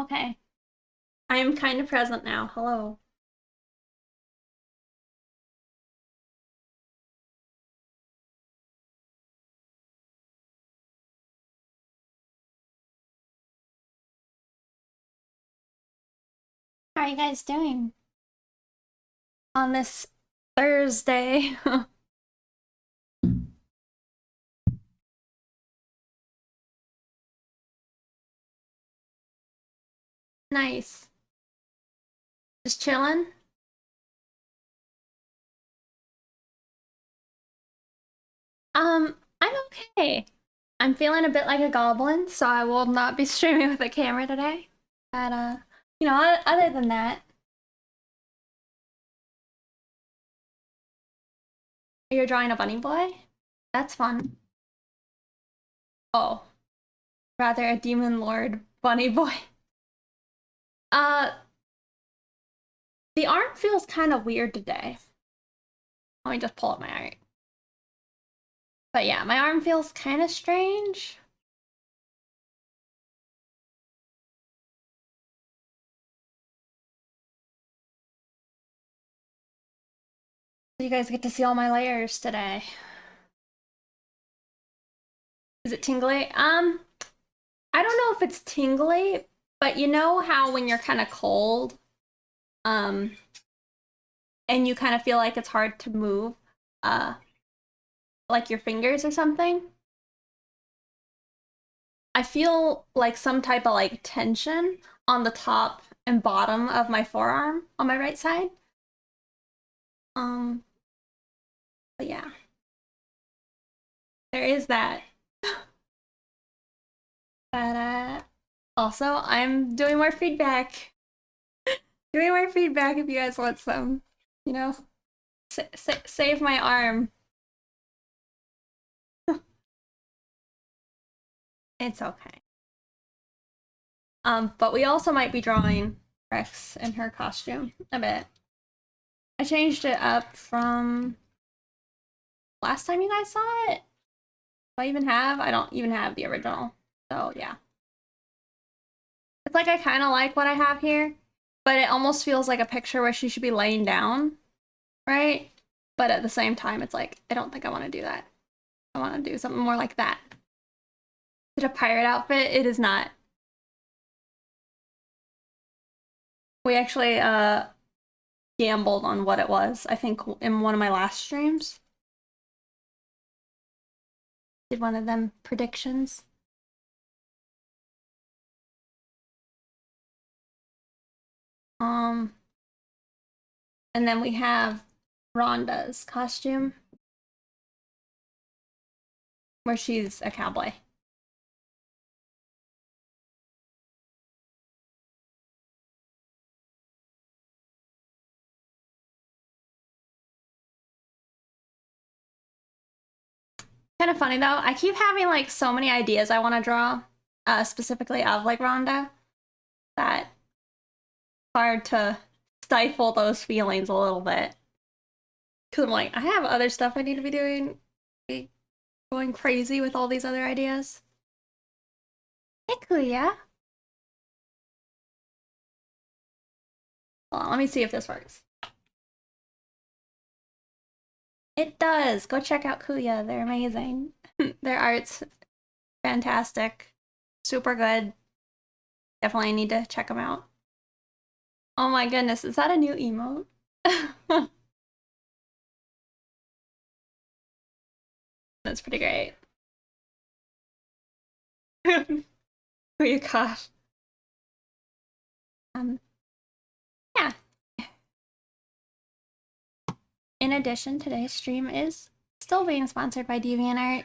Okay. I am kind of present now. Hello. How are you guys doing on this Thursday? Nice. Just chilling? I'm okay. I'm feeling a bit like a goblin, so I will not be streaming with a camera today. But other than that, you're drawing a bunny boy? That's fun. Oh, rather a demon lord bunny boy. Uh, the arm feels kind of weird today. Let me just pull up my art. But yeah, my arm feels kind of strange. You guys get to see all my layers today. Is it tingly? I don't know if it's tingly, but you know how when you're kind of cold, um, and you kind of feel like it's hard to move, uh, like your fingers or something? I feel like some type of like tension on the top and bottom of my forearm on my right side. Um, but yeah, there is that. But also, I'm doing more feedback. Doing more feedback if you guys want some. You know, save my arm. It's okay. But we also might be drawing Rex in her costume a bit. I changed it up from last time you guys saw it. Do I even have? I don't even have the original. So yeah. It's like I kind of like what I have here, but it almost feels like a picture where she should be laying down, right? But at the same time, it's like, I don't think I want to do that. I want to do something more like that. Is it a pirate outfit? It is not. We actually gambled on what it was, I think in one of my last streams. Did one of them predictions. Um, and then we have Rhonda's costume, where she's a cowboy. Kind of funny though. I keep having like so many ideas I want to draw, specifically of like Rhonda, that hard to stifle those feelings a little bit. Cause I'm like, I have other stuff I need to be doing, be going crazy with all these other ideas. Hey, Kuya. Hold on, let me see if this works. It does. Go check out Kuya. They're amazing. Their art's fantastic. Super good. Definitely need to check them out. Oh my goodness, is that a new emote? That's pretty great. Kuya cough. Um, yeah. In addition, today's stream is still being sponsored by DeviantArt.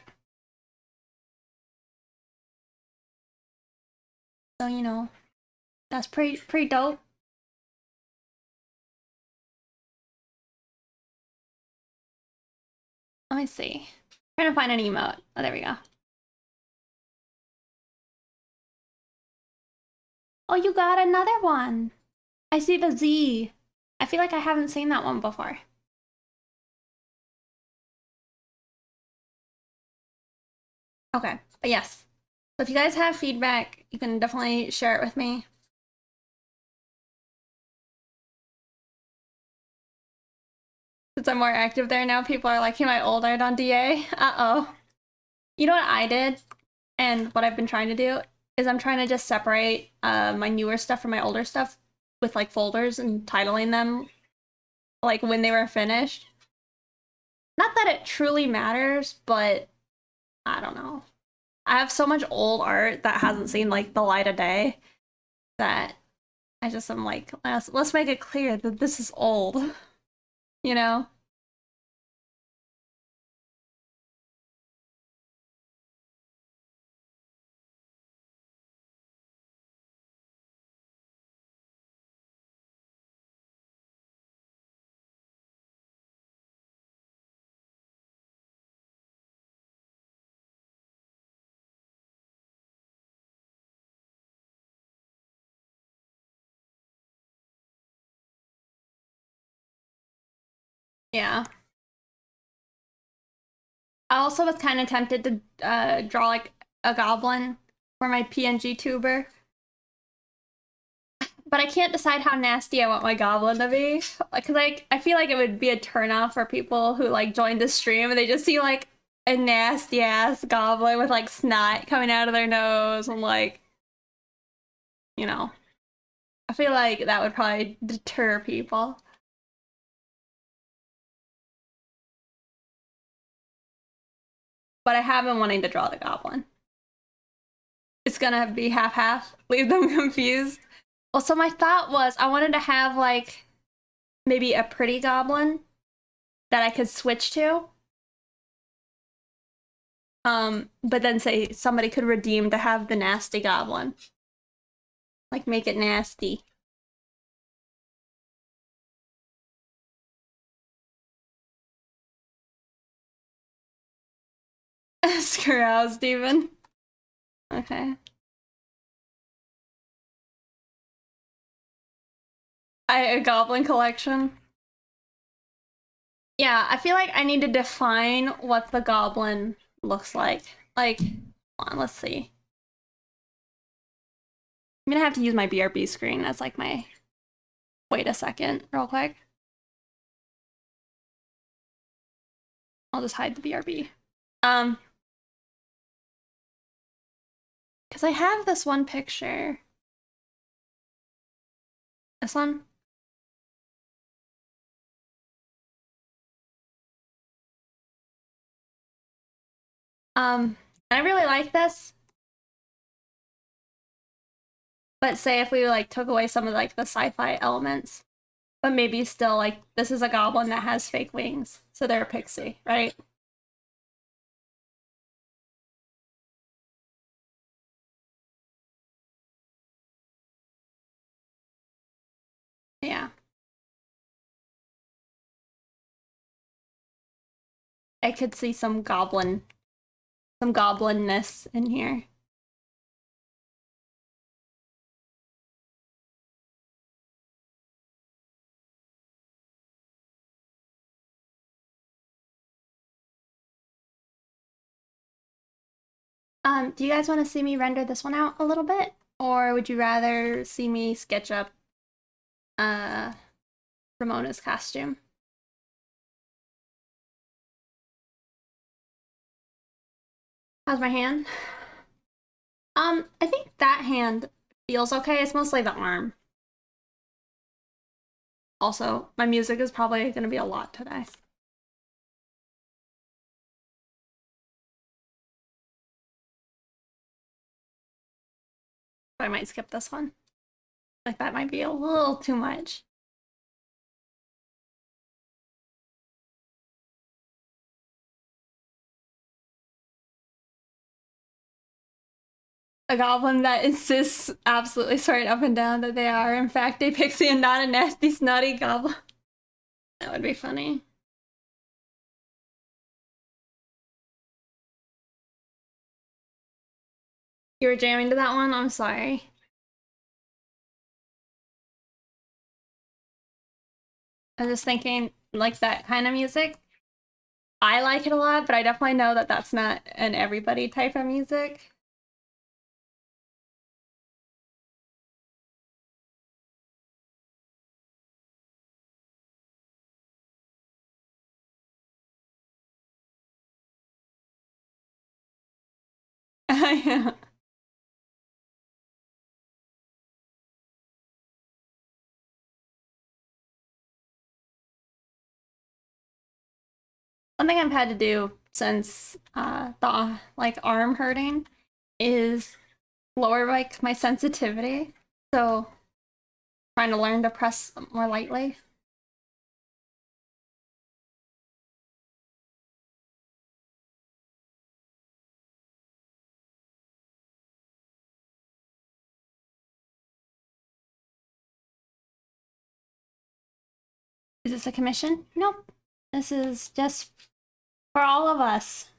So, you know, that's pretty dope. Let me see. I'm trying to find an emote. Oh, there we go. Oh, you got another one. I see the Z. I feel like I haven't seen that one before. Okay, but yes. So if you guys have feedback, you can definitely share it with me. Since I'm more active there now, people are like, am I old art on DA? Uh-oh. You know what I did? And what I've been trying to do is I'm trying to just separate my newer stuff from my older stuff with like folders and titling them like when they were finished. Not that it truly matters, but I don't know. I have so much old art that hasn't seen like the light of day that I just am like, let's make it clear that this is old, you know? Yeah. I also was kind of tempted to draw like a goblin for my PNG tuber, but I can't decide how nasty I want my goblin to be. Because I feel like it would be a turnoff for people who like joined the stream and they just see like a nasty ass goblin with like snot coming out of their nose and like, you know, I feel like that would probably deter people. But I have been wanting to draw the goblin. It's gonna be half-half, leave them confused. Well, so my thought was I wanted to have like maybe a pretty goblin that I could switch to. But then say somebody could redeem to have the nasty goblin. Like make it nasty. Screw out, Steven. Okay. A goblin collection. Yeah, I feel like I need to define what the goblin looks like. Like, hold on, let's see. I'm gonna have to use my BRB screen as like my. Wait a second, real quick. I'll just hide the BRB. Because I have this one picture. This one? And I really like this. But say if we like took away some of like the sci-fi elements, but maybe still like this is a goblin that has fake wings, so they're a pixie, right? Yeah. I could see some goblinness in here. Do you guys want to see me render this one out a little bit? Or would you rather see me sketch up uh Ramona's costume? How's my hand? I think that hand feels okay. It's mostly the arm. Also, my music is probably gonna be a lot today. I might skip this one. Like that might be a little too much. A goblin that insists absolutely straight up and down that they are in fact a pixie and not a nasty snotty goblin. That would be funny. You were jamming to that one? I'm sorry. I was just thinking, like that kind of music. I like it a lot, but I definitely know that that's not an everybody type of music. Yeah. One thing I've had to do since the like arm hurting is lower like my sensitivity. So trying to learn to press more lightly. Is this a commission? Nope. This is just for all of us.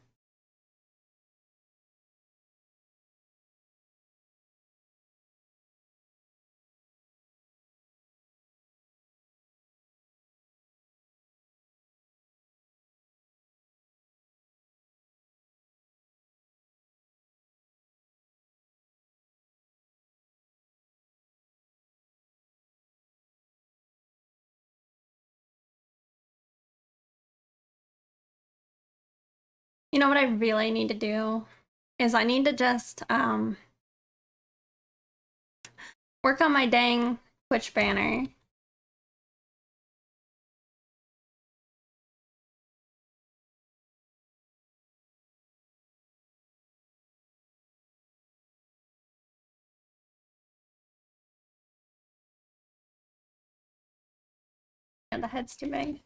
You know what I really need to do is I need to just work on my dang Twitch banner. Yeah, the head's too big.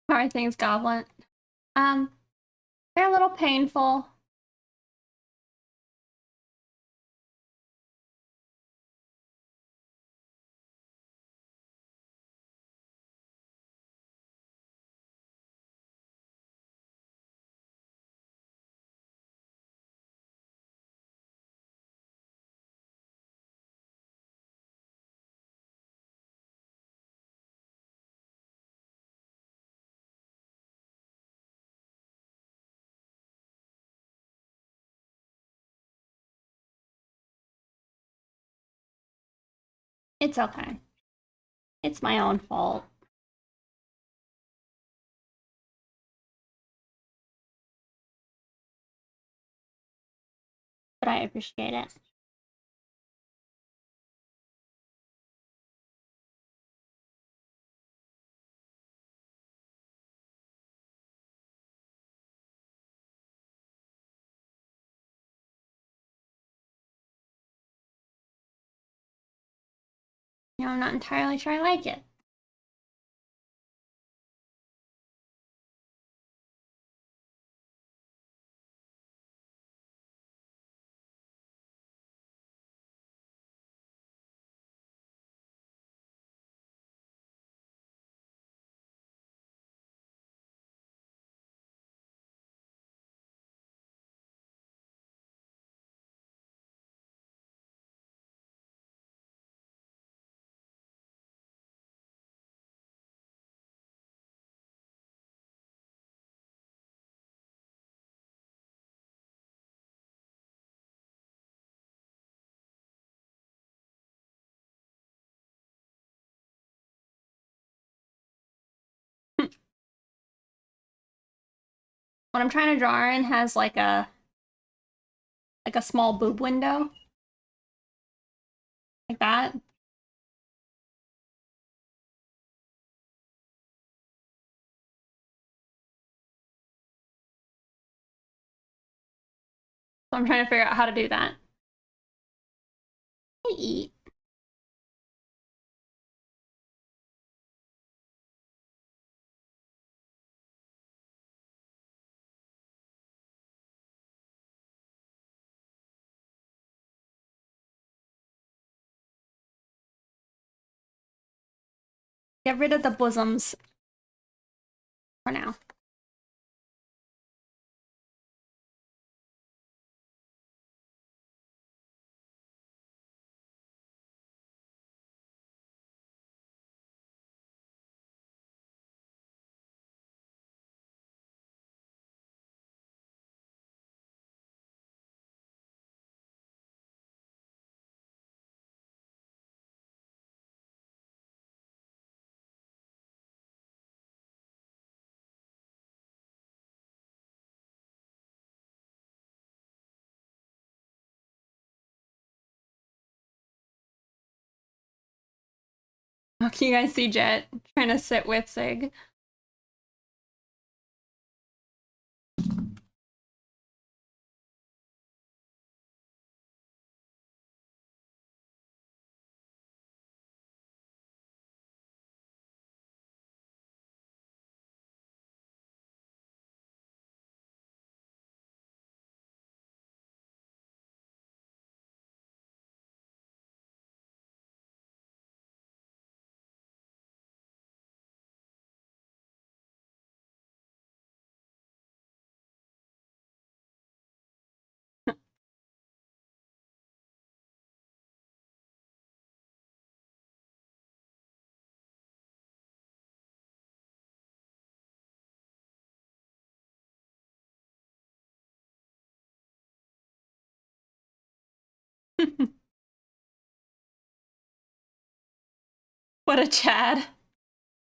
How are things, Goblin? Um, they're a little painful. It's okay. It's my own fault. But I appreciate it. You know, I'm not entirely sure I like it. What I'm trying to draw in has like a small boob window. Like that. So I'm trying to figure out how to do that. I eat. Get rid of the bosoms for now. Okay, you guys see Jet trying to sit with Sig. What a Chad.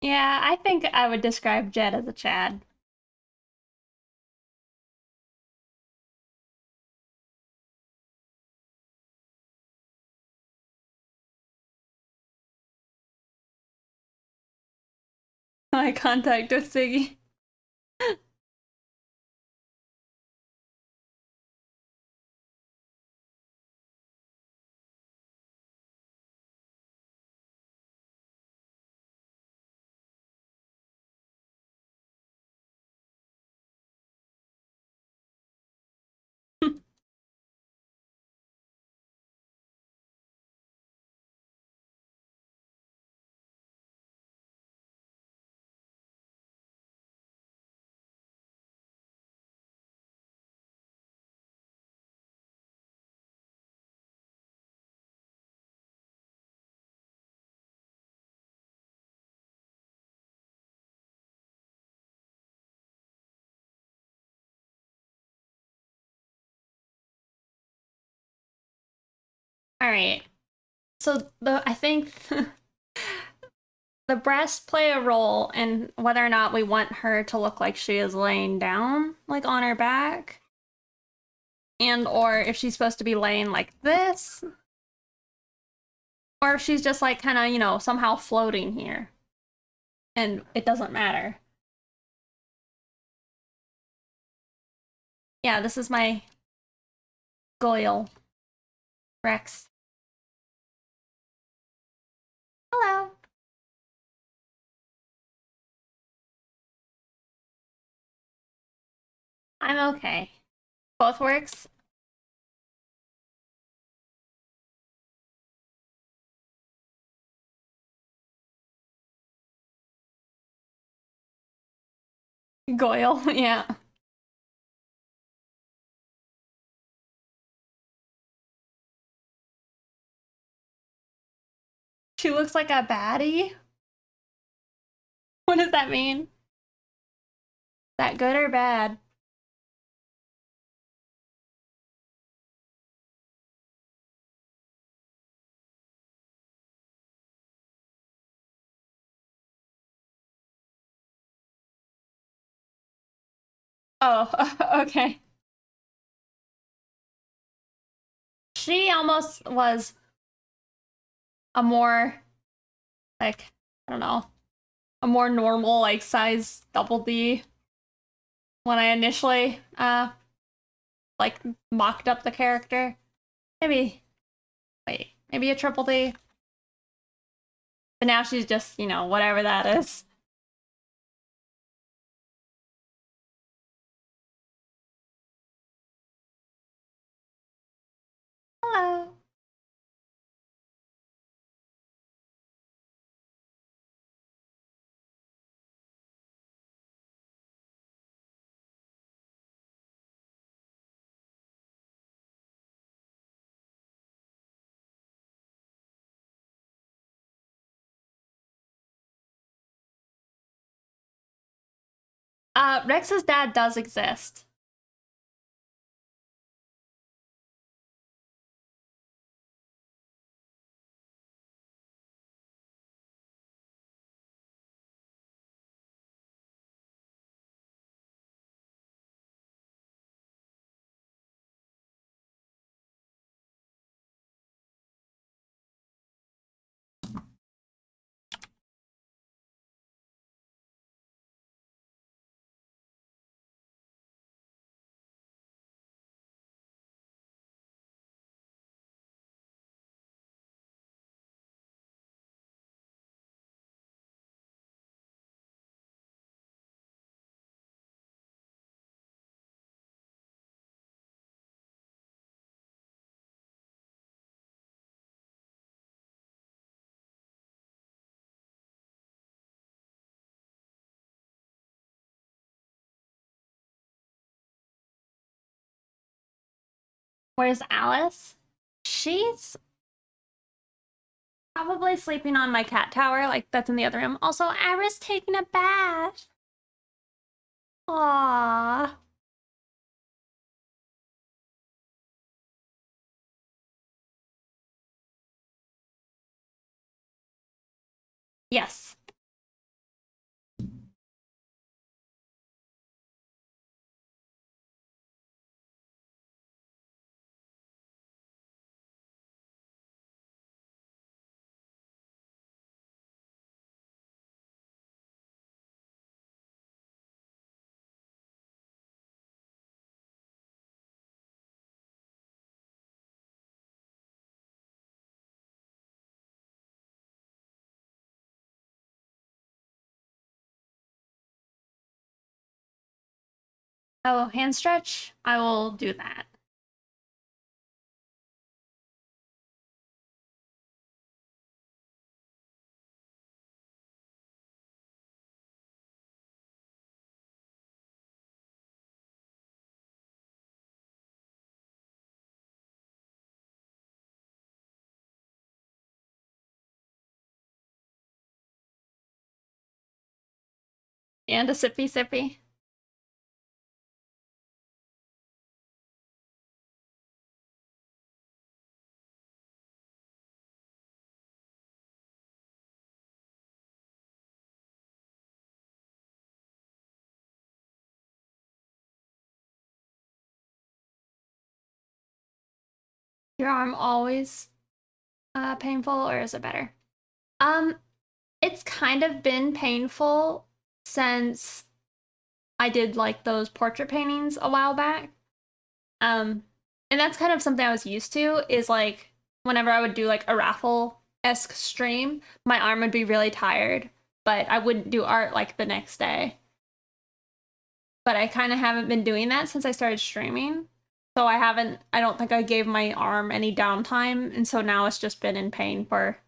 Yeah, I think I would describe Jet as a Chad. Eye contact with Siggy. All right. So I think the breasts play a role in whether or not we want her to look like she is laying down, like on her back, and or if she's supposed to be laying like this, or if she's just like kind of, you know, somehow floating here, and it doesn't matter. Yeah, this is my Goyle Rex. Hello. I'm okay. Both works. Goyle, yeah. She looks like a baddie. What does that mean? Is that good or bad? Oh, okay. She almost was a more, like, I don't know, a more normal, like, size double D when I initially, like, mocked up the character. Maybe, wait, maybe a triple D? But now she's just, you know, whatever that is. Hello. Rex's dad does exist. Where's Alice? She's probably sleeping on my cat tower, like that's in the other room. Also, Iris taking a bath. Aww. Yes. Oh, hand stretch? I will do that. And a sippy sippy. Your arm always painful, or is it better? Um, it's kind of been painful since I did like those portrait paintings a while back. And that's kind of something I was used to, is like whenever I would do like a raffle-esque stream, my arm would be really tired, but I wouldn't do art like the next day. But I kind of haven't been doing that since I started streaming. So I don't think I gave my arm any downtime, and so now it's just been in pain for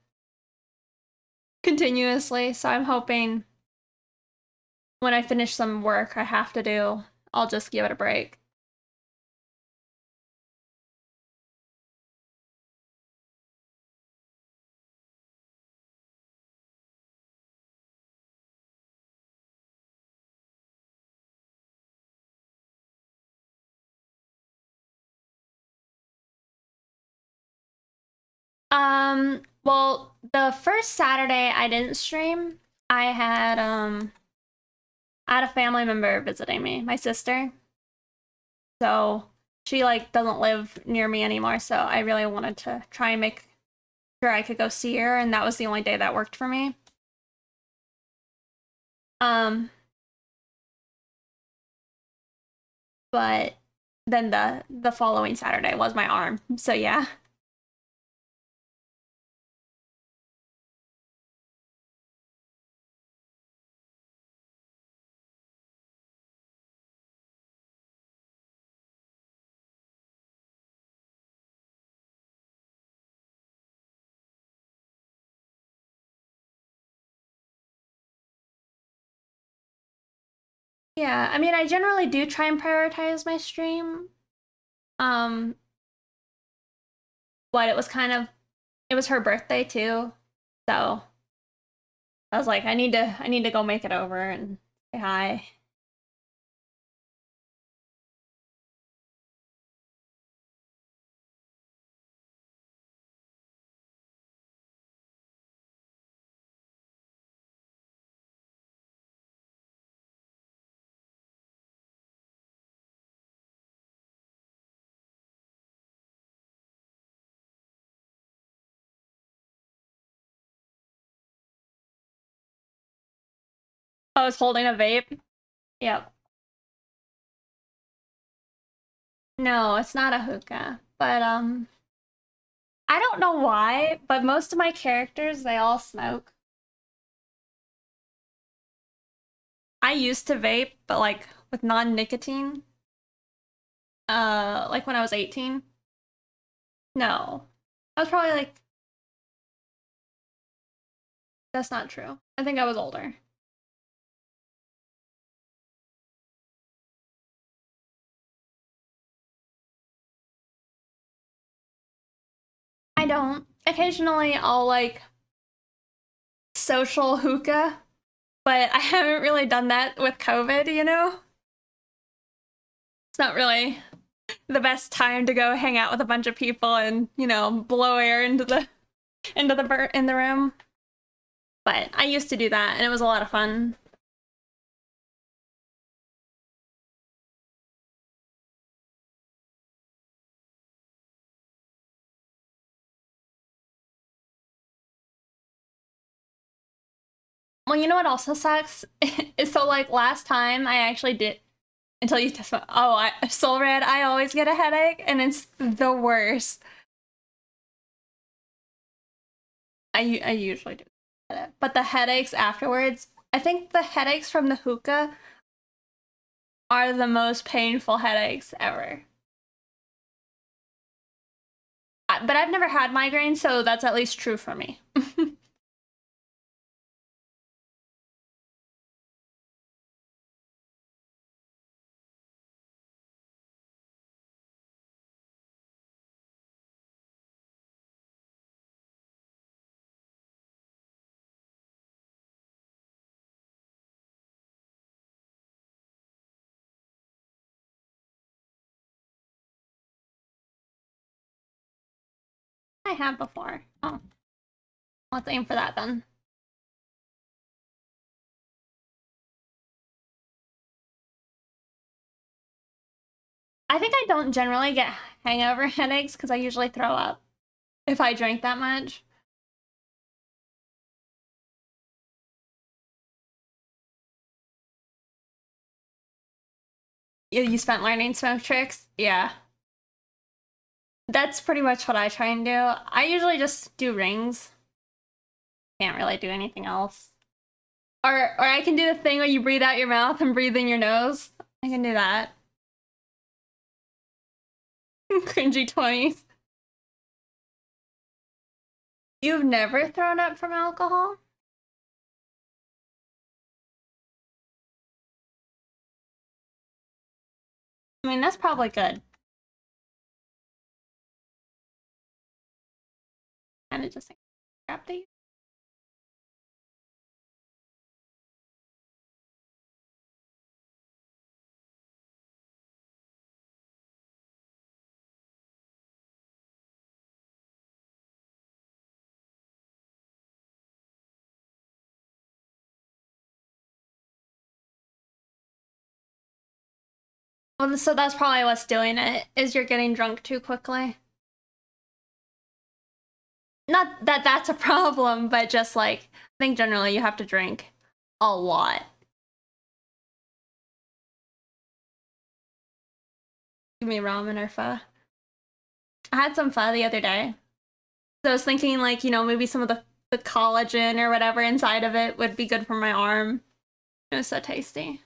continuously. So I'm hoping when I finish some work I have to do, I'll just give it a break. Well, the first Saturday I didn't stream. I had a family member visiting me, my sister. So she like doesn't live near me anymore, so I really wanted to try and make sure I could go see her, and that was the only day that worked for me. Um, but then the following Saturday was my arm. So yeah. Yeah, I mean, I generally do try and prioritize my stream. Um, but it was her birthday too. So I was like, I need to go make it over and say hi. was holding a vape. Yep. No, it's not a hookah. But I don't know why, but most of my characters they all smoke. I used to vape, but like with non-nicotine. Like when I was 18. No. I was probably like that's not true. I think I was older. I don't. Occasionally I'll like social hookah, but I haven't really done that with COVID, you know? It's not really the best time to go hang out with a bunch of people and, you know, blow air in the room. But I used to do that and it was a lot of fun. Well, you know what also sucks? Is so like last time I actually did until you test my Soul Red, I always get a headache and it's the worst. I usually do. But the headaches afterwards, I think the headaches from the hookah are the most painful headaches ever. But I've never had migraines, so that's at least true for me. I have before. Oh, let's aim for that then. I think I don't generally get hangover headaches because I usually throw up if I drink that much. You spent learning smoke tricks? Yeah. That's pretty much what I try and do. I usually just do rings. Can't really do anything else. Or I can do the thing where you breathe out your mouth and breathe in your nose. I can do that. Cringy 20s. You've never thrown up from alcohol? I mean, that's probably good. Kind of just crap to you. Well, so that's probably what's doing it, is you're getting drunk too quickly. Not that that's a problem, but just like, I think generally you have to drink a lot. Give me ramen or pho. I had some pho the other day. So I was thinking like, you know, maybe some of the collagen or whatever inside of it would be good for my arm. It was so tasty.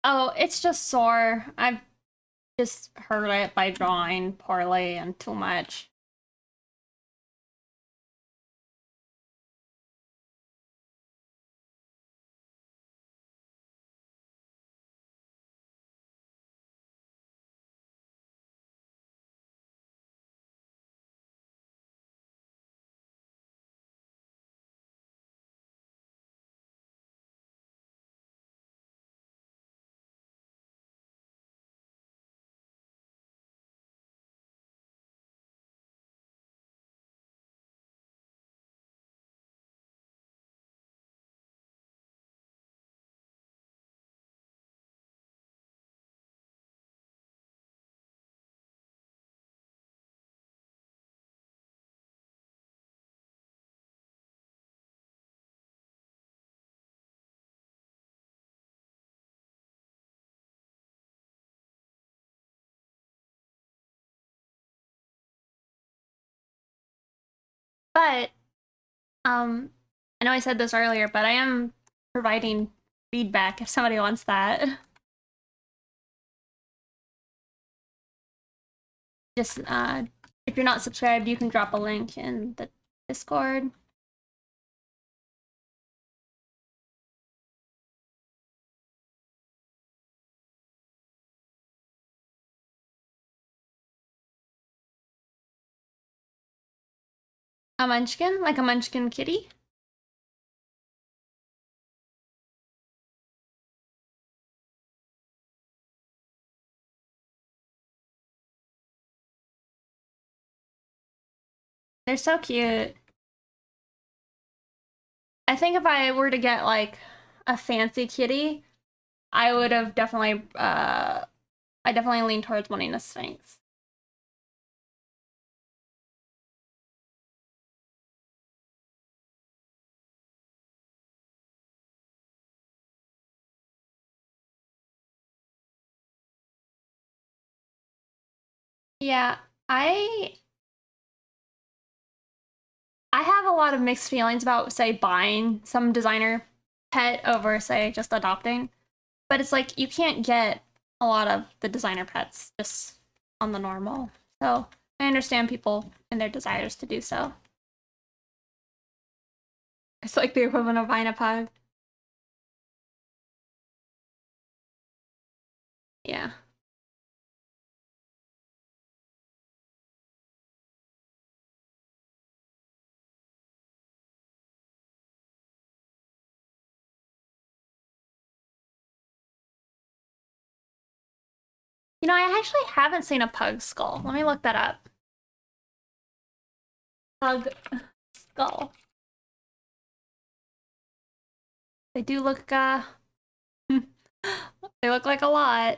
Oh, it's just sore. I've just hurt it by drawing poorly and too much. But I know I said this earlier, but I am providing feedback if somebody wants that. Just if you're not subscribed, you can drop a link in the Discord. A munchkin? Like a munchkin kitty? They're so cute. I think if I were to get like a fancy kitty, I would have definitely I definitely lean towards wanting a Sphinx. Yeah, I have a lot of mixed feelings about, say, buying some designer pet over, say, just adopting. But it's like you can't get a lot of the designer pets just on the normal. So I understand people and their desires to do so. It's like the equivalent of buying a pug. Yeah. You know, I actually haven't seen a pug skull. Let me look that up. Pug skull. They do look they look like a lot.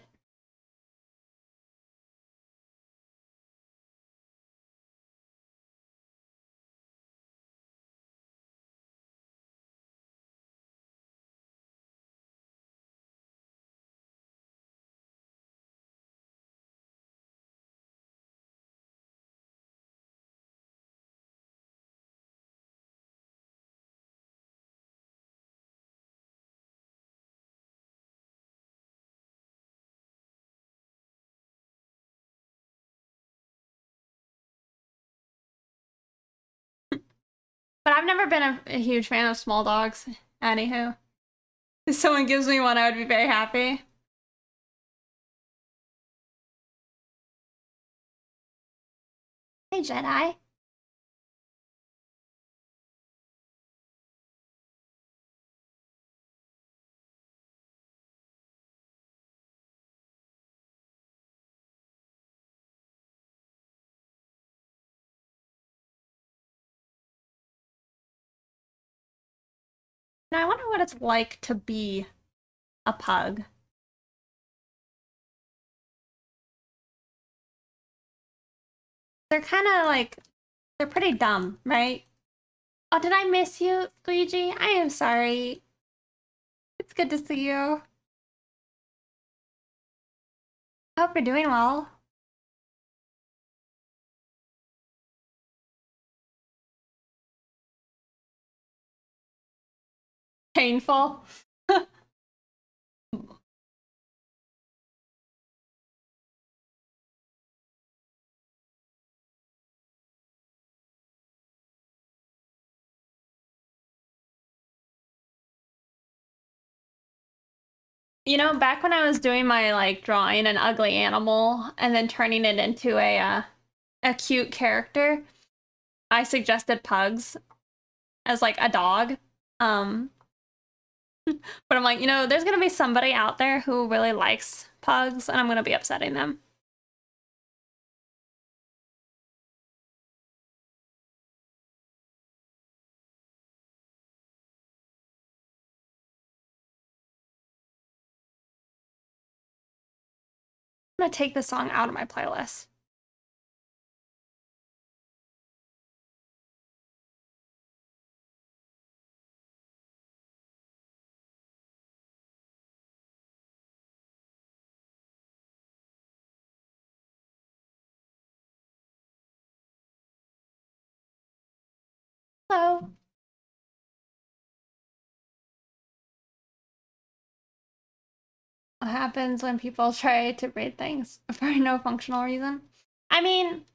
But I've never been a huge fan of small dogs. Anywho. If someone gives me one, I would be very happy. Hey, Jedi. Now, I wonder what it's like to be a pug. They're kind of like, they're pretty dumb, right? Oh, did I miss you, Squeegee? I am sorry. It's good to see you. I hope you're doing well. Painful. You know, back when I was doing my like drawing an ugly animal and then turning it into a cute character, I suggested pugs as like a dog. Um, but I'm like, you know, there's gonna be somebody out there who really likes pugs, and I'm gonna be upsetting them. I'm gonna take this song out of my playlist. Hello. What happens when people try to breed things for no functional reason? I mean,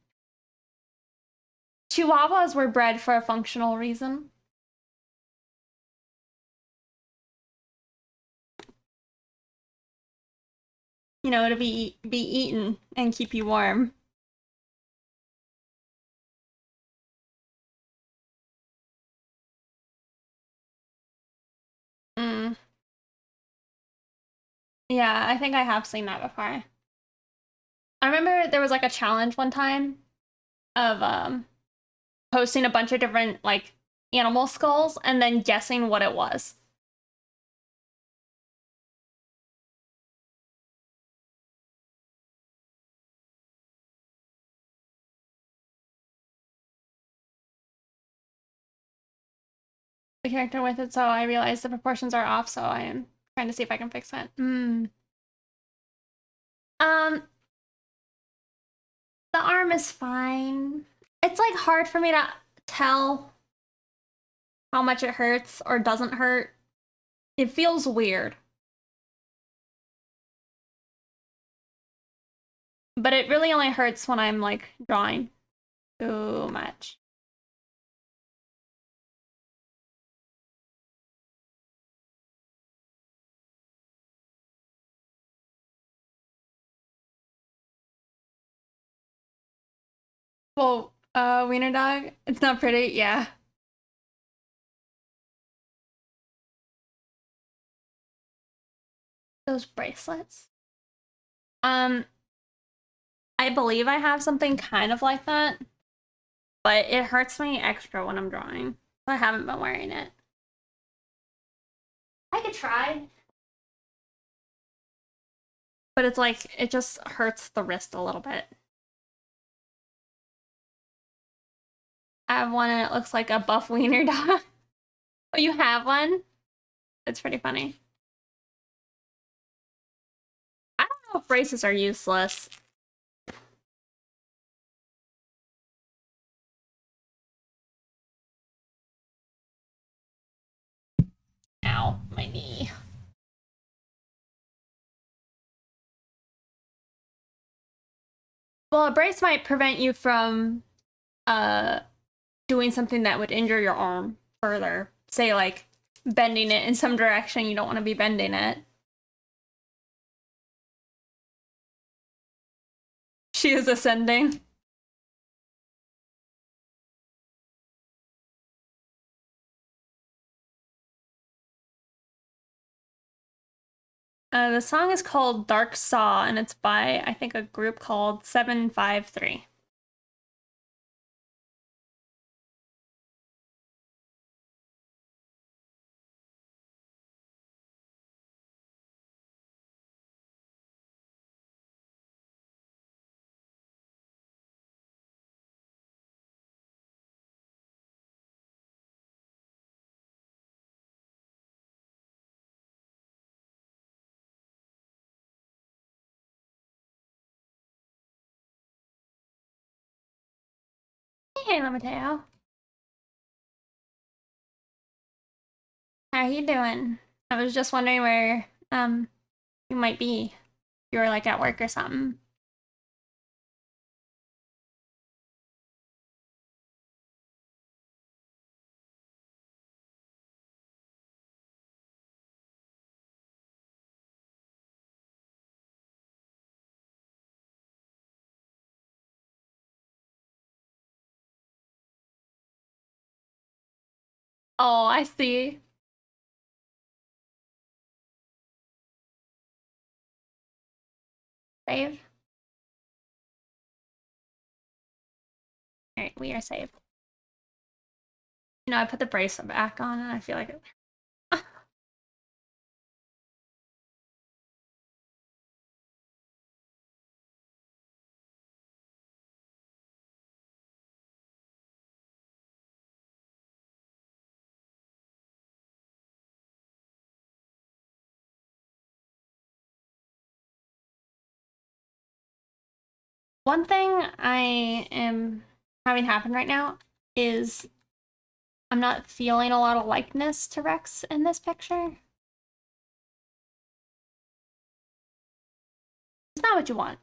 Chihuahuas were bred for a functional reason. You know, to be eaten and keep you warm. Mm. Yeah, I think I have seen that before. I remember there was like a challenge one time of posting a bunch of different like animal skulls and then guessing what it was. The character with it, so I realized the proportions are off, so I am trying to see if I can fix it. Um, the arm is fine. It's like hard for me to tell how much it hurts or doesn't hurt. It feels weird. But it really only hurts when I'm like drawing too much. Well, wiener dog, it's not pretty, yeah. Those bracelets. Um, I believe I have something kind of like that, but it hurts me extra when I'm drawing. I haven't been wearing it. I could try. But it's like, it just hurts the wrist a little bit. I have one and it looks like a buff wiener dog. Oh, you have one? It's pretty funny. I don't know if braces are useless. Ow, my knee. Well, a brace might prevent you from doing something that would injure your arm further. Say like bending it in some direction you don't want to be bending it. She is ascending. The song is called Dark Saw, and it's by, I think, a group called 753. Hey, Mateo. How you doing? I was just wondering where you might be. You were like at work or something. Oh, I see. Save. All right, we are saved. You know, I put the bracelet back on, and I feel like it. One thing I am having happen right now is I'm not feeling a lot of likeness to Rex in this picture. It's not what you want.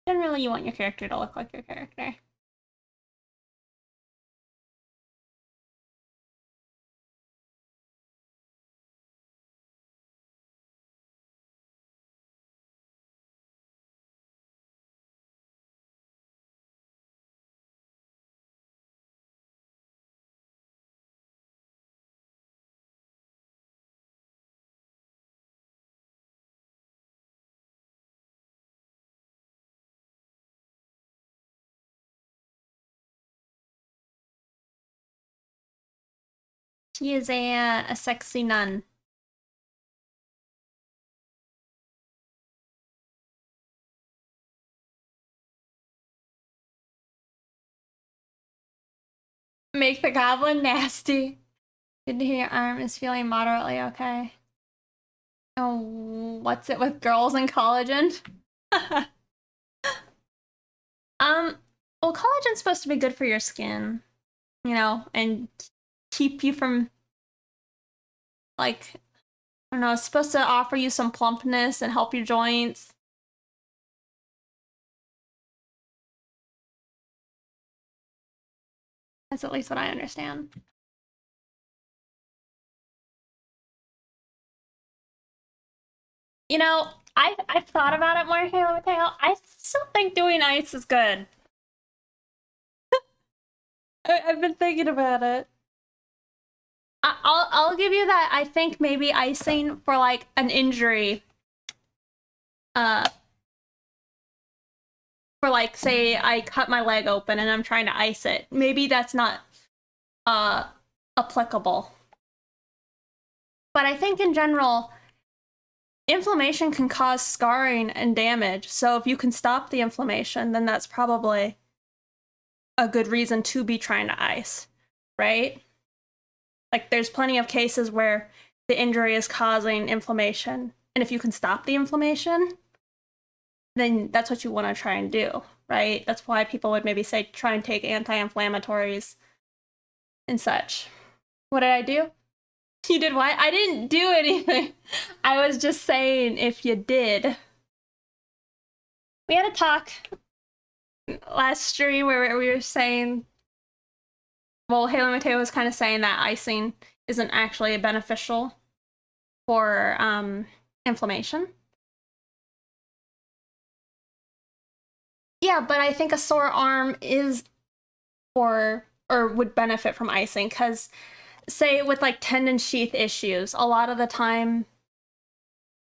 Generally, you want your character to look like your character. She is a sexy nun. Make the goblin nasty. Good to hear your arm is feeling moderately okay. Oh, what's it with girls and collagen? Well, collagen's supposed to be good for your skin, you know, and keep you from, like, I don't know, it's supposed to offer you some plumpness and help your joints. That's at least what I understand. You know, I've thought about it more, Halo Mateo. I still think doing ice is good. I've been thinking about it. I'll give you that. I think maybe icing for like an injury, for like say I cut my leg open and I'm trying to ice it. Maybe that's not applicable. But I think in general, inflammation can cause scarring and damage. So if you can stop the inflammation, then that's probably a good reason to be trying to ice, right? Like there's plenty of cases where the injury is causing inflammation. And if you can stop the inflammation, then that's what you want to try and do, right? That's why people would maybe say try and take anti-inflammatories and such. What did I do? You did what? I didn't do anything. I was just saying if you did. We had a talk last stream where we were saying, well, Halo Mateo was kind of saying that icing isn't actually beneficial for inflammation. Yeah, but I think a sore arm is or would benefit from icing because say with like tendon sheath issues, a lot of the time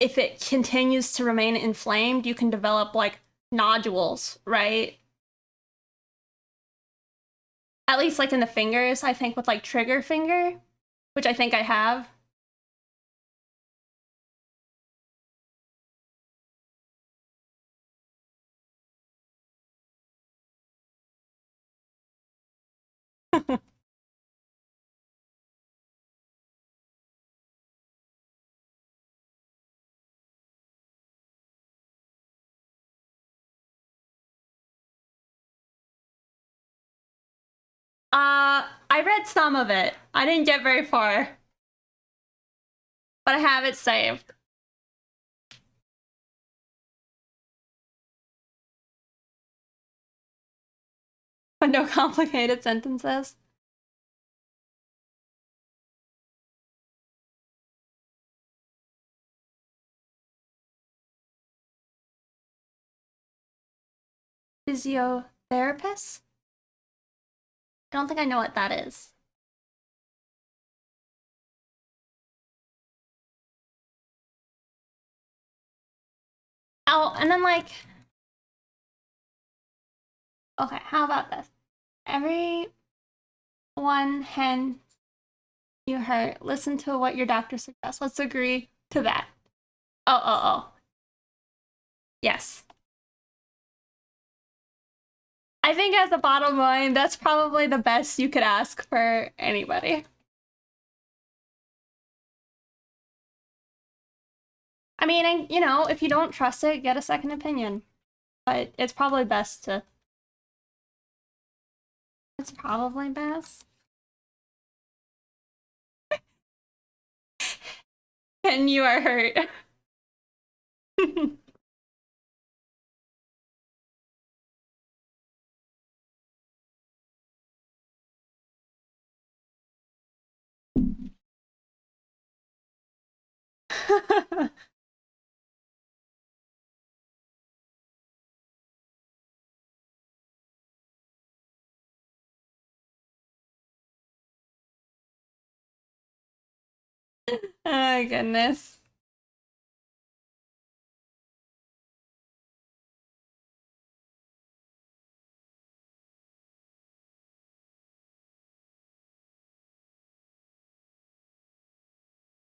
if it continues to remain inflamed, you can develop like nodules, right? At least like in the fingers, I think with like trigger finger, which I think I have. I read some of it. I didn't get very far. But I have it saved. But no complicated sentences. Physiotherapist? I don't think I know what that is. Oh, and then like, okay, how about this? Every one hen you hurt, listen to what your doctor suggests. Let's agree to that. Oh. Yes. I think as a bottom line, that's probably the best you could ask for anybody. I mean, you know, if you don't trust it, get a second opinion. But it's probably best to... It's probably best. And you are hurt. Oh goodness.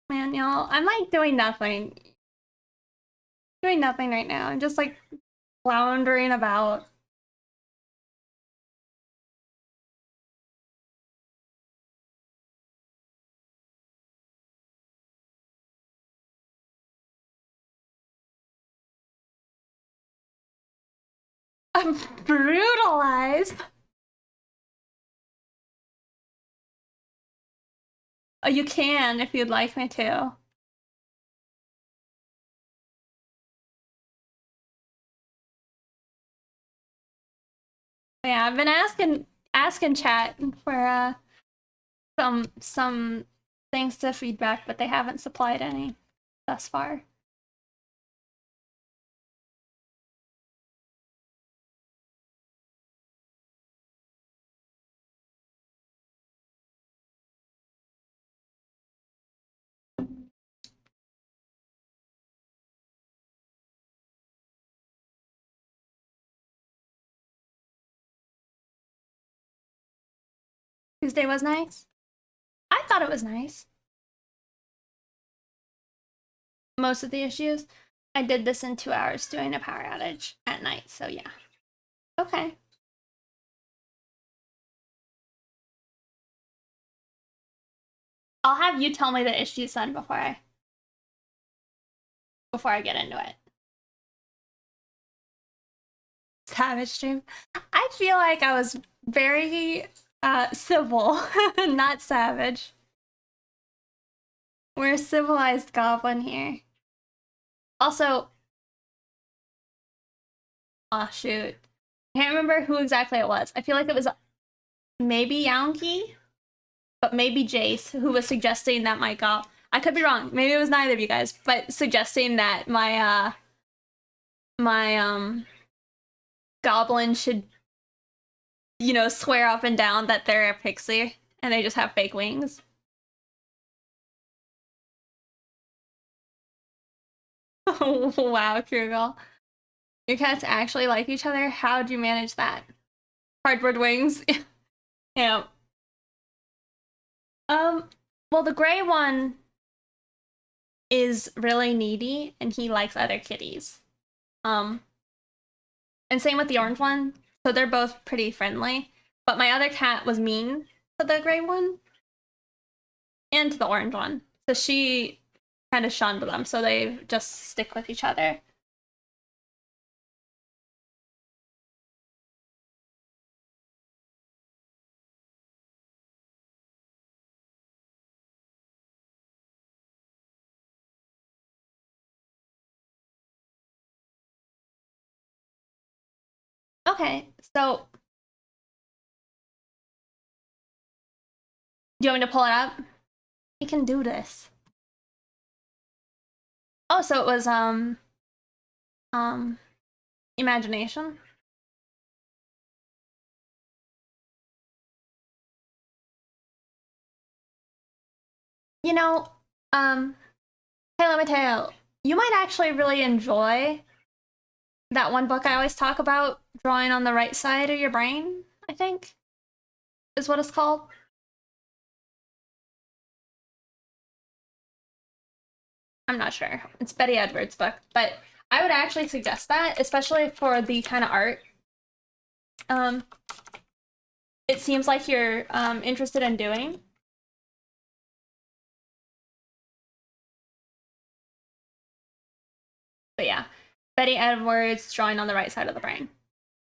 Man, y'all, I'm like doing nothing. Doing nothing right now. I'm just like floundering about. I'm brutalized. Oh, you can if you'd like me to. Yeah, I've been asking chat for some things to feedback, but they haven't supplied any thus far. Tuesday was nice. I thought it was nice. Most of the issues. I did this in 2 hours doing a power outage at night, so yeah. Okay. I'll have you tell me the issues then before I get into it. Savage stream. I feel like I was very civil, not savage. We're a civilized goblin here. Also, oh shoot. I can't remember who exactly it was. I feel like it was maybe Yankee, but maybe Jace, who was suggesting that my I could be wrong. Maybe it was neither of you guys, but suggesting that my goblin should, you know, swear up and down that they're a pixie and they just have fake wings. Wow, Krugel. Your cats actually like each other? How'd you manage that? Cardboard wings? Yeah. Well, the gray one is really needy and he likes other kitties. And same with the orange one. So they're both pretty friendly. But my other cat was mean to the gray one and to the orange one. So she kind of shunned them, so they just stick with each other. Okay, so do you want me to pull it up? We can do this. Oh, so it was imagination. You know, Halo Mateo, you might actually really enjoy that one book I always talk about, Drawing on the Right Side of Your Brain, I think, is what it's called. I'm not sure. It's Betty Edwards' book, but I would actually suggest that, especially for the kind of art. It seems like you're interested in doing. But yeah, Betty Edwards, Drawing on the Right Side of the Brain.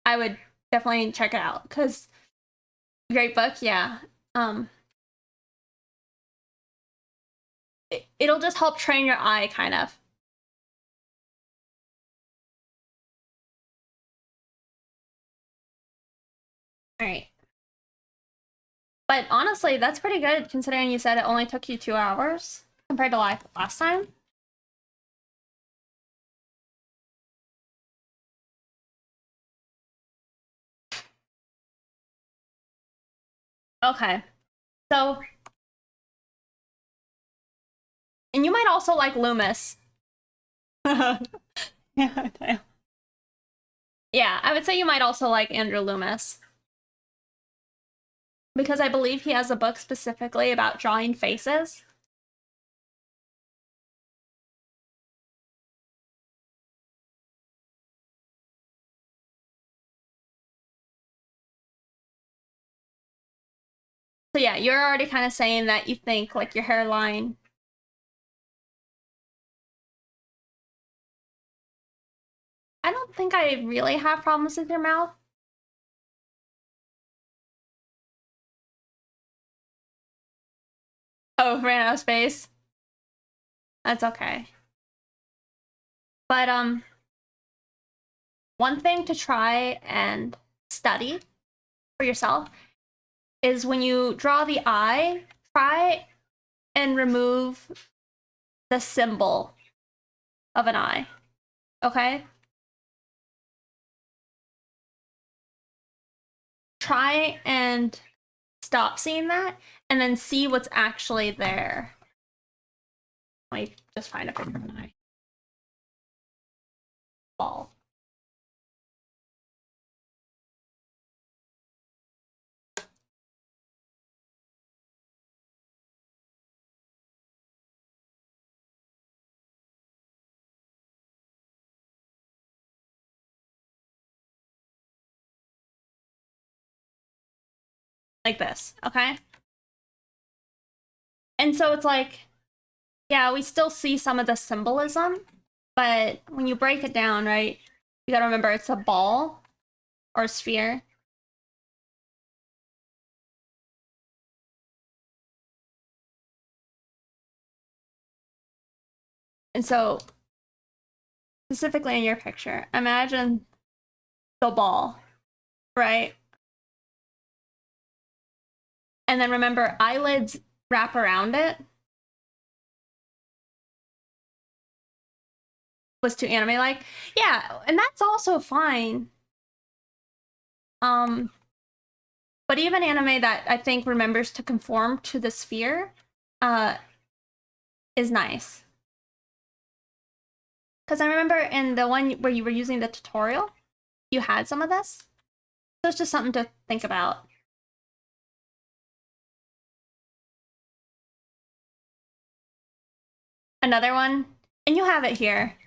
I would definitely check it out because great book, yeah. it'll just help train your eye, kind of. All right. But honestly, that's pretty good considering you said it only took you 2 hours compared to like last time. Okay. So, and you might also like Loomis. Yeah, yeah, I would say you might also like Andrew Loomis. Because I believe he has a book specifically about drawing faces. So yeah, you're already kind of saying that you think like your hairline. I don't think I really have problems with your mouth. Oh, ran out of space. That's okay. But one thing to try and study for yourself is when you draw the eye, try and remove the symbol of an eye. Okay? Try and stop seeing that and then see what's actually there. Let me just find a picture of an eye. Ball. Like this, okay? And so it's like, yeah, we still see some of the symbolism, but when you break it down, right, you gotta remember it's a ball or a sphere. And so, specifically in your picture, imagine the ball, right? And then remember, eyelids wrap around it. Was too anime like. Yeah, and that's also fine. But even anime that I think remembers to conform to the sphere is nice. Because I remember in the one where you were using the tutorial, you had some of this. So it's just something to think about. Another one, and you have it here,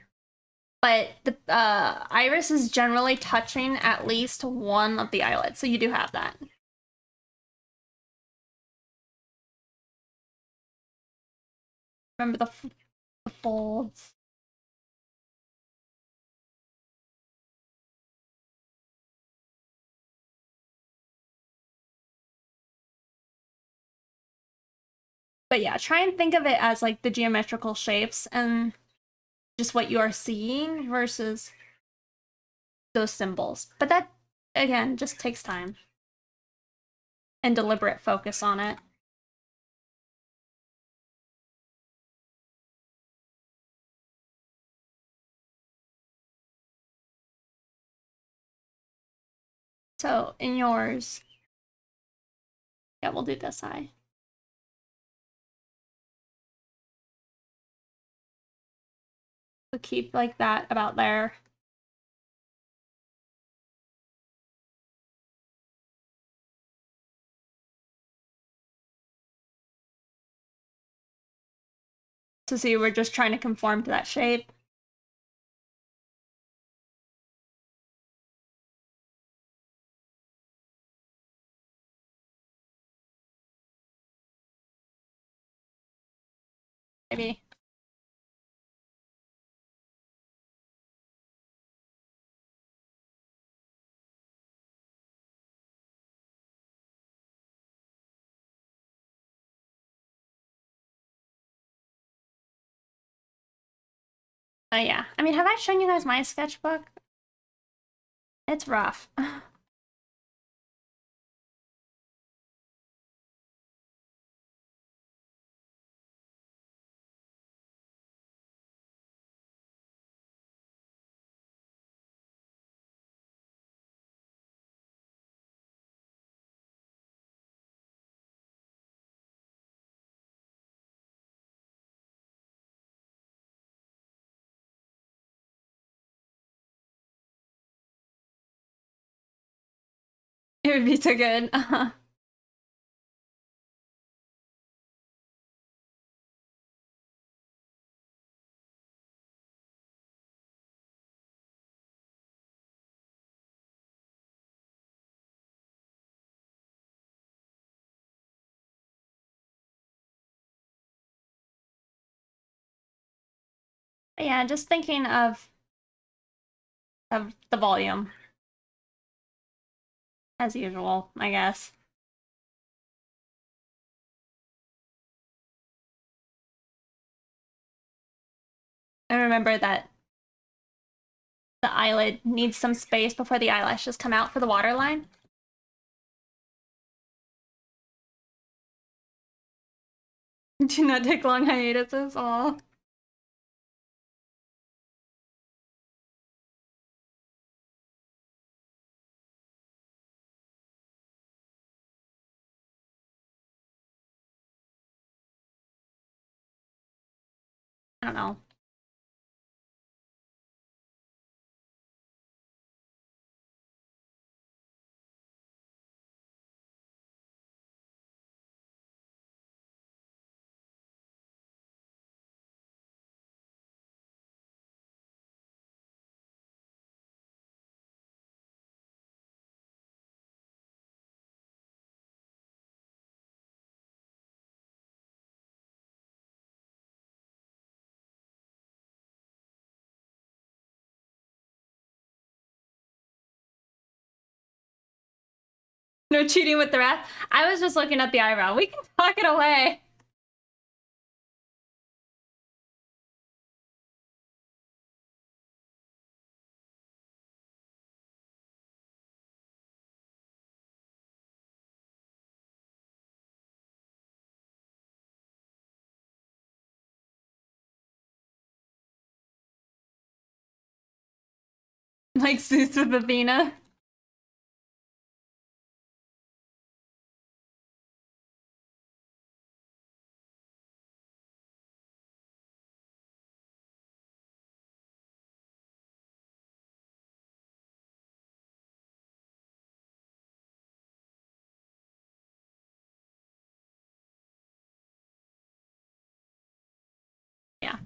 but the iris is generally touching at least one of the eyelids, so you do have that. Remember the folds. But yeah, try and think of it as like the geometrical shapes and just what you are seeing versus those symbols. But that, again, just takes time and deliberate focus on it. So in yours, yeah, we'll do this eye. So keep like that about there. So see, we're just trying to conform to that shape. Maybe. Yeah. I mean, have I shown you guys my sketchbook? It's rough. It would be so good. Yeah, just thinking of the volume as usual, I guess. And remember that the eyelid needs some space before the eyelashes come out for the waterline. Do not take long hiatuses. Aw. I don't know. No cheating with the wrath. I was just looking at the eyebrow. We can talk it away. Like Zeus with Athena. Yeah.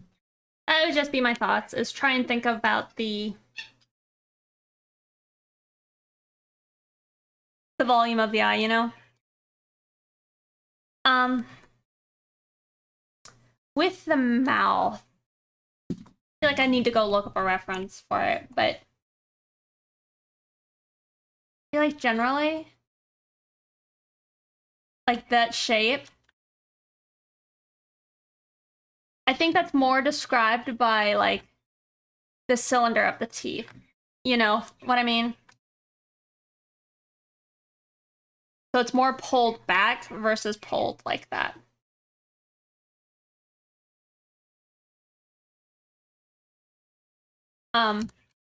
That would just be my thoughts, is try and think about the volume of the eye, you know? With the mouth, I feel like I need to go look up a reference for it, but I feel like generally, like that shape, I think that's more described by like the cylinder of the teeth. You know what I mean? So it's more pulled back versus pulled like that.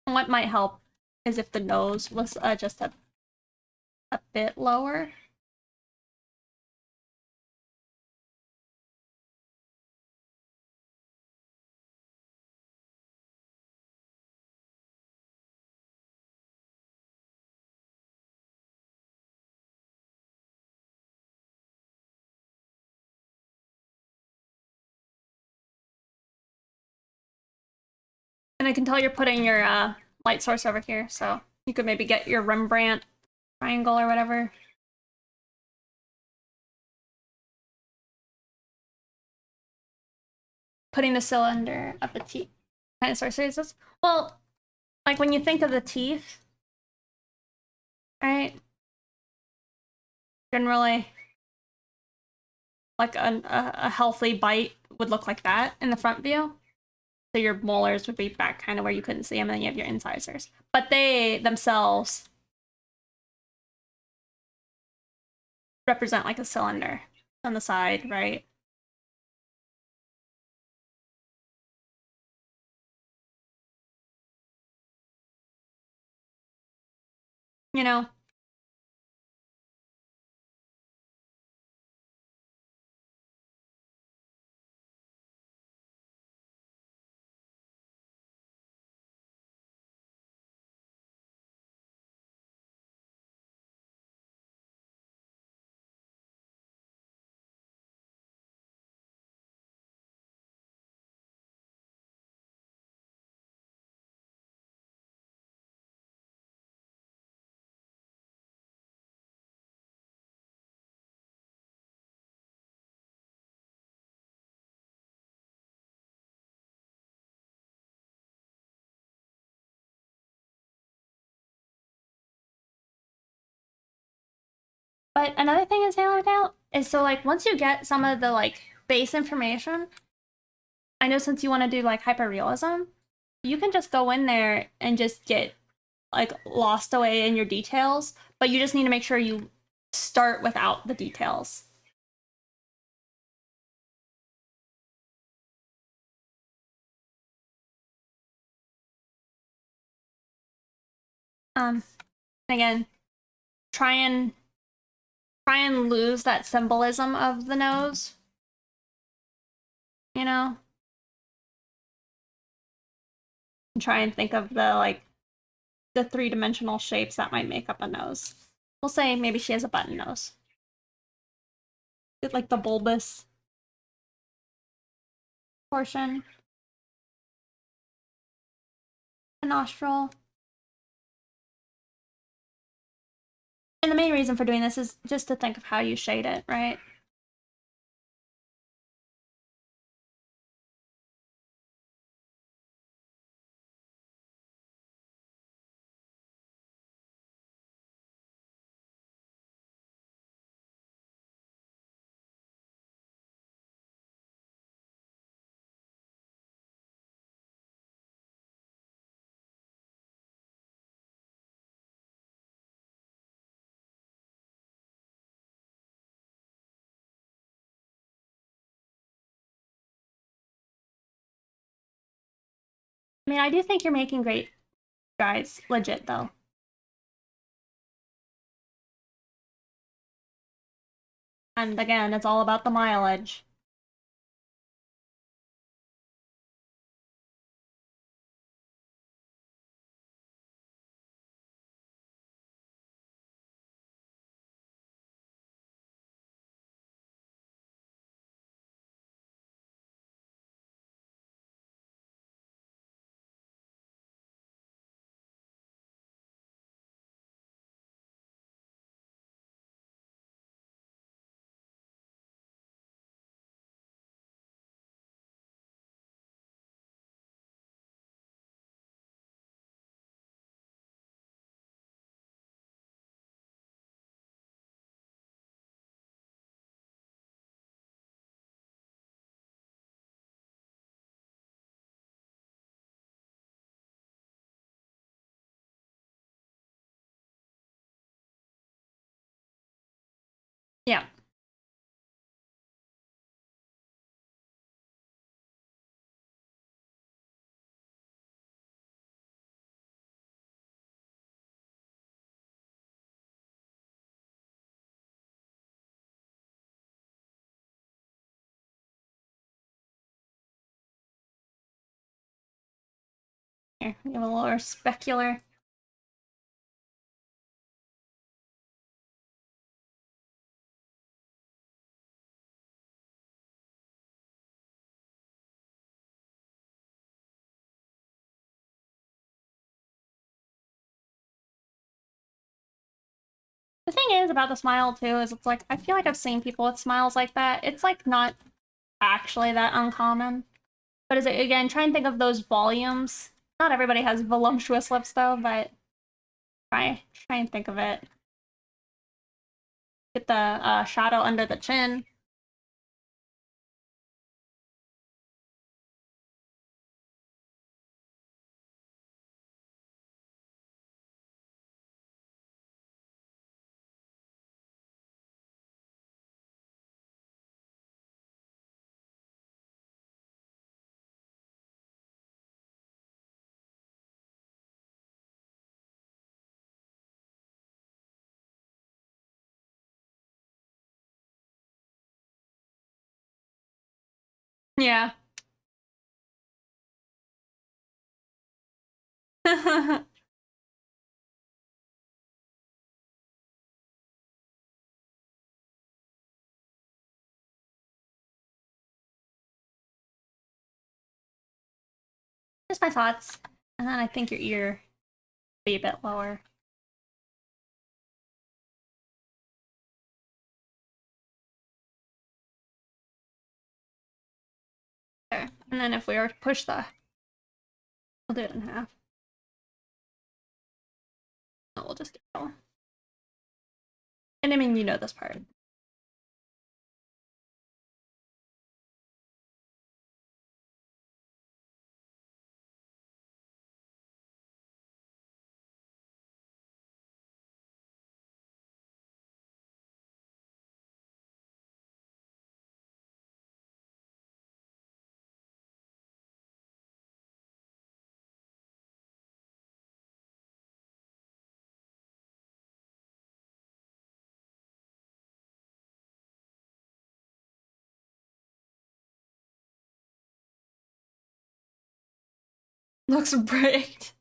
What might help is if the nose was just a bit lower. And I can tell you're putting your light source over here, so you could maybe get your Rembrandt triangle or whatever. Putting the cylinder of the teeth. Kind of sorcery is this? Well, like when you think of the teeth, right? Generally, like a healthy bite would look like that in the front view. So your molars would be back kind of where you couldn't see them, and then you have your incisors. But they themselves represent like a cylinder on the side, right? You know? But another thing is Halo Doubt is so like once you get some of the like base information, I know since you want to do like hyperrealism, you can just go in there and just get like lost away in your details, but you just need to make sure you start without the details. Again, try and lose that symbolism of the nose. You know? And try and think of the like the three-dimensional shapes that might make up a nose. We'll say maybe she has a button nose. It's like the bulbous portion. A nostril. And the main reason for doing this is just to think of how you shade it, right? I mean, I do think you're making great strides, legit though. And again, it's all about the mileage. Yeah. Here, we have a lower specular. The thing is about the smile too is it's like I feel like I've seen people with smiles like that. It's like not actually that uncommon. But is it again try and think of those volumes. Not everybody has voluptuous lips though, but try and think of it. Get the shadow under the chin. Yeah. Just my thoughts. And then I think your ear be a bit lower. There. And then if we were to push the, we'll do it in half. No, we'll just do it all. And I mean, you know this part. Looks bricked.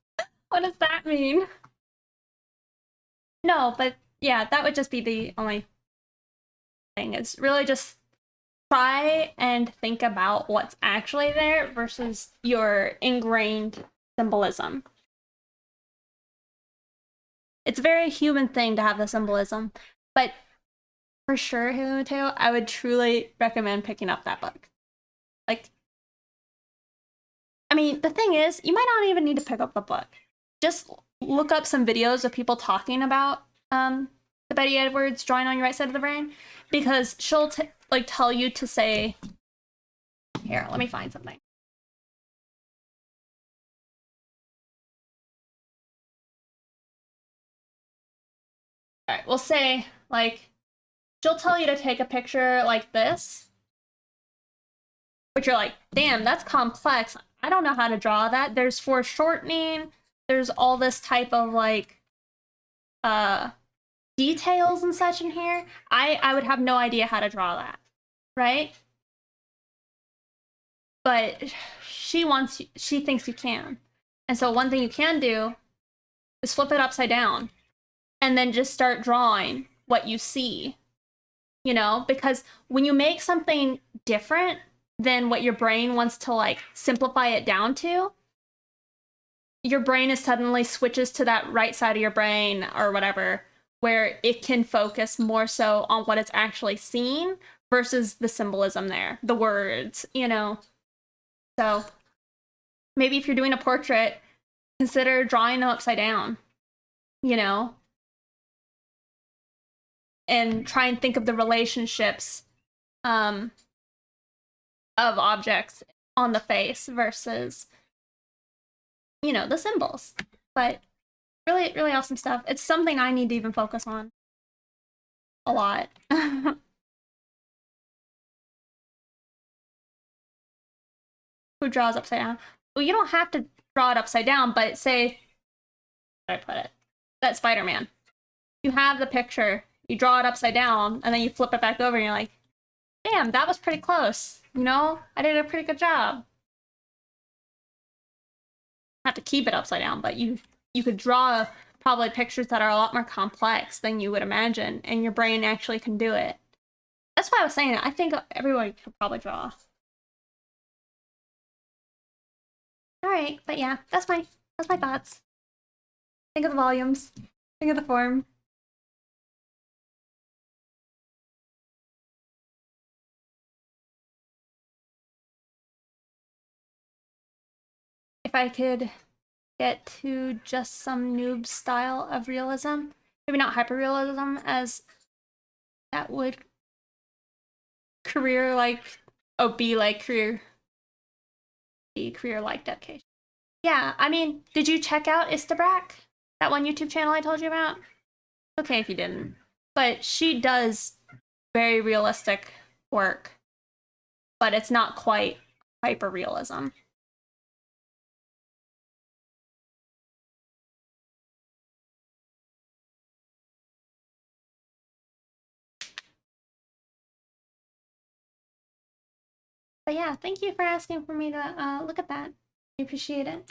What does that mean? No, but yeah, that would just be the only thing. Is really just try and think about what's actually there versus your ingrained symbolism. It's a very human thing to have the symbolism, but for sure, Haley Mateo, I would truly recommend picking up that book. Like, I mean, the thing is, you might not even need to pick up the book. Just look up some videos of people talking about the Betty Edwards drawing on your right side of the brain, because she'll like tell you to say, here, let me find something. All right, we'll say like she'll tell you to take a picture like this, but you're like, damn, that's complex. I don't know how to draw that. There's foreshortening. There's all this type of like details and such in here. I would have no idea how to draw that, right? But she thinks you can. And so one thing you can do is flip it upside down and then just start drawing what you see. You know, because when you make something different than what your brain wants to like simplify it down to, your brain is suddenly switches to that right side of your brain or whatever, where it can focus more so on what it's actually seeing versus the symbolism there, the words, you know. So maybe if you're doing a portrait, consider drawing them upside down, you know, and try and think of the relationships of objects on the face versus, you know, the symbols. But really, really awesome stuff. It's something I need to even focus on a lot. Who draws upside down? Well, you don't have to draw it upside down, but say, how do I put it? That Spider-Man. You have the picture, you draw it upside down, and then you flip it back over, and you're like, damn, that was pretty close. You know, I did a pretty good job. Have to keep it upside down, but you could draw probably pictures that are a lot more complex than you would imagine, and your brain actually can do it. That's why I was saying I think everyone could probably draw. All right, but yeah, that's my thoughts. Think of the volumes. Think of the form. If I could get to just some noob style of realism, maybe not hyperrealism, as that would career like, oh, be like career like dedication. Yeah, I mean, did you check out Istabrak? That one YouTube channel I told you about? Okay if you didn't. But she does very realistic work, but it's not quite hyper-realism. But yeah, thank you for asking for me to look at that. I appreciate it.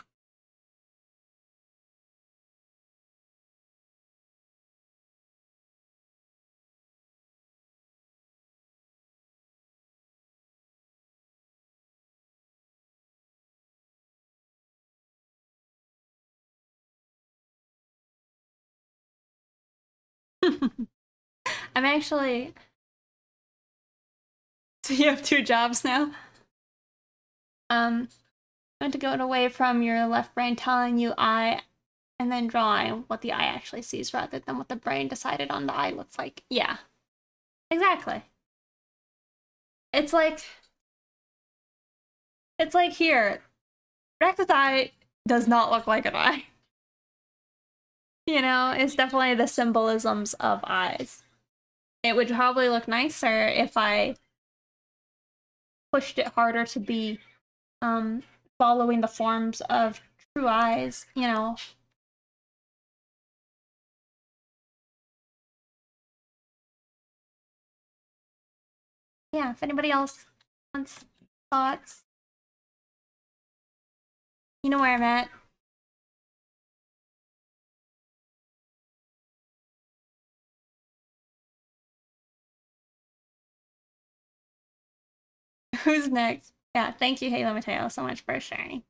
I'm actually. So you have 2 jobs now? I'm going to go away from your left brain telling you I, and then drawing what the eye actually sees rather than what the brain decided on the eye looks like. Yeah, exactly. It's like here. Rex's eye does not look like an eye. You know, it's definitely the symbolisms of eyes. It would probably look nicer if I pushed it harder to be following the forms of true eyes, you know. Yeah, if anybody else wants thoughts, you know where I'm at. Who's next? Yeah, thank you, Halo Mateo, so much for sharing.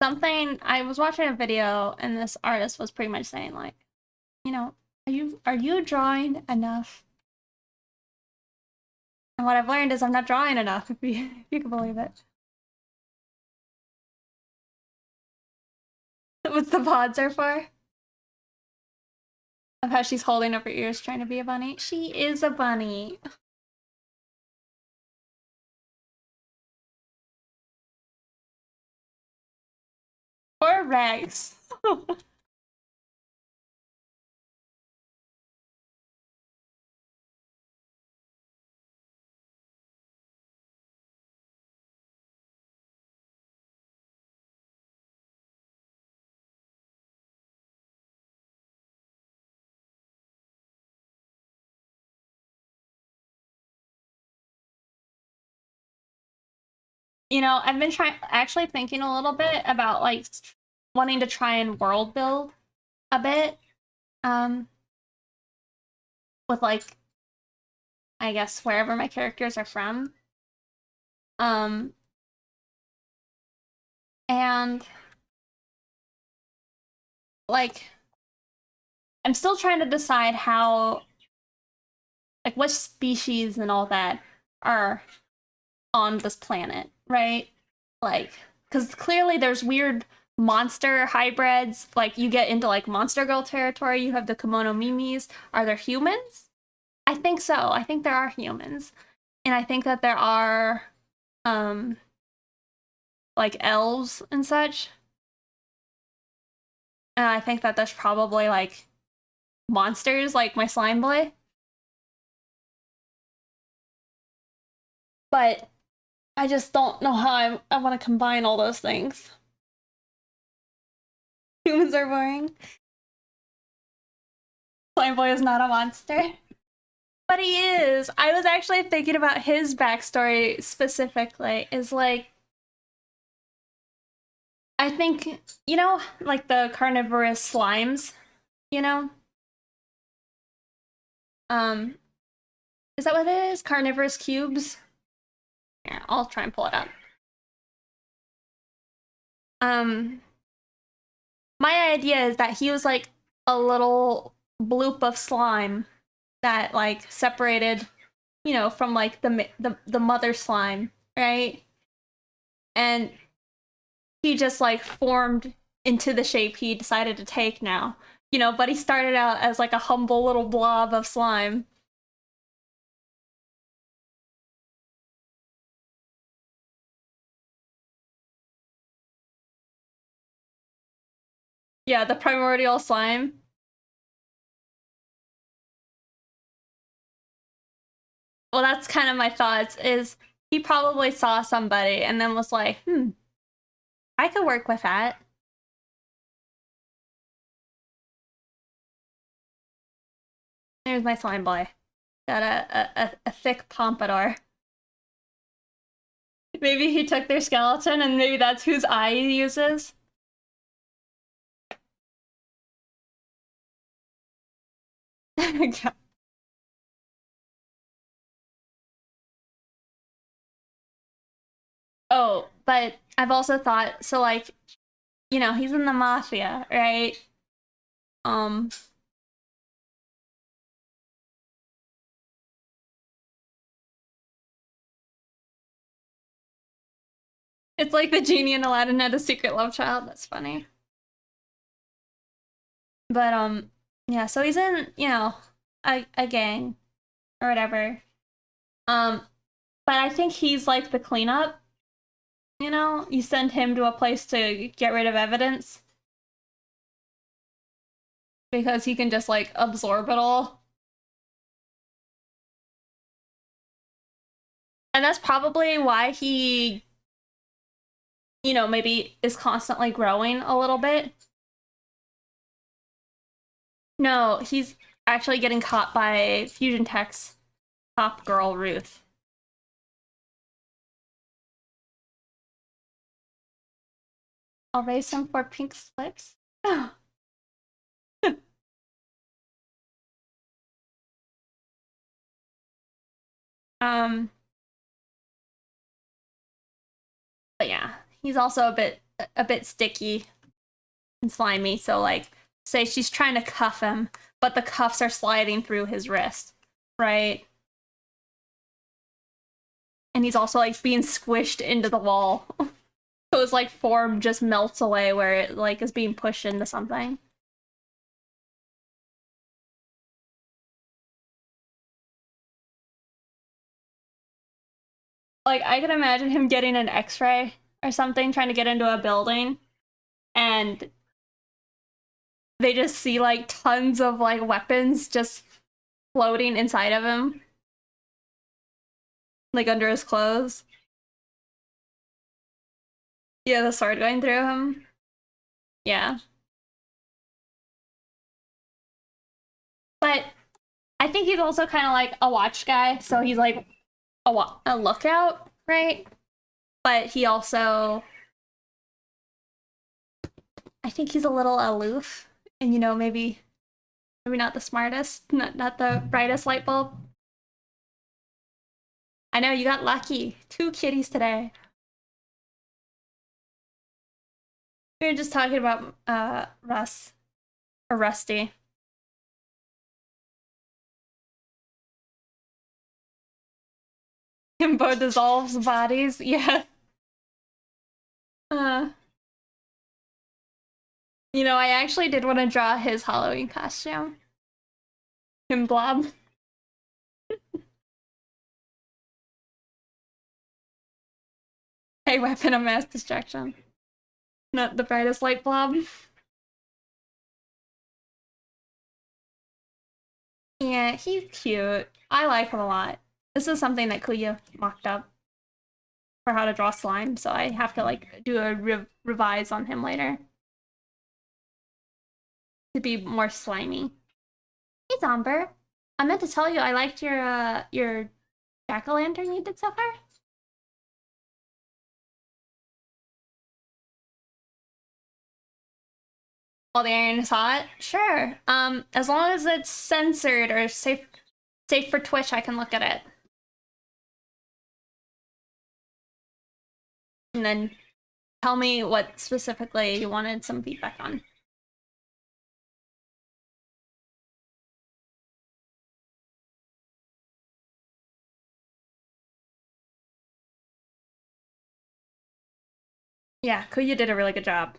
Something I was watching a video and this artist was pretty much saying like, you know, are you drawing enough? And what I've learned is I'm not drawing enough, if you can believe it. What's the pods are for? Of how she's holding up her ears trying to be a bunny. She is a bunny. Or Rex. You know, I've been actually thinking a little bit about like wanting to try and world build a bit. Um, with like, I guess wherever my characters are from. Um, and like, I'm still trying to decide how, like, what species and all that are on this planet, right? Like, because clearly there's weird monster hybrids. Like, you get into like Monster Girl territory, you have the Kimono Mimis. Are there humans? I think so. I think there are humans. And I think that there are, um, like elves and such. And I think that there's probably like monsters like my slime boy. But I just don't know how I want to combine all those things. Humans are boring. Slime boy is not a monster. But he is. I was actually thinking about his backstory specifically. Is like, I think, you know, like the carnivorous slimes, you know? Um, is that what it is? Carnivorous cubes? Yeah, I'll try and pull it up. Um, my idea is that he was like a little bloop of slime that like separated, you know, from like the mother slime, right? And he just like formed into the shape he decided to take now. You know, but he started out as like a humble little blob of slime. Yeah, the primordial slime. Well, that's kind of my thoughts is he probably saw somebody and then was like, I could work with that. There's my slime boy. Got a thick pompadour. Maybe he took their skeleton and maybe that's whose eye he uses. Oh, but I've also thought, so like, you know, he's in the mafia, right? Um, it's like the genie in Aladdin had a secret love child. That's funny. But yeah, so he's in, you know, a gang or whatever. Um, but I think he's like the cleanup, you know? You send him to a place to get rid of evidence because he can just like absorb it all. And that's probably why he, you know, maybe is constantly growing a little bit. No, he's actually getting caught by Fusion Tech's top girl, Ruth. I'll raise him for pink slips. um, but yeah, he's also a bit sticky and slimy. So like, say she's trying to cuff him, but the cuffs are sliding through his wrist, right? And he's also like being squished into the wall. So his like form just melts away where it like is being pushed into something. Like I can imagine him getting an X-ray or something, trying to get into a building, and they just see like tons of like weapons just floating inside of him, like under his clothes. Yeah, the sword going through him. Yeah. But I think he's also kind of like a watch guy, so he's like a lookout, right? But he also, I think he's a little aloof, and you know, maybe not the smartest, not the brightest light bulb. I know you got lucky. 2 kitties today. We were just talking about Russ or Rusty. Himbo dissolves bodies. Yeah. Uh, you know, I actually did want to draw his Halloween costume. Him blob. A weapon of mass destruction. Not the brightest light blob. Yeah, he's cute. I like him a lot. This is something that Kuya mocked up for how to draw slime, so I have to like do a revise on him later to be more slimy. Hey Zomber, I meant to tell you I liked your jack-o'-lantern you did so far. While the iron is hot, sure. As long as it's censored or safe for Twitch, I can look at it. And then tell me what specifically you wanted some feedback on. Yeah, Kuya did a really good job.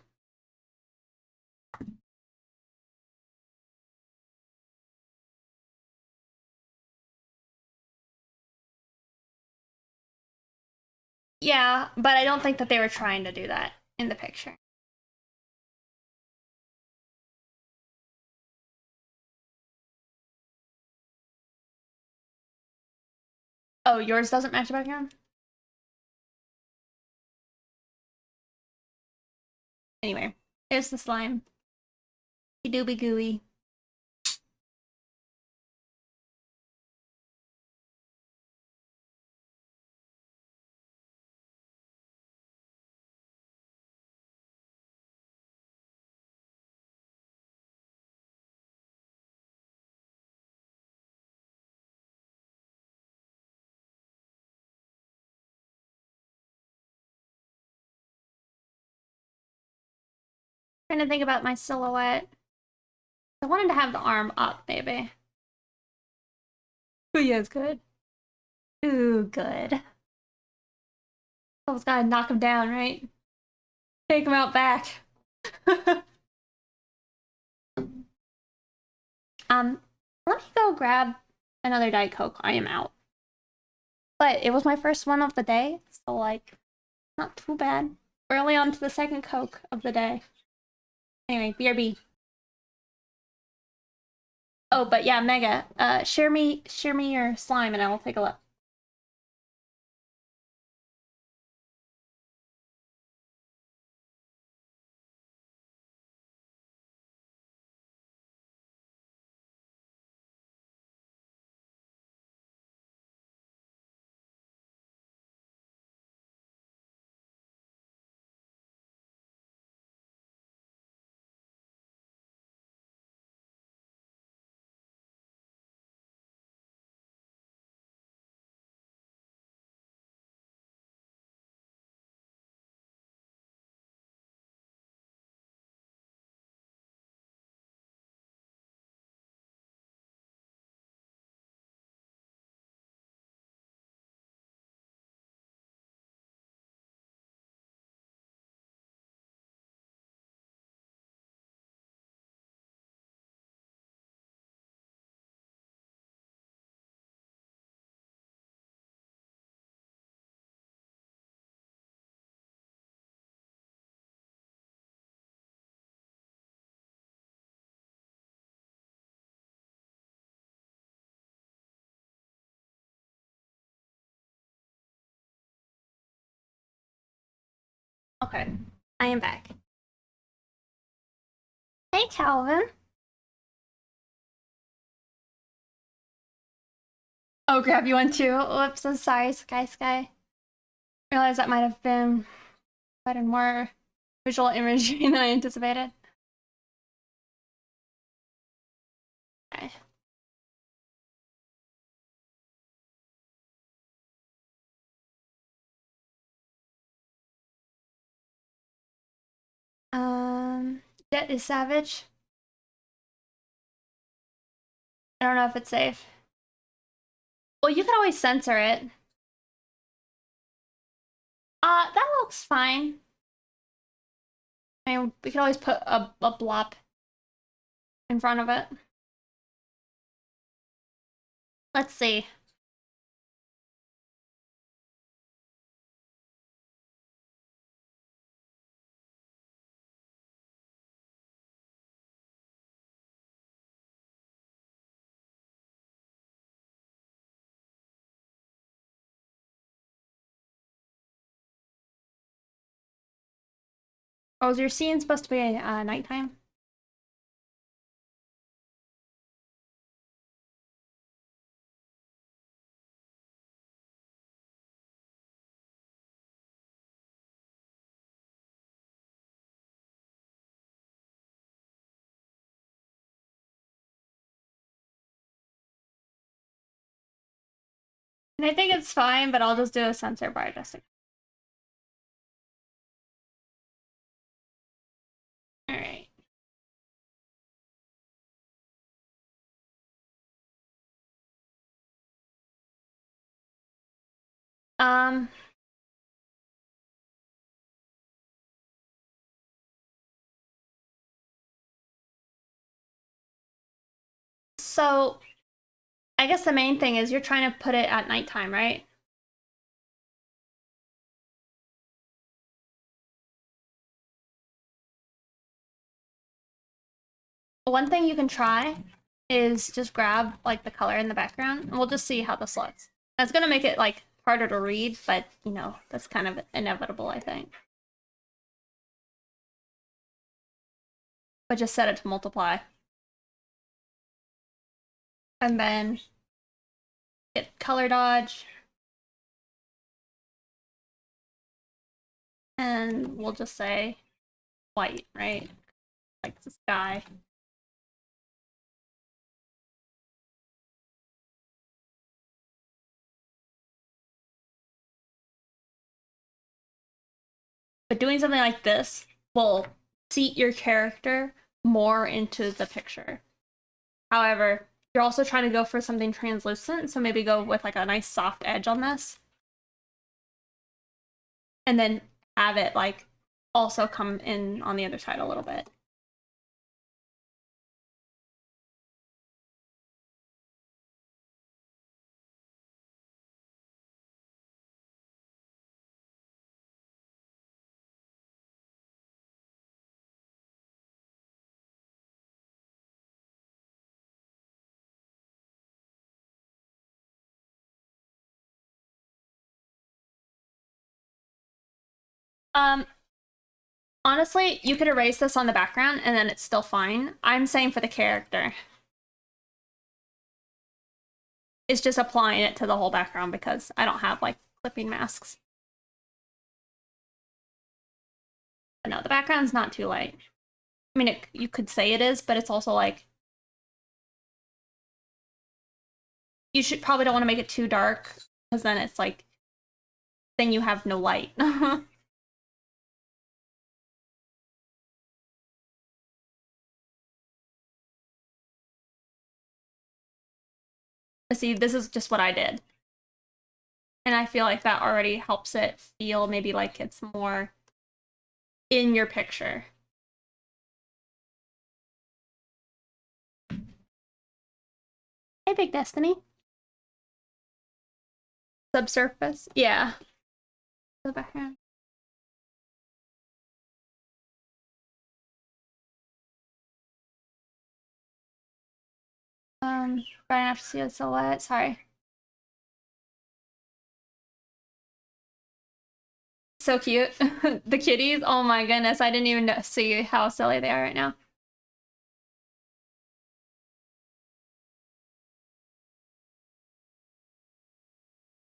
Yeah, but I don't think that they were trying to do that in the picture. Oh, yours doesn't match the background? Anyway, here's the slime. Doobie gooey. Trying to think about my silhouette. I wanted to have the arm up, maybe. Oh yeah, it's good. Ooh, good. Someone's gotta knock him down, right? Take him out back. Let me go grab another Diet Coke. I am out. But it was my first one of the day, so like, not too bad. We're only on to the second Coke of the day. Anyway, BRB. Oh, but yeah, Mega, share me your slime and I will take a look. Okay, I am back. Hey, Calvin. Oh, grab you one too. Whoops, I'm sorry, Sky. Realize that might have been quite a more visual imagery than I anticipated. Okay. Jet is savage. I don't know if it's safe. Well, you can always censor it. That looks fine. I mean, we can always put a blop in front of it. Let's see. Oh, is your scene supposed to be nighttime? And I think it's fine, but I'll just do a censor bar just to... Alright. Um... So, I guess the main thing is you're trying to put it at nighttime, right? One thing you can try is just grab like the color in the background and we'll just see how this looks. That's gonna make it like harder to read, but you know, that's kind of inevitable, I think. but just set it to multiply. And then hit color dodge. And we'll just say white, right? Like the sky. But doing something like this will seat your character more into the picture. However, you're also trying to go for something translucent, so maybe go with like a nice soft edge on this. And then have it like also come in on the other side a little bit. Um, Honestly, you could erase this on the background and then it's still fine. I'm saying for the character. It's just applying it to the whole background because I don't have like clipping masks. But no, the background's not too light. I mean, you could say it is, but it's also like you should probably don't want to make it too dark because then it's like then you have no light. See, this is just what I did. And I feel like that already helps it feel maybe like it's more in your picture. Hey, Big Destiny. Subsurface? Yeah. The background. Brian, I have to see a silhouette. Sorry. So cute. The kitties. Oh my goodness. I didn't even see how silly they are right now.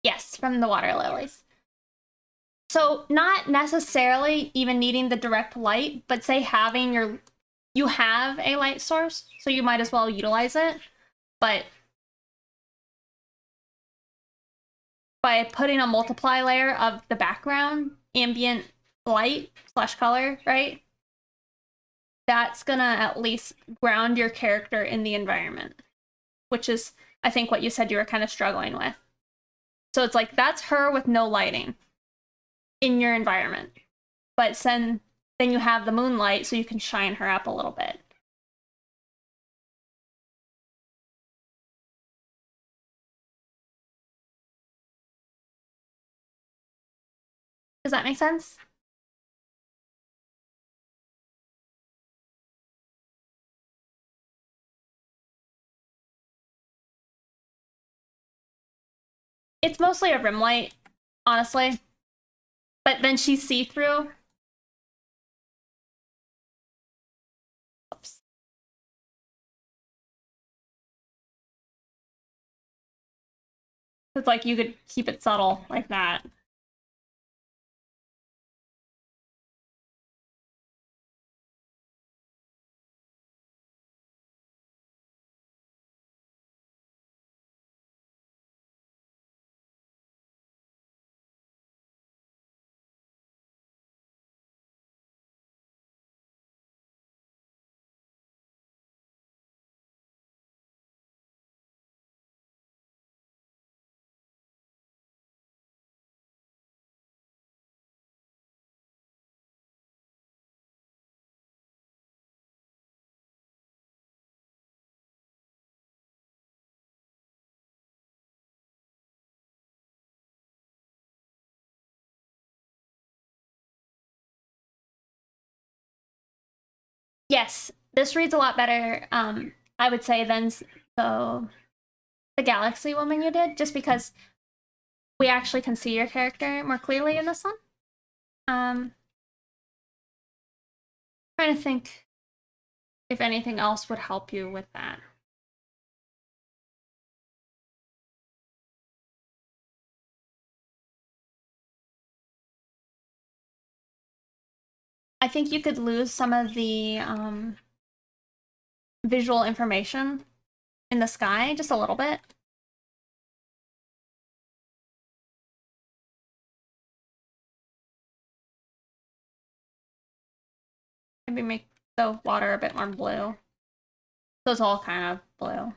Yes, from the water lilies. So not necessarily even needing the direct light, but say having you have a light source, so you might as well utilize it. But by putting a multiply layer of the background, ambient light / color, right? That's gonna at least ground your character in the environment, which is, I think, what you said you were kind of struggling with. So it's like, that's her with no lighting in your environment. But then you have the moonlight, so you can shine her up a little bit. Does that make sense? It's mostly a rim light, honestly. But then she's see-through. Oops. It's like you could keep it subtle like that. Yes, this reads a lot better, I would say, than the Galaxy Woman you did, just because we actually can see your character more clearly in this one. Trying to think. if anything else would help you with that. I think you could lose some of the visual information in the sky just a little bit. Maybe make the water a bit more blue. So it's all kind of blue.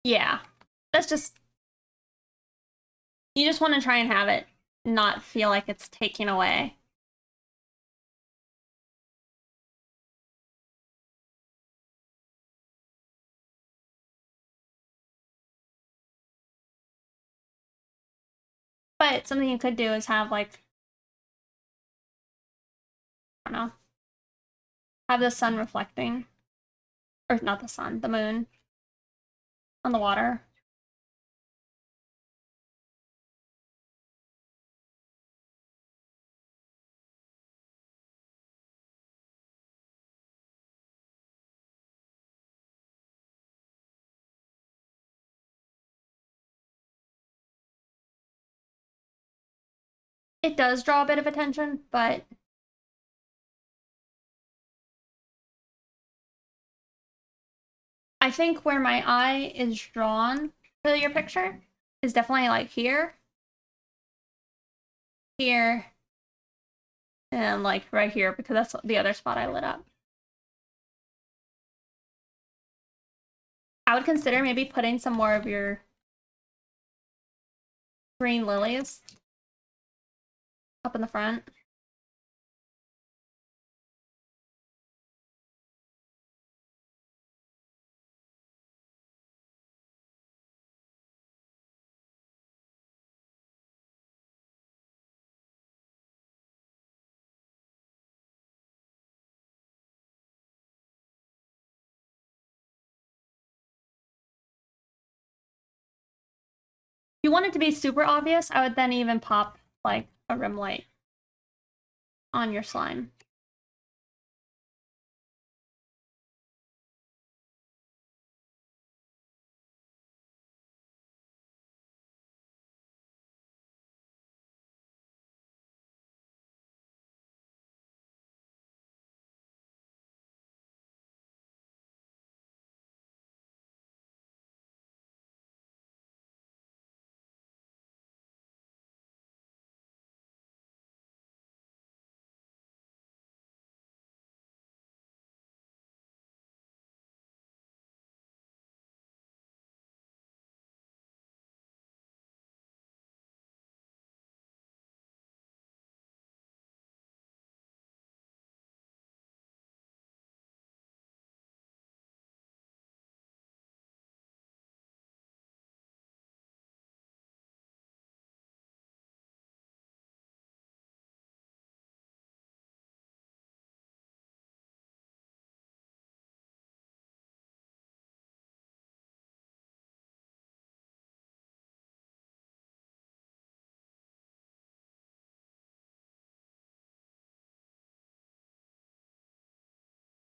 Yeah, that's just, you just want to try and have it not feel like it's taking away. But something you could do is have like, I don't know, have the sun reflecting, or not the sun, the moon on the water. It does draw a bit of attention, but I think where my eye is drawn to your picture is definitely like here, here, and like right here, because that's the other spot I lit up. I would consider maybe putting some more of your green lilies up in the front. If you want it to be super obvious, I would then even pop like a rim light on your slime.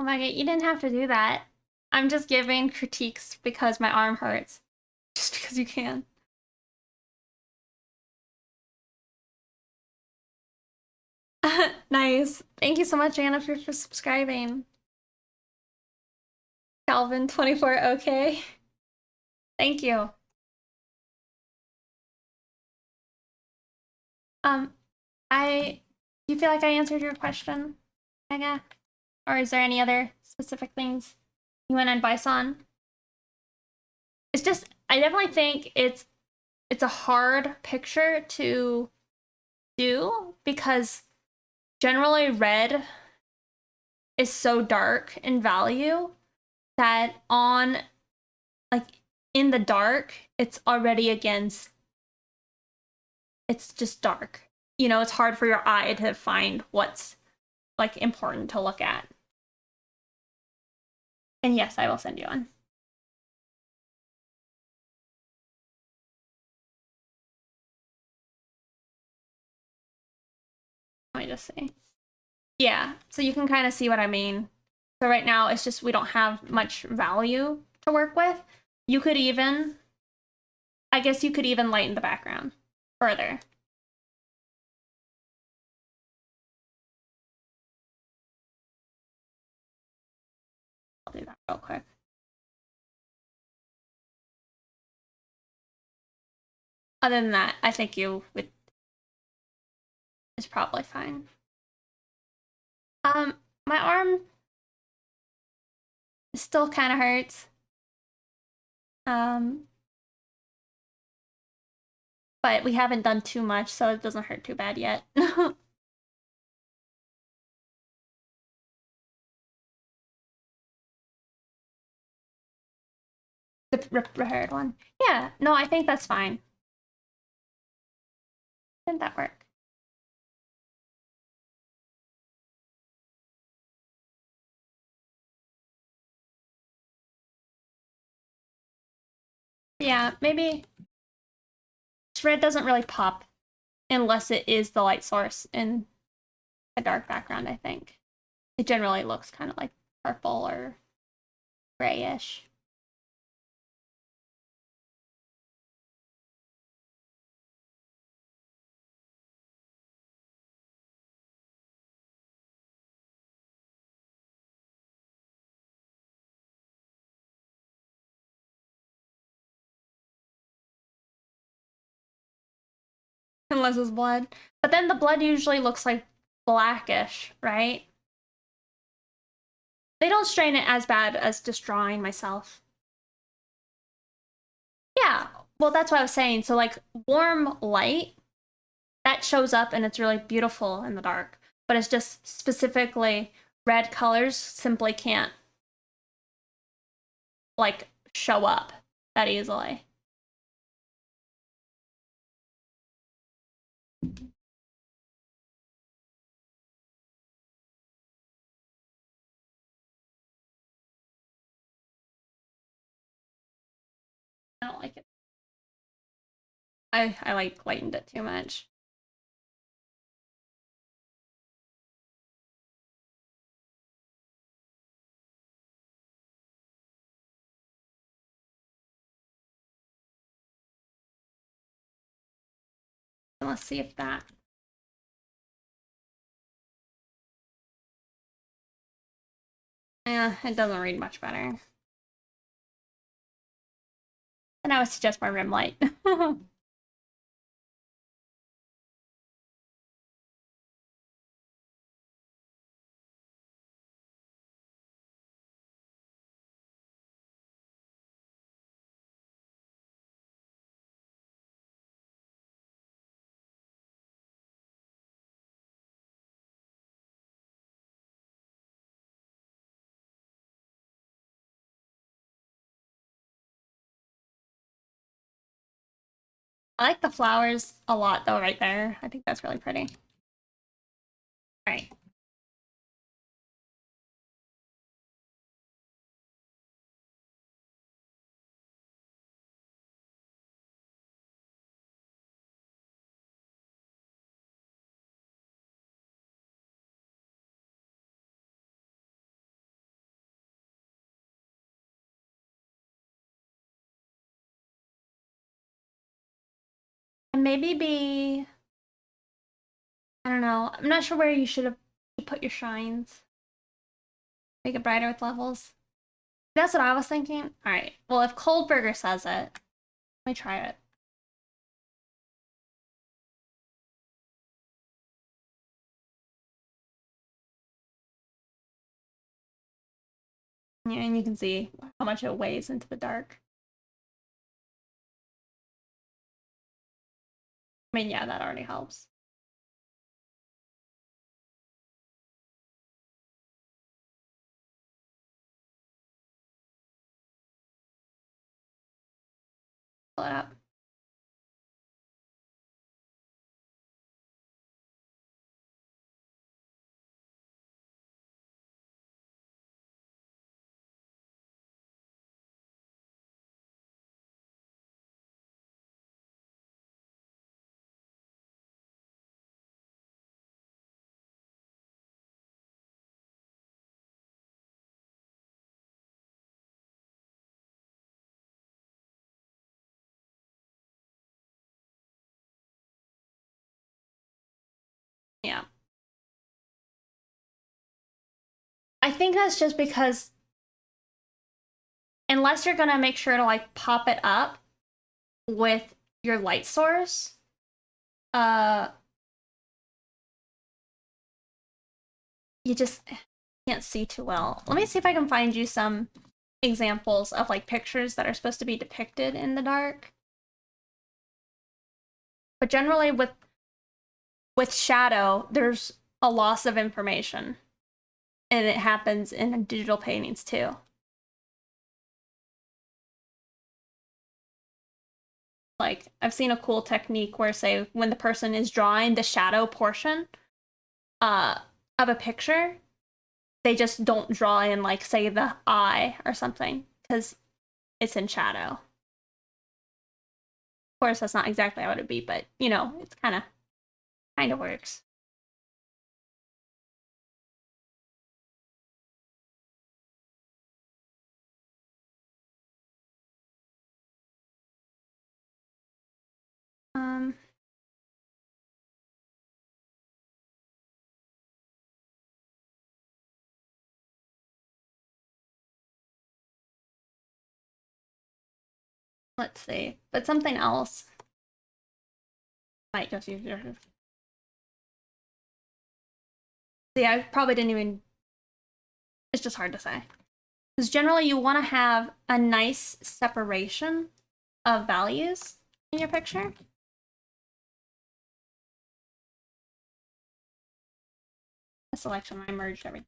Oh my god, you didn't have to do that. I'm just giving critiques because my arm hurts. Just because you can. Nice. Thank you so much, Anna, for subscribing. Calvin24, okay. Thank you. Um, do you feel like I answered your question, Mega? Or is there any other specific things you want advice on? It's just, I definitely think it's a hard picture to do because generally red is so dark in value that on, like, in the dark, it's already against, it's just dark. you know, it's hard for your eye to find what's like important to look at. And yes, I will send you one. Let me just see. Yeah, so you can kind of see what I mean. So right now, it's just we don't have much value to work with. You could even, I guess you could even lighten the background further. I'll do that real quick. Other than that, I think you would, it's probably fine. My arm still kind of hurts. But we haven't done too much, so it doesn't hurt too bad yet. The repaired one. Yeah, no, I think that's fine. Didn't that work? Yeah, maybe red doesn't really pop unless it is the light source in a dark background, I think. It generally looks kind of like purple or grayish. Unless it's blood. But then the blood usually looks like blackish, right? They don't strain it as bad as just drawing myself. Yeah, well, that's what I was saying. So, like, warm light, that shows up and it's really beautiful in the dark. But it's just specifically red colors simply can't, like, show up that easily. I don't like it. I like lightened it too much. And let's see if that. Yeah, it doesn't read much better. And I would suggest my rim light. I like the flowers a lot though right there. I think that's really pretty. All right. And maybe be, I don't know. I'm not sure where you should have put your shines. Make it brighter with levels. That's what I was thinking. All right. Well, if Coldberger says it, let me try it. Yeah, and you can see how much it weighs into the dark. I mean, yeah, that already helps. Pull it up. Yeah. I think that's just because unless you're gonna make sure to like pop it up with your light source, uh you just can't see too well. Let me see if I can find you some examples of like pictures that are supposed to be depicted in the dark. But generally with shadow, there's a loss of information. And it happens in digital paintings too. Like I've seen a cool technique where say when the person is drawing the shadow portion uh of a picture, they just don't draw in like say the eye or something because it's in shadow. Of course, that's not exactly how it would be, but you know, it's kind of works. Um, let's see, but something else might just use your. See, I probably didn't even. It's just hard to say because generally you want to have a nice separation of values in your picture. A selection, I merged everything.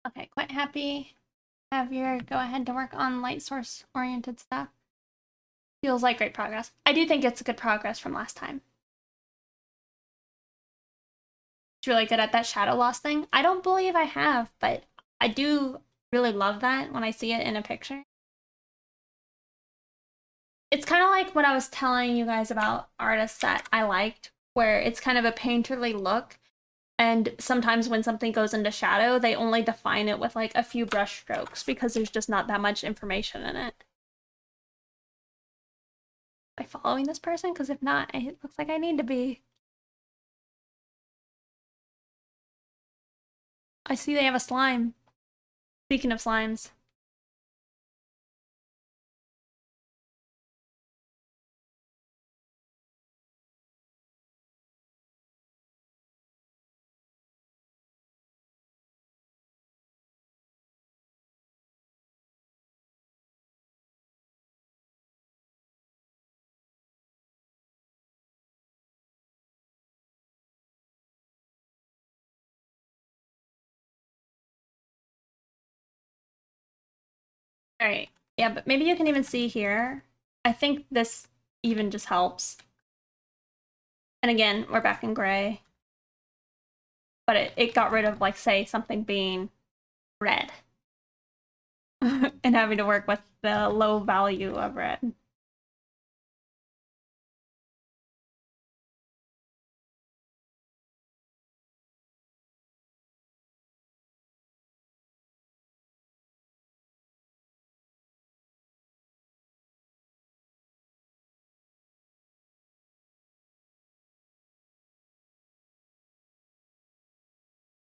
Okay, quite happy. Have your go ahead to work on light source oriented stuff. Feels like great progress. I do think it's good progress from last time. It's really good at that shadow loss thing. I don't believe I have, but I do really love that when I see it in a picture. It's kind of like what I was telling you guys about artists that I liked, where it's kind of a painterly look. And sometimes when something goes into shadow, they only define it with like a few brush strokes because there's just not that much information in it. By following this person? Because if not, it looks like I need to be. I see they have a slime. Speaking of slimes. All right. Yeah, but maybe you can even see here. I think this even just helps. And again, we're back in gray. But it got rid of, like, say, something being red. And having to work with the low value of red.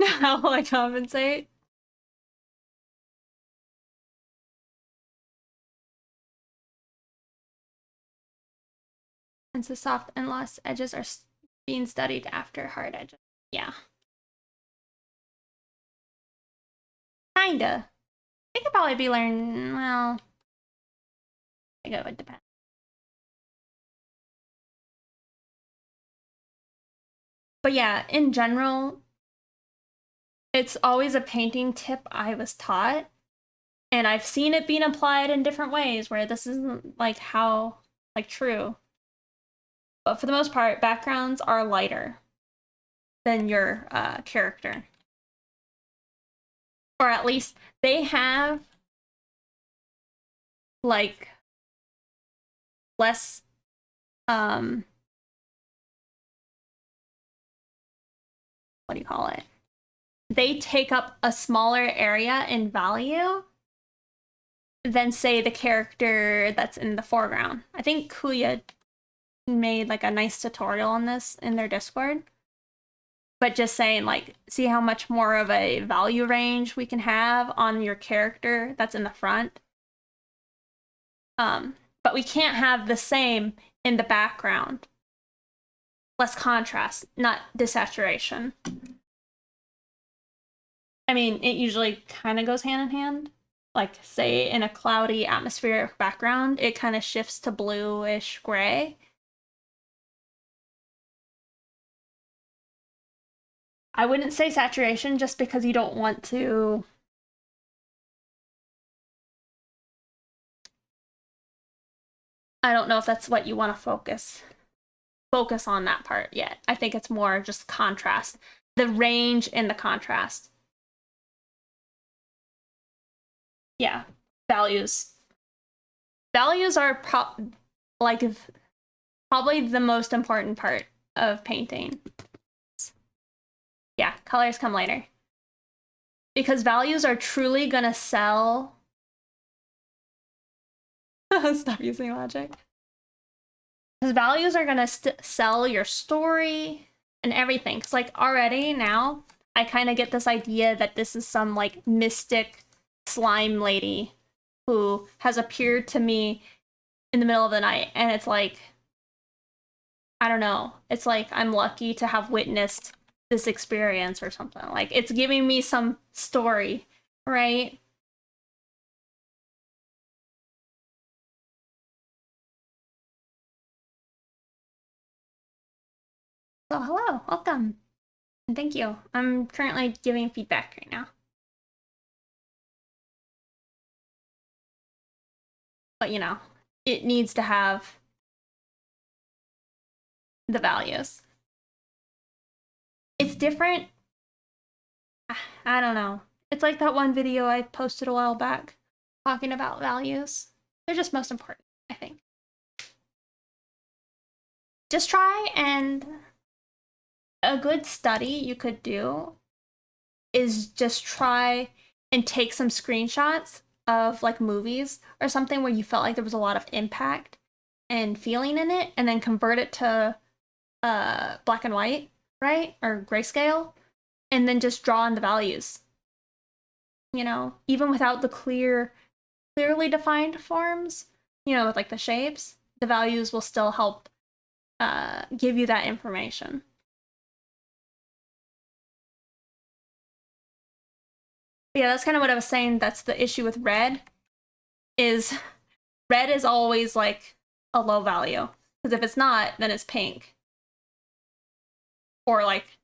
How will I compensate? And so soft and lost edges are being studied after hard edges. Yeah. Kinda. It could probably be learned, well, I think it would depend. But yeah, in general, it's always a painting tip I was taught, and I've seen it being applied in different ways where this isn't like how like true. But for the most part, backgrounds are lighter than your character. Or at least they have like less what do you call it? They take up a smaller area in value than say the character that's in the foreground. I think Kuya made like a nice tutorial on this in their Discord. But just saying, like, see how much more of a value range we can have on your character that's in the front. But we can't have the same in the background. Less contrast, not desaturation. I mean, it usually kind of goes hand in hand. Like, say, in a cloudy atmospheric background, it kind of shifts to bluish gray. I wouldn't say saturation just because you don't want to... I don't know if that's what you want to focus on that part yet. I think it's more just contrast. The range in the contrast. Yeah, values. Values are probably the most important part of painting. Yeah, colors come later. Because values are truly gonna sell. Stop using logic. Because values are gonna sell your story and everything. Because like already now, I kind of get this idea that this is some like mystic slime lady who has appeared to me in the middle of the night. And it's like, I don't know. It's like I'm lucky to have witnessed this experience or something. Like it's giving me some story, right? So hello, welcome, and thank you. I'm currently giving feedback right now. But you know, it needs to have the values. It's different. I don't know. It's like that one video I posted a while back talking about values. They're just most important, I think. Just try, and a good study you could do is just try and take some screenshots of like movies or something where you felt like there was a lot of impact and feeling in it, and then convert it to black and white, right? Or grayscale, and then just draw in the values. You know, even without the clearly defined forms, you know, with like the shapes, the values will still help give you that information. But yeah, that's kind of what I was saying. That's the issue with red is always like a low value. Because if it's not, then it's pink. Or like,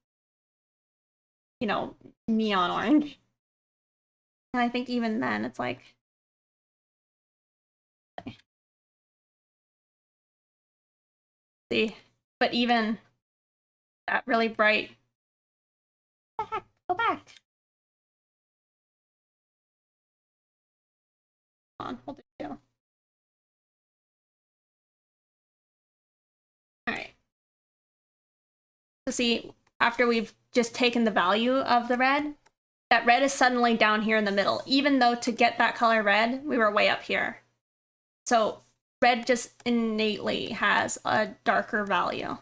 you know, neon orange. And I think even then it's like... See, but even that really bright... What the heck? Go back. Hold on, we'll do two. Alright. So see, after we've just taken the value of the red, that red is suddenly down here in the middle, even though to get that color red, we were way up here. So red just innately has a darker value.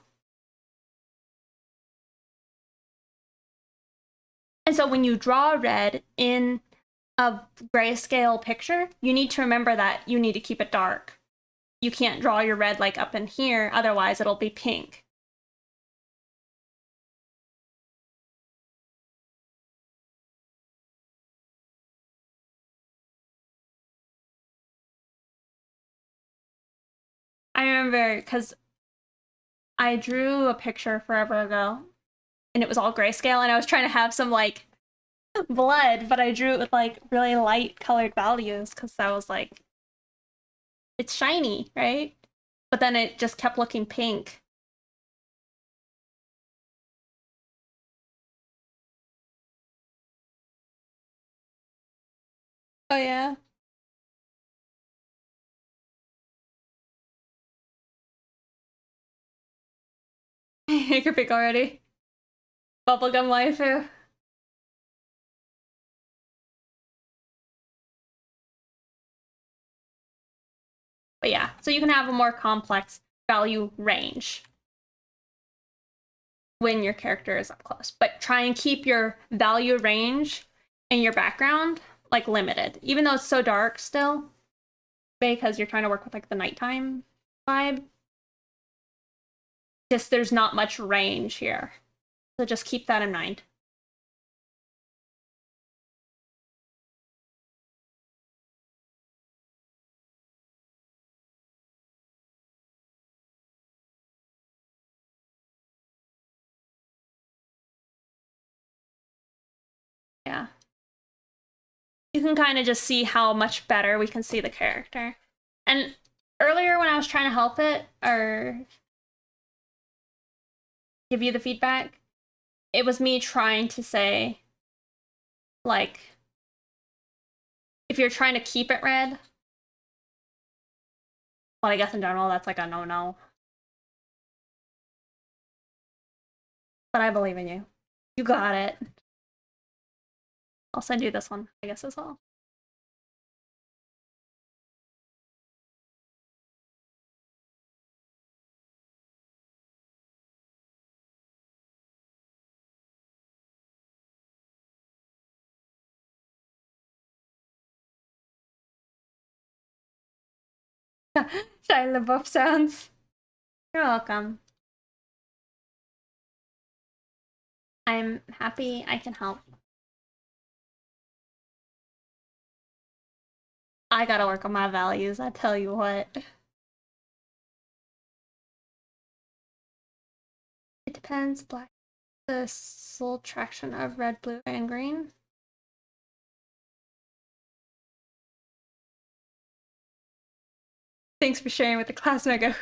And so when you draw red in a grayscale picture, you need to remember that you need to keep it dark. You can't draw your red like up in here, otherwise it'll be pink. I remember because I drew a picture forever ago and it was all grayscale, and I was trying to have some like blood, but I drew it with like really light colored values because I was like, it's shiny, right? But then it just kept looking pink. Oh yeah. You could pick already. Bubblegum waifu. But yeah, so you can have a more complex value range when your character is up close. But try and keep your value range in your background like limited, even though it's so dark still, because you're trying to work with like the nighttime vibe. Just there's not much range here. So just keep that in mind. Yeah. You can kind of just see how much better we can see the character. And earlier when I was trying to help it or give you the feedback, it was me trying to say, like, if you're trying to keep it red, well, I guess in general, that's like a no-no. But I believe in you. You got it. I'll send you this one, I guess, as well. Shia LaBeouf sounds. You're welcome. I'm happy I can help. I gotta work on my values, I tell you what. It depends. Black, the sole traction of red, blue, and green. Thanks for sharing with the class, Mega.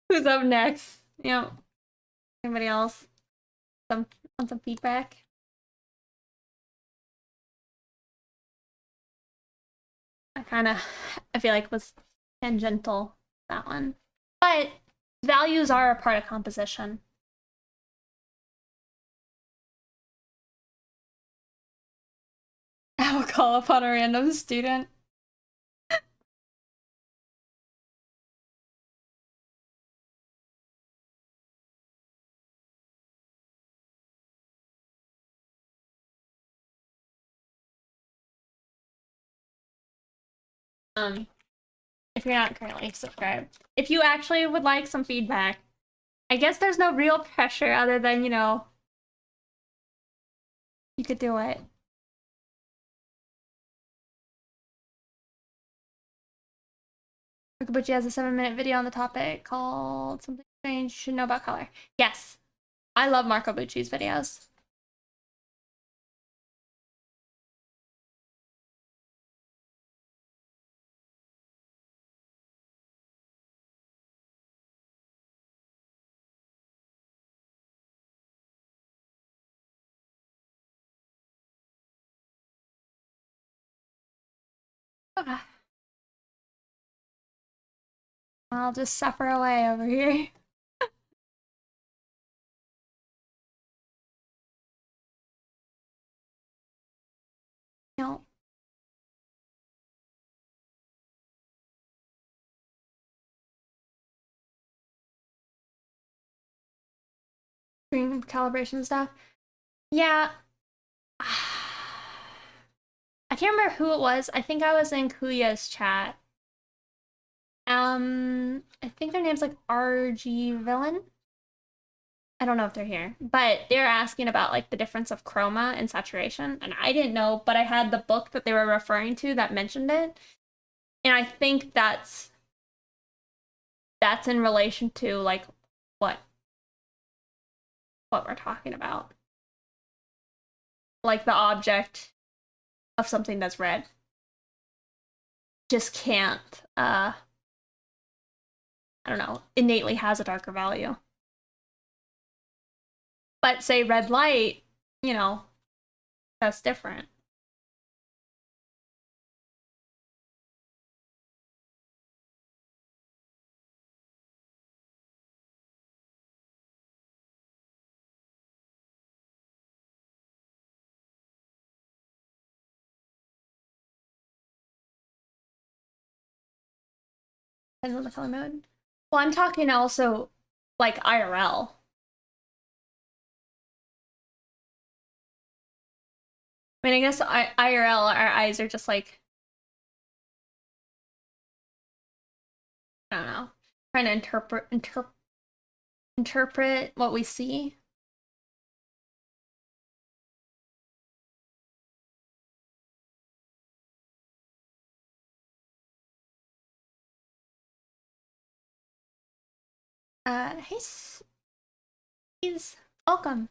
Who's up next? You know, anybody else? Some want some feedback? I feel like was tangential, that one. But values are a part of composition. I will call upon a random student. Um, if you're not currently subscribed. If you actually would like some feedback, I guess there's no real pressure other than, you know, you could do it. Okabuchi has a 7-minute video on the topic called Something Strange You Should Know About Color. Yes, I love Marco Bucci's videos. Okay. I'll just suffer away over here. No. Screen calibration stuff. Yeah. I can't remember who it was. I think I was in Kuya's chat. I think their name's like RG Villain. I don't know if they're here, but they're asking about like the difference of chroma and saturation, and I didn't know, but I had the book that they were referring to that mentioned it, and I think that's in relation to like what what we're talking about. like the object of something that's red just can't I don't know, innately has a darker value. But say red light, you know, that's different. Depends on the color mode. Well, I'm talking also like IRL. I mean, I guess IRL, our eyes are just like, I don't know, trying to interpret what we see. Hey, he's welcome.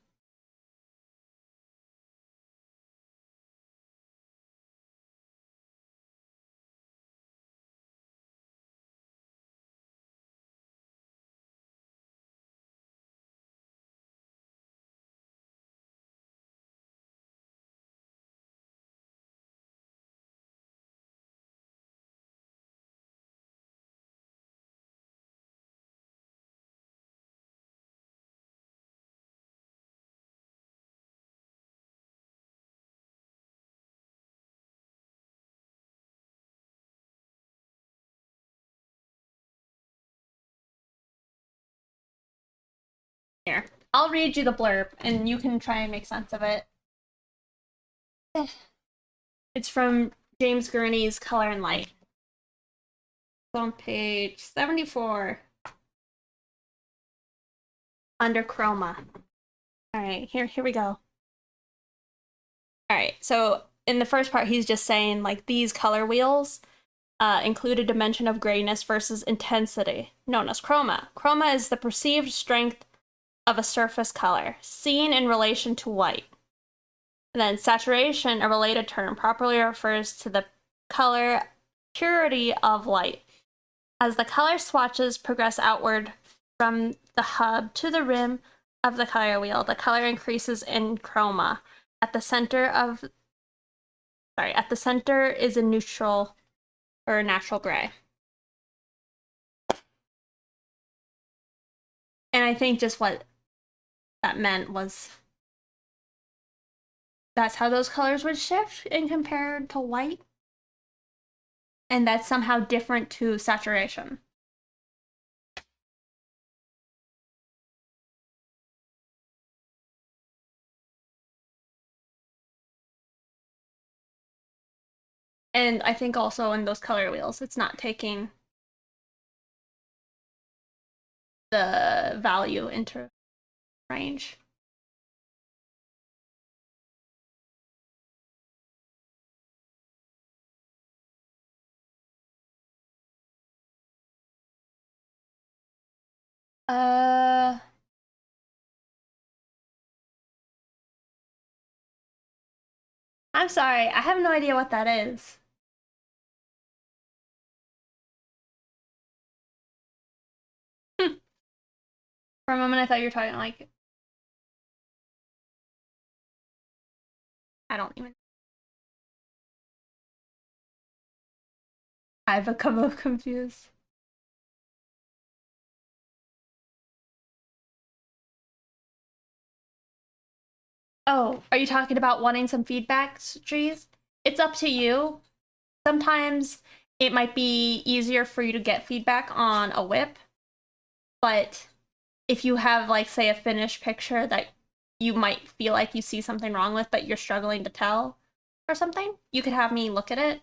Here, I'll read you the blurb and you can try and make sense of it. It's from James Gurney's Color and Light. It's on page 74. Under chroma. All right, here we go. All right, so in the first part, he's just saying like these color wheels include a dimension of grayness versus intensity, known as chroma. Chroma is the perceived strength of a surface color, seen in relation to white. And then saturation, a related term, properly refers to the color purity of light. As the color swatches progress outward from the hub to the rim of the color wheel, the color increases in chroma. At the center is a neutral or natural gray. And I think just what that meant was that's how those colors would shift in compared to white. And that's somehow different to saturation. And I think also in those color wheels, it's not taking the value into range. I'm sorry, I have no idea what that is. For a moment, I thought you were talking like, I don't even. I've become confused. Oh, are you talking about wanting some feedback, trees? It's up to you. Sometimes it might be easier for you to get feedback on a whip, but if you have, like, say, a finished picture that you might feel like you see something wrong with, but you're struggling to tell or something, you could have me look at it.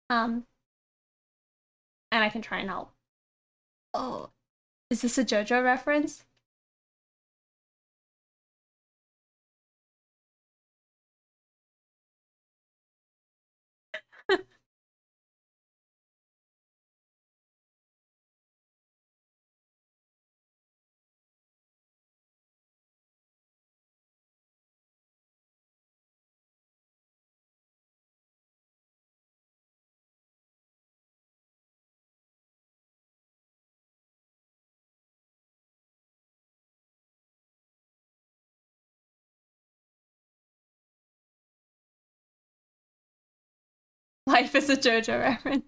And I can try and help. Oh, is this a JoJo reference? Life is a JoJo reference.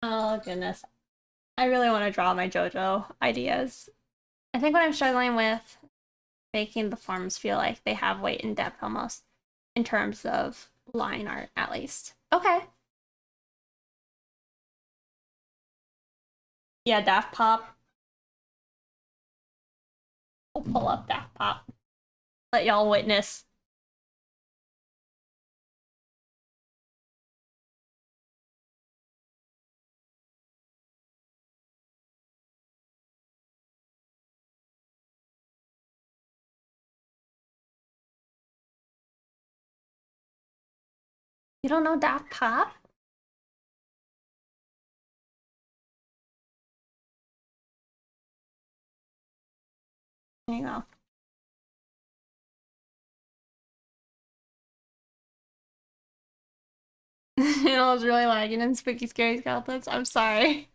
Oh goodness. I really want to draw my JoJo ideas. I think what I'm struggling with making the forms feel like they have weight and depth almost in terms of line art at least. Okay. Yeah, Daft Pop. We'll pull up Daft Pop. Let y'all witness. You don't know Daft Pop? There you go. It was really lagging in Spooky Scary Skeletons. I'm sorry.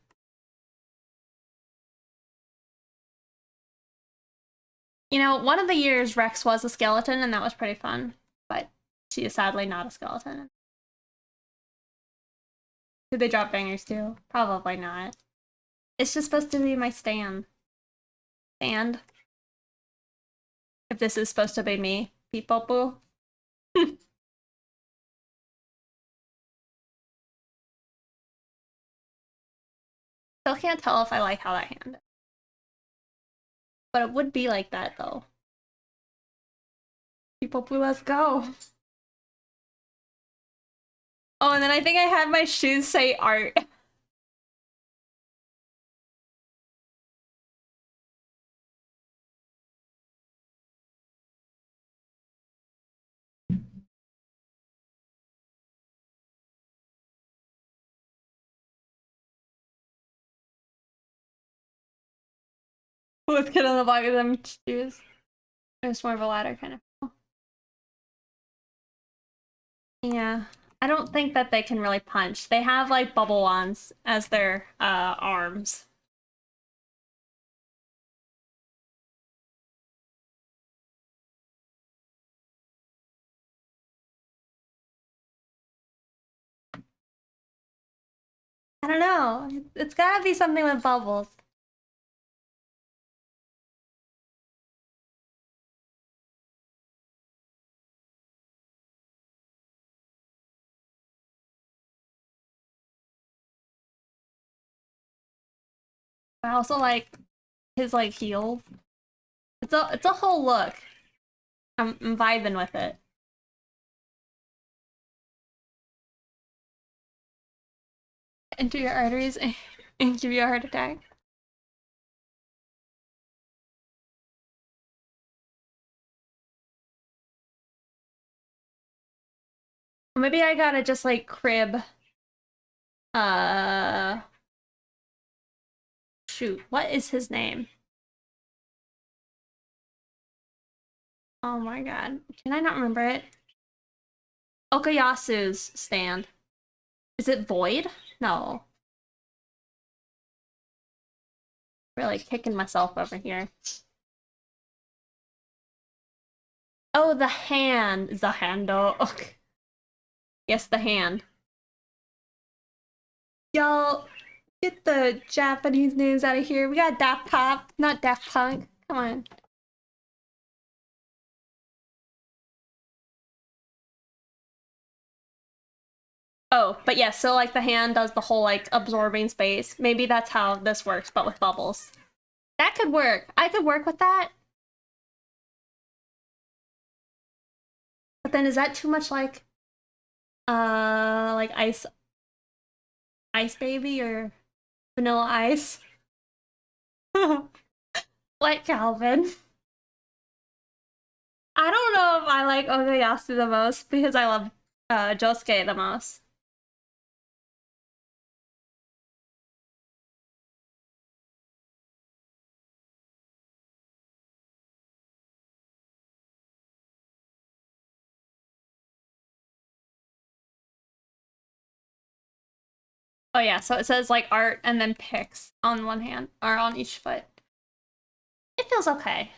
You know, one of the years Rex was a skeleton, and that was pretty fun. But she is sadly not a skeleton. Did they drop bangers too? Probably not. It's just supposed to be my stand. Stand. If this is supposed to be me, Peepoopoo. Still can't tell if I like how that hand is. But it would be like that though. Peepoopoo, let's go. Oh, and then I think I had my shoes say art. Let's get on the back of them shoes. It's more of a ladder kind of. Yeah. I don't think that they can really punch. They have like bubble wands as their arms. I don't know. It's gotta be something with bubbles. I also like his like heels. It's a whole look. I'm vibing with it. Enter your arteries and give you a heart attack. Maybe I gotta just like crib. Uh, shoot, what is his name? Oh my god, can I not remember it? Okayasu's stand. Is it Void? No. Really kicking myself over here. Oh, the hand. The handle. Okay. Yes, the hand. Y'all, get the Japanese names out of here. We got Daft Pop, not Daft Punk. Come on. Oh, but yes, so like the hand does the whole like absorbing space. Maybe that's how this works, but with bubbles. That could work. I could work with that. But then is that too much like ice baby or vanilla ice? Like Calvin. I don't know if I like Ogayasu the most because I love Josuke the most. Oh yeah, so it says like art and then pics on one hand or on each foot. It feels okay.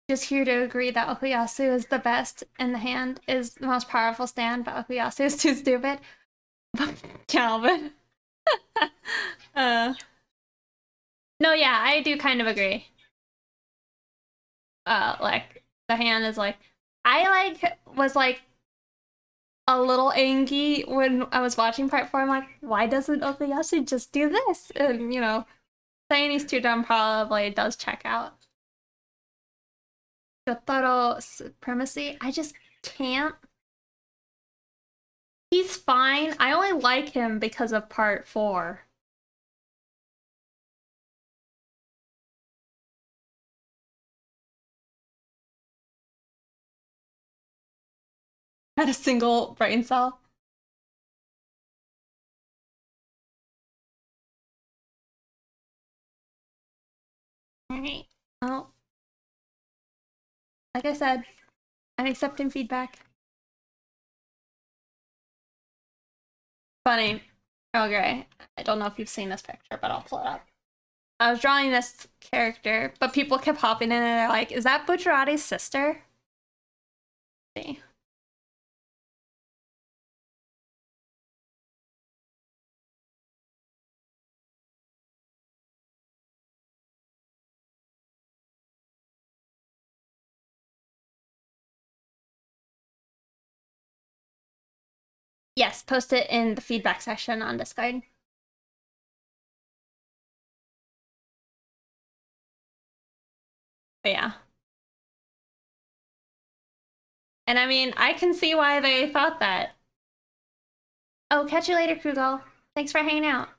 Just here to agree that Okuyasu is the best and the hand is the most powerful stand, but Okuyasu is too stupid. Calvin. uh, no, yeah, I do kind of agree. Like the hand is like I was like a little angry when I was watching part 4. I'm like, why doesn't Okuyasu just do this? And saying he's too dumb probably does check out. Jotaro supremacy. I just can't. He's fine. I only like him because of part 4. Had a single brain cell. Alright. Well, like I said, I'm accepting feedback. Funny. Okay. I don't know if you've seen this picture, but I'll pull it up. I was drawing this character, but people kept hopping in and they're like, is that Bucciarati's sister? Let's see. Yes, post it in the feedback section on Discord. But yeah. And I mean, I can see why they thought that. Oh, catch you later, Kugel. Thanks for hanging out.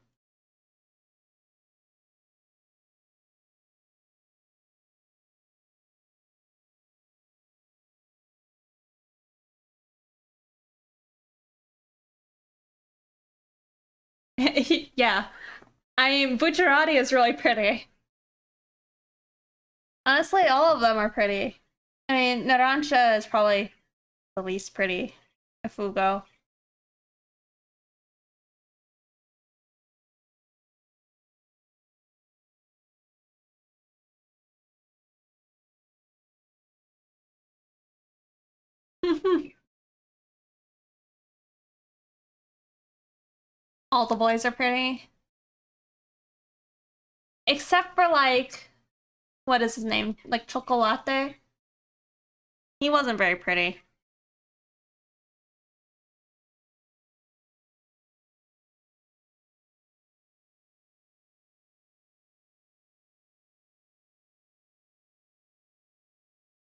Yeah. I mean, Bucciarati is really pretty. Honestly, all of them are pretty. I mean, Narancia is probably the least pretty. Fugo. All the boys are pretty. Except for like, what is his name? Like Chocolate? He wasn't very pretty.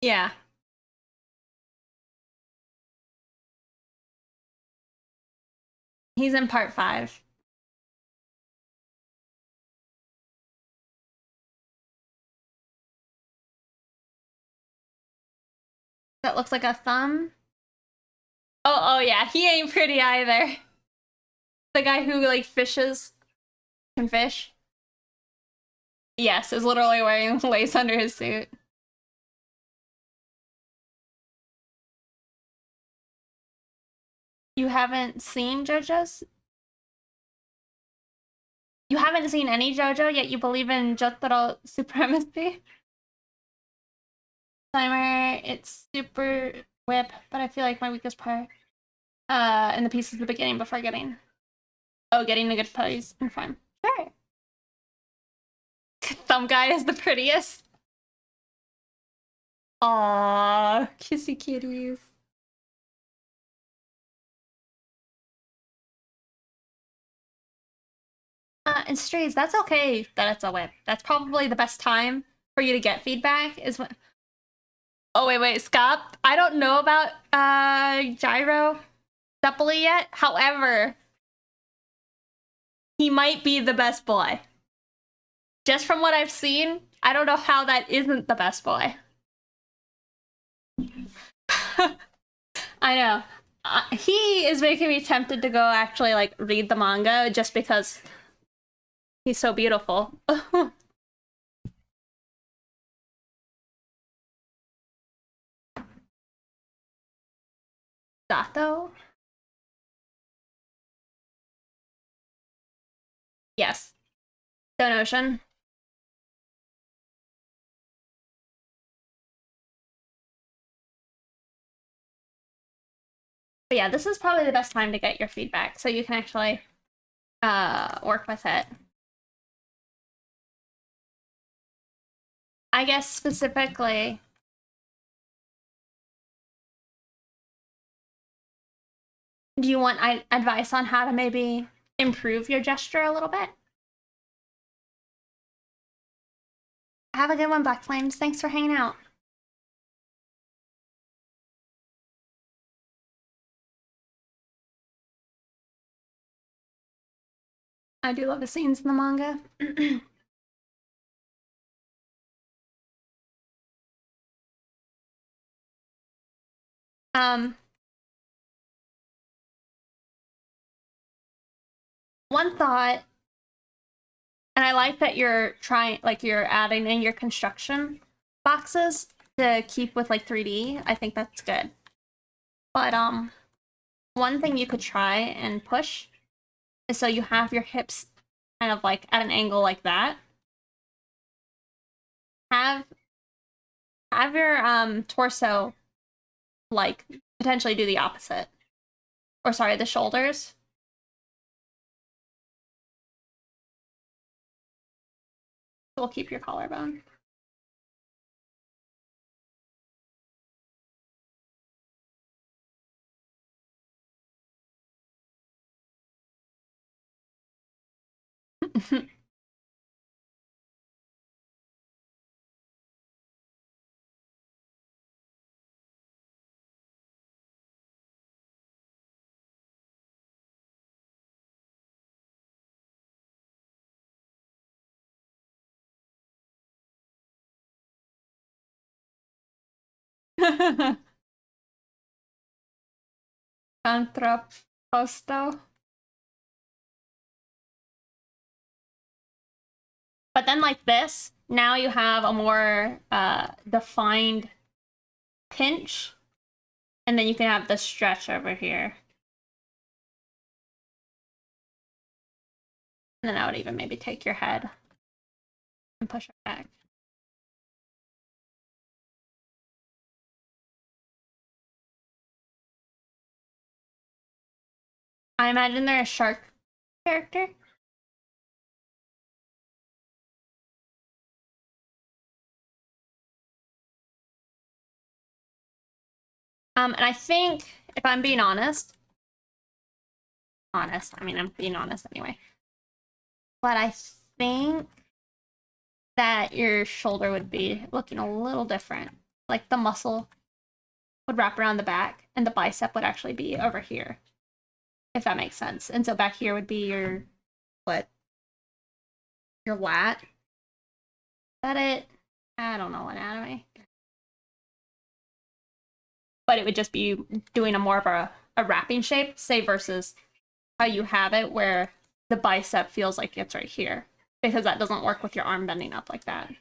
Yeah. He's in part 5. That looks like a thumb. Oh yeah, he ain't pretty either. The guy who like fishes can fish. Yes, is literally wearing lace under his suit. You haven't seen JoJo's? You haven't seen any JoJo, yet you believe in Jotaro supremacy? Timer, it's super whip, but I feel like my weakest part. In the pieces at the beginning before getting. Oh, getting a good pose in front. Sure. Thumb guy is the prettiest. Aww, kissy kitties. And strays, that's okay that it's a whip. That's probably the best time for you to get feedback is when. Oh wait, Scott. I don't know about Gyro Sepuli yet. However, he might be the best boy. Just from what I've seen, I don't know how that isn't the best boy. I know. He is making me tempted to go actually like read the manga just because he's so beautiful. Sato? Yes. Stone Ocean. But yeah, this is probably the best time to get your feedback so you can actually work with it. I guess specifically, do you want advice on how to maybe improve your gesture a little bit? Have a good one, Black Flames. Thanks for hanging out. I do love the scenes in the manga. um, one thought, and I like that you're trying, like you're adding in your construction boxes to keep with like 3D. I think that's good. But one thing you could try and push is so you have your hips kind of like at an angle like that. Have your torso like potentially do the opposite. Or sorry, the shoulders. We'll keep your collarbone. Contrapposto. But then like this, now you have a more defined pinch, and then you can have the stretch over here. And then I would even maybe take your head and push it back. I imagine they're a shark character. And I think, if I'm being honest, I mean, I'm being honest anyway. But I think that your shoulder would be looking a little different. Like the muscle would wrap around the back, and the bicep would actually be over here, if that makes sense. And so back here would be your what? Your lat. Is that it? I don't know anatomy. But it would just be doing a more of a wrapping shape, say, versus how you have it where the bicep feels like it's right here, because that doesn't work with your arm bending up like that.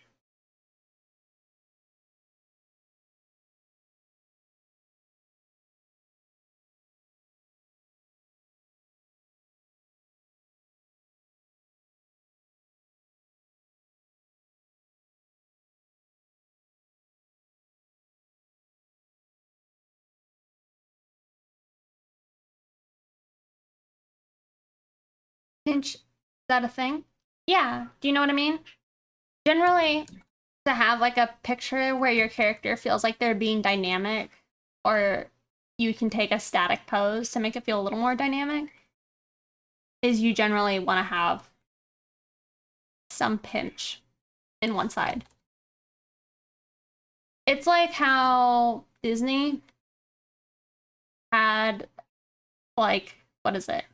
Pinch, is that a thing? Yeah, do you know what I mean? Generally, to have like a picture where your character feels like they're being dynamic, or you can take a static pose to make it feel a little more dynamic, is you generally want to have some pinch in one side. It's like how Disney had, like, what is it?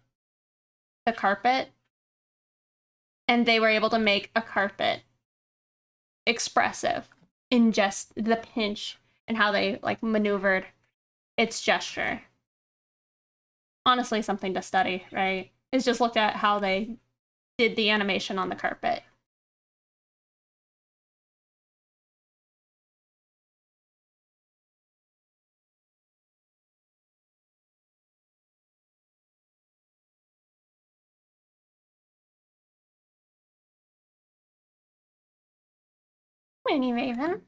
The carpet. And they were able to make a carpet expressive in just the pinch and how they like maneuvered its gesture. Honestly, something to study, right? Is just look at how they did the animation on the carpet. Moony Raven.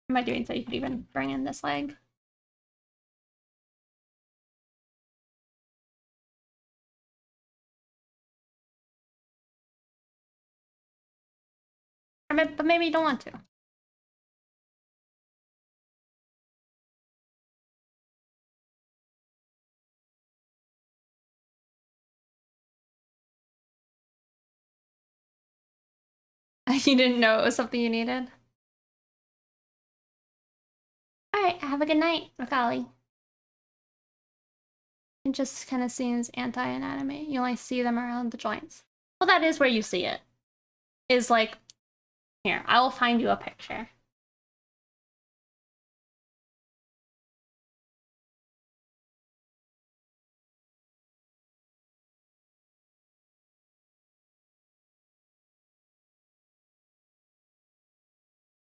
What am I doing so you could even bring in this leg? But maybe you don't want to. You didn't know it was something you needed? Alright, have a good night, Macaulay. It just kind of seems anti-anatomy. You only see them around the joints. Well, that is where you see it. Is like, here, I will find you a picture.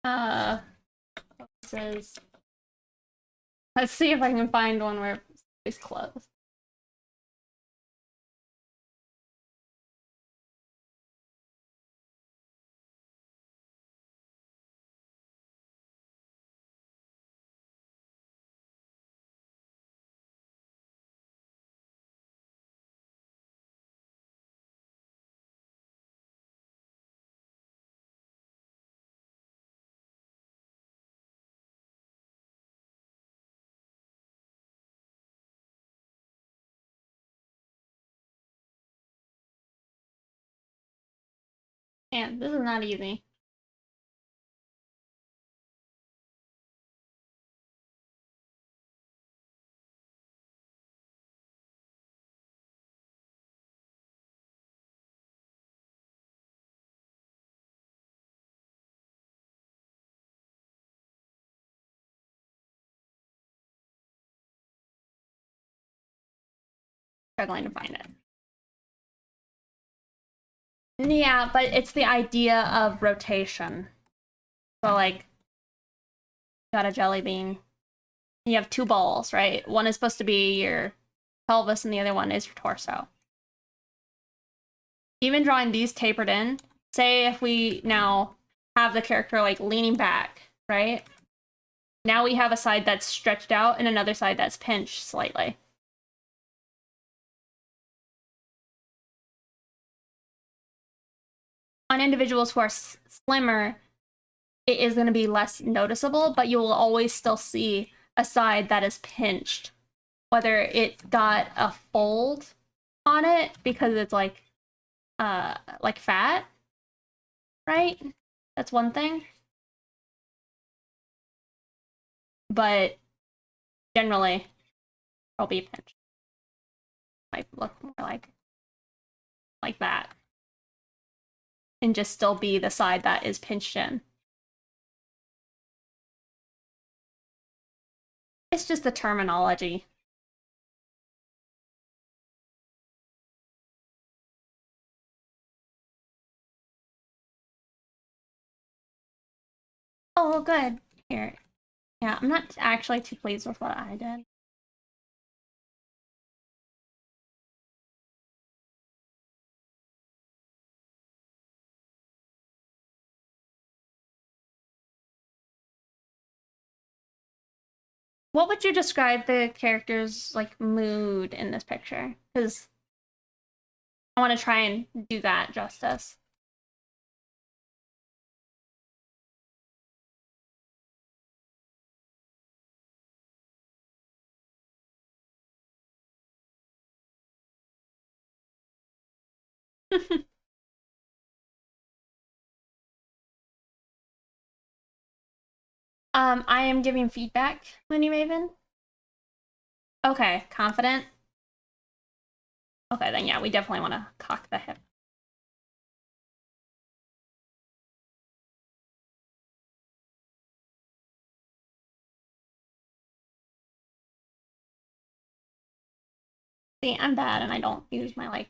This is... Let's see if I can find one where it's closed. Man, this is not easy. Struggling to find it. Yeah, but it's the idea of rotation. So, like, you got a jelly bean. You have two balls, right? One is supposed to be your pelvis and the other one is your torso. Even drawing these tapered in, say if we now have the character, like, leaning back, right? Now we have a side that's stretched out and another side that's pinched slightly. On individuals who are slimmer, it is going to be less noticeable, but you will always still see a side that is pinched. Whether it got a fold on it because it's like fat, right? That's one thing. But generally, it'll be pinched. Might look more like that. And just still be the side that is pinched in. It's just the terminology. Oh, good. Here. Yeah, I'm not actually too pleased with what I did. What would you describe the character's, like, mood in this picture? Because I want to try and do that justice. I am giving feedback, Moony Raven. Okay, confident. Okay, then yeah, we definitely want to cock the hip. See, I'm bad and I don't use my, like,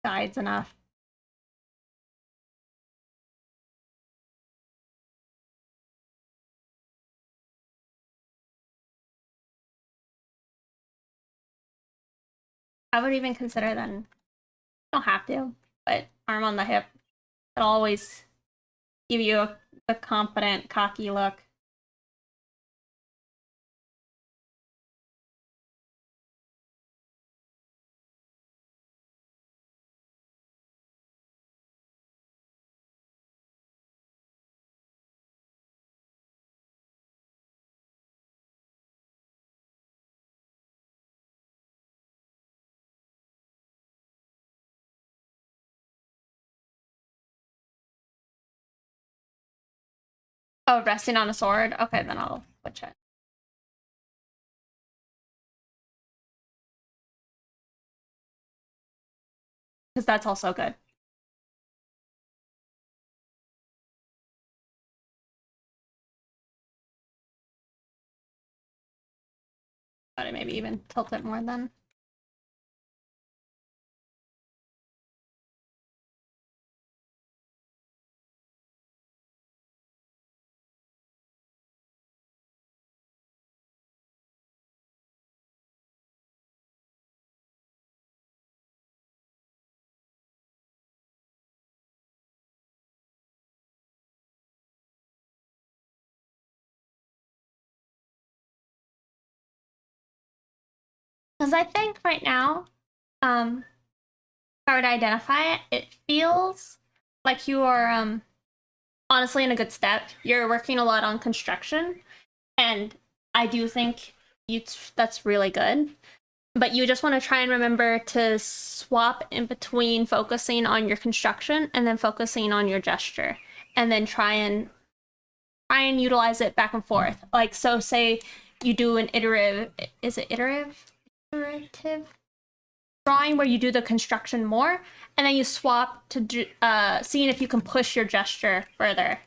guides enough. I would even consider then, don't have to, but arm on the hip. It'll always give you a confident, cocky look. Oh, resting on a sword? Okay, then I'll switch it. Because that's also good. But maybe even tilt it more then. Because I think right now, if I were to identify it, it feels like you are honestly in a good step. You're working a lot on construction, and I do think that's really good. But you just want to try and remember to swap in between focusing on your construction and then focusing on your gesture, and then try and utilize it back and forth. Like, so say you do an iterative drawing where you do the construction more, and then you swap to do, seeing if you can push your gesture further.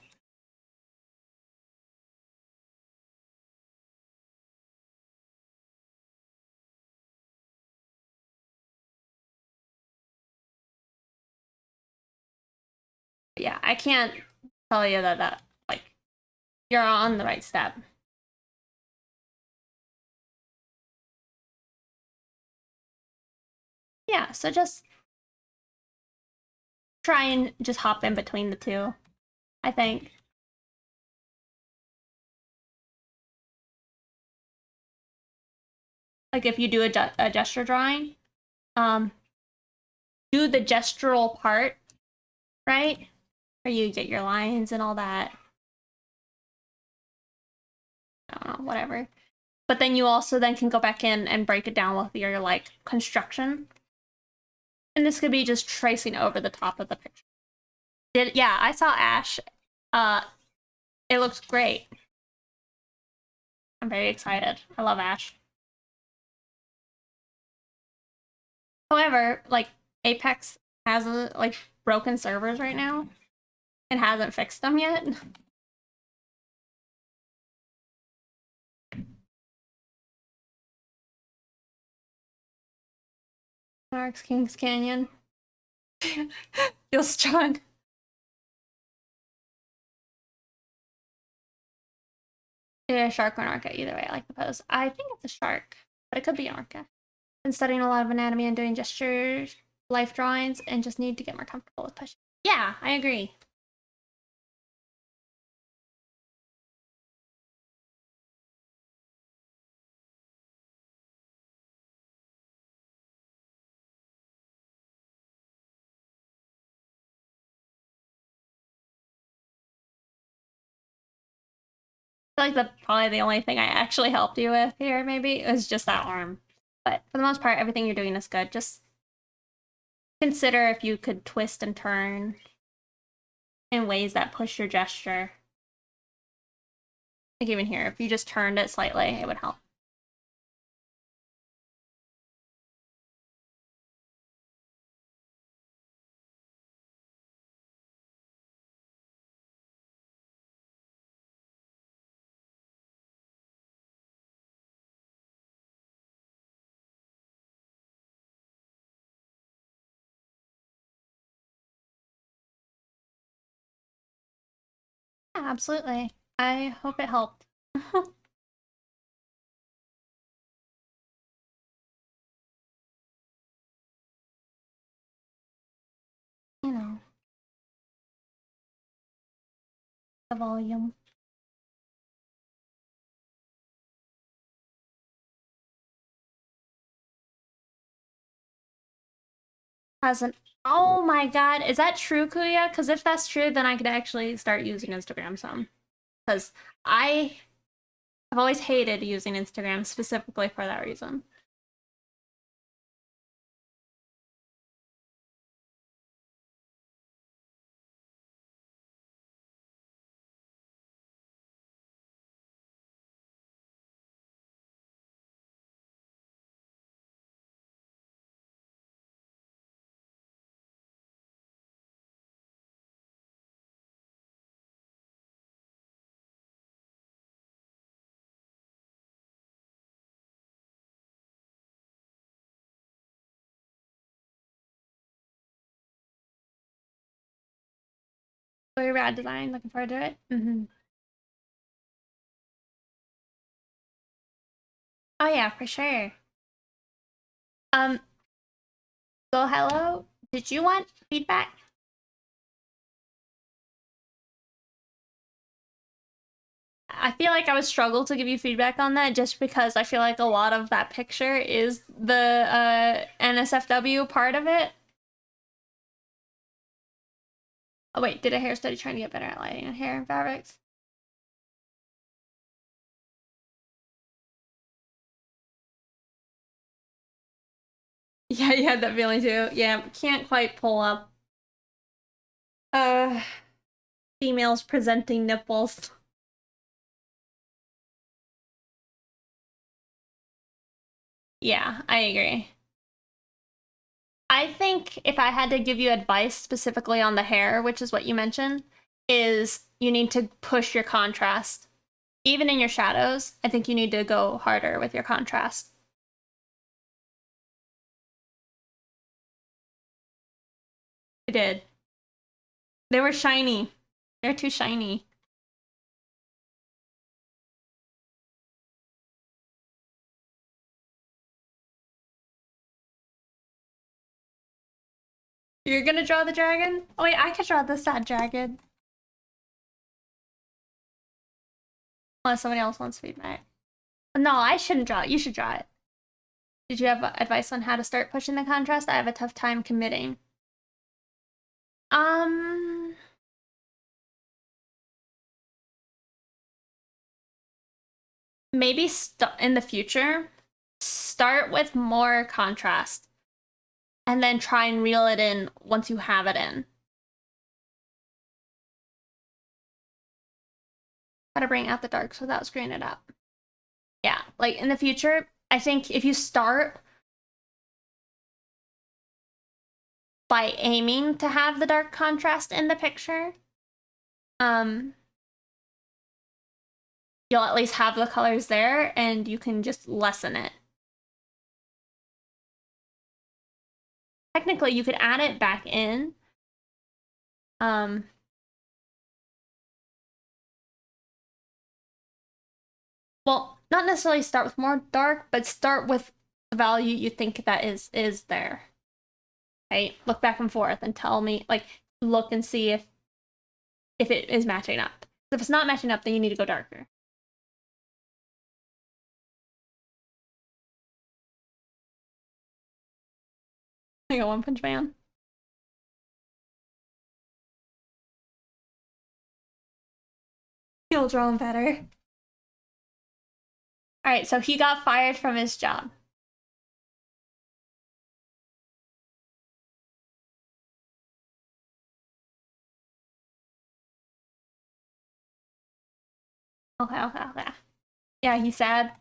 Yeah, I can't tell you that like you're on the right step. Yeah, so just try and just hop in between the two, I think. Like if you do a gesture drawing, um, do the gestural part, right? Where you get your lines and all that. I don't know, whatever. But then you also then can go back in and break it down with your like construction. And this could be just tracing over the top of the picture. Yeah, I saw Ash. Uh, it looks great. I'm very excited. I love Ash. However, like Apex has like broken servers right now and hasn't fixed them yet. Narcs Kings Canyon. Feels strong. Yeah, shark or an orca. Either way, I like the pose. I think it's a shark, but it could be an orca. Been studying a lot of anatomy and doing gestures, life drawings, and just need to get more comfortable with pushing. Yeah, I agree. I feel like the probably the only thing I actually helped you with here maybe is just that arm. But for the most part, everything you're doing is good. Just consider if you could twist and turn in ways that push your gesture. Like even here, if you just turned it slightly, it would help. Yeah, absolutely. I hope it helped. You know, the volume. Hasn't. Oh my god, is that true, Kuya? Because if that's true, then I could actually start using Instagram some. Because I have always hated using Instagram specifically for that reason. Very rad design. Looking forward to it. Oh yeah, for sure. Um, Go hello. Did you want feedback? I feel like I would struggle to give you feedback on that just because I feel like a lot of that picture is the NSFW part of it. Oh wait, did a hair study trying to get better at lighting and hair and fabrics? Yeah, you had that feeling too. Yeah, can't quite pull up uh females presenting nipples. Yeah, I agree. I think if I had to give you advice specifically on the hair, which is what you mentioned, is you need to push your contrast. Even in your shadows, I think you need to go harder with your contrast. I did. They were shiny. They're too shiny. You're gonna draw the dragon? Oh wait, I could draw the sad dragon. Unless somebody else wants feedback. No, I shouldn't draw it. You should draw it. Did you have advice on how to start pushing the contrast? I have a tough time committing. Um, Maybe in the future, start with more contrast and then try and reel it in once you have it in. How to bring out the darks without screwing it up. Yeah, like in the future, I think if you start by aiming to have the dark contrast in the picture, um, you'll at least have the colors there and you can just lessen it. Technically, you could add it back in. Um, well, not necessarily start with more dark, but start with the value you think that is there. Right? Look back and forth and tell me, like, look and see if it is matching up. If it's not matching up, then you need to go darker. I got One Punch Man. He'll draw him better. All right, so he got fired from his job. Okay, okay, okay. Yeah, he's sad.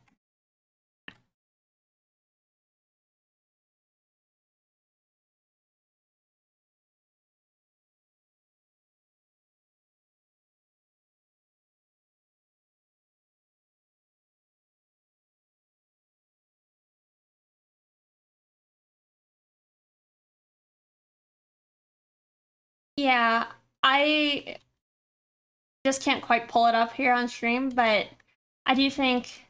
Yeah, I Just can't quite pull it up here on stream, but I do think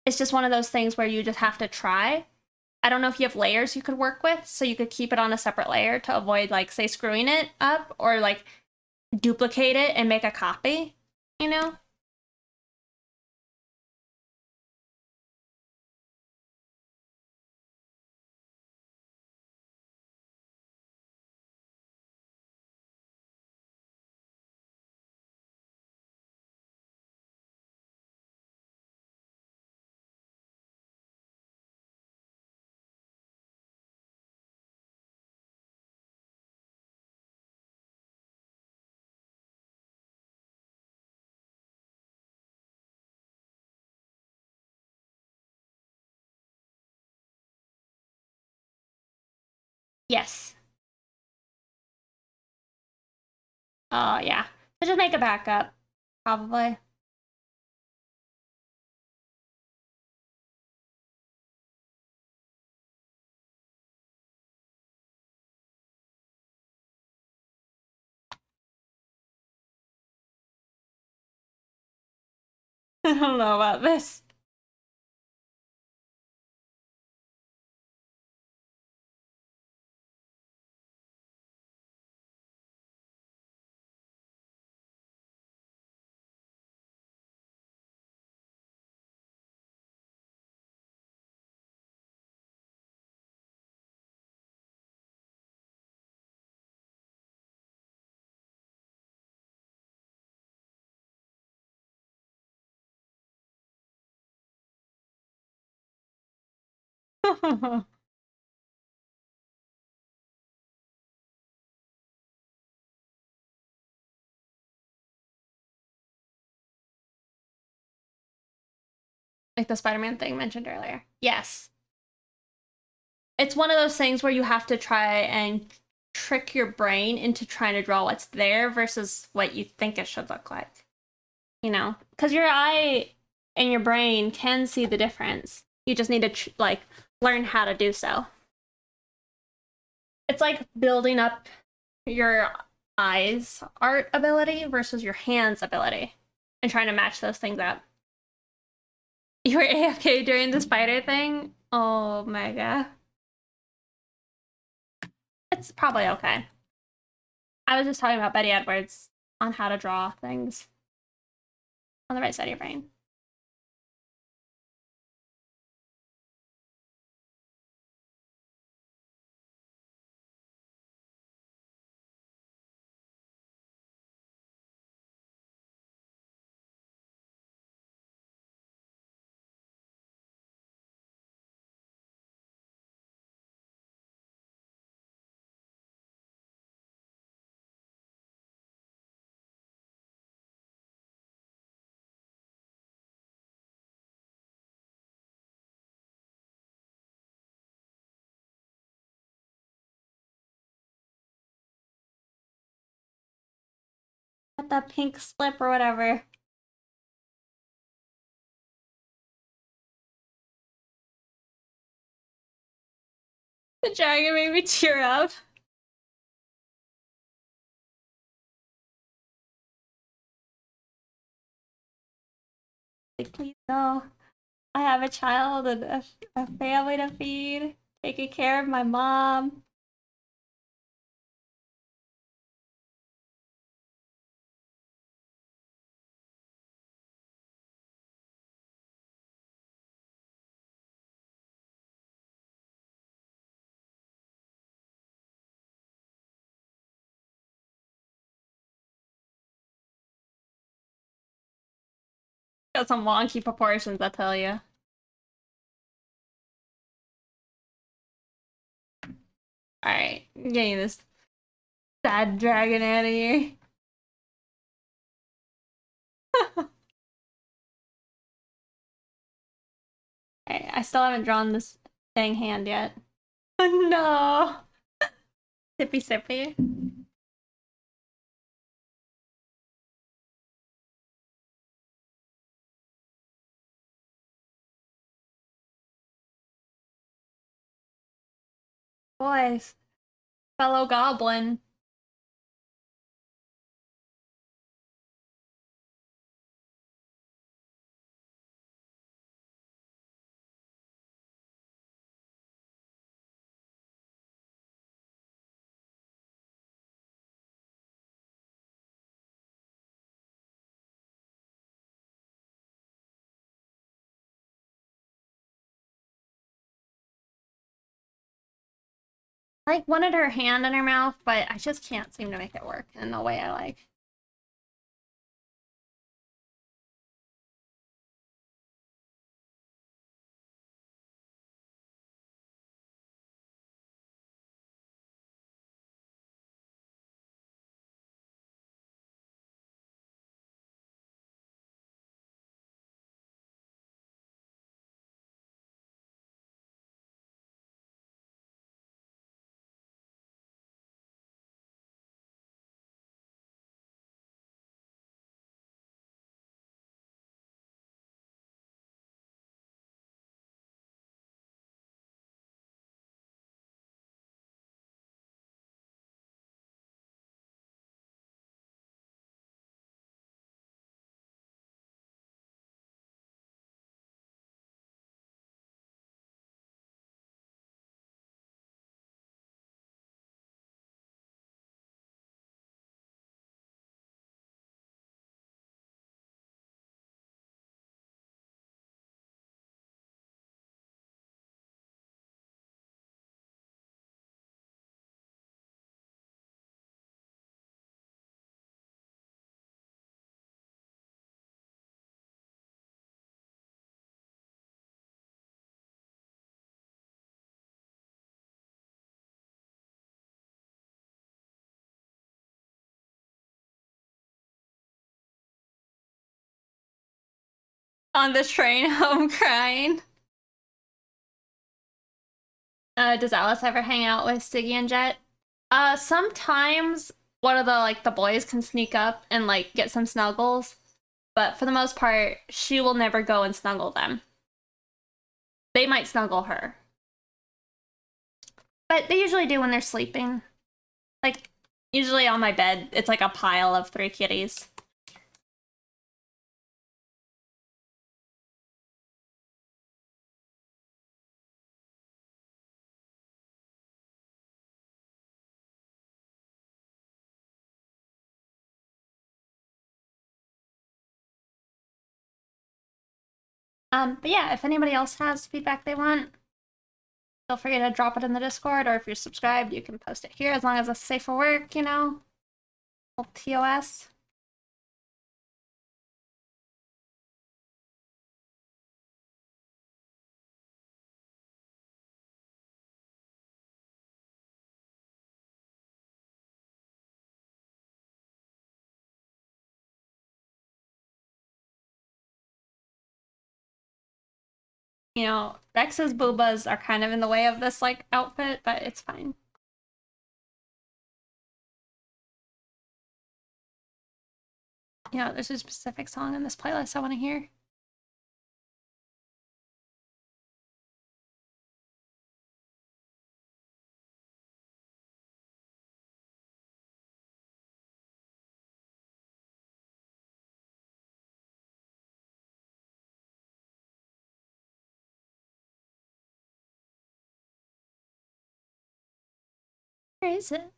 it's just one of those things where you just have to try. I don't know if you have layers you could work with, so you could keep it on a separate layer to avoid, like, say, screwing it up, or, like, duplicate it and make a copy, you know? Yes. Oh, yeah. So just make a backup, probably. I don't know about this. Like the Spider-Man thing mentioned earlier. Yes. It's one of those things where you have to try and trick your brain into trying to draw what's there versus what you think it should look like. You know? Because your eye and your brain can see the difference. You just need to, like, learn how to do so. It's like building up your eyes art ability versus your hands ability and trying to match those things up. You were AFK during the spider thing? Oh my god. It's probably okay. I was just talking about Betty Edwards on how to draw things on the right side of your brain. Got that pink slip or whatever. The dragon made me tear up. Like, please no. I have a child and a family to feed, taking care of my mom. Got some wonky proportions, I tell you. Alright, getting this sad dragon out of here. Okay, I still haven't drawn this dang hand yet. Oh no! Sippy sippy. Boys, fellow goblin. like wanted her hand in her mouth, but I just can't seem to make it work in the way I like. On the train home crying. Does Alice ever hang out with Siggy and Jet? Sometimes one of the boys can sneak up and like get some snuggles, but for the most part, she will never go and snuggle them. They might snuggle her, but they usually do when they're sleeping. Like usually on my bed, it's like a pile of 3 kitties. But yeah, if anybody else has feedback they want, feel free to drop it in the Discord, or if you're subscribed, you can post it here as long as it's safe for work, you know? TOS. You know, Rex's boobas are kind of in the way of this, like, outfit, but it's fine. You know, there's a specific song in this playlist I want to hear. Where is it?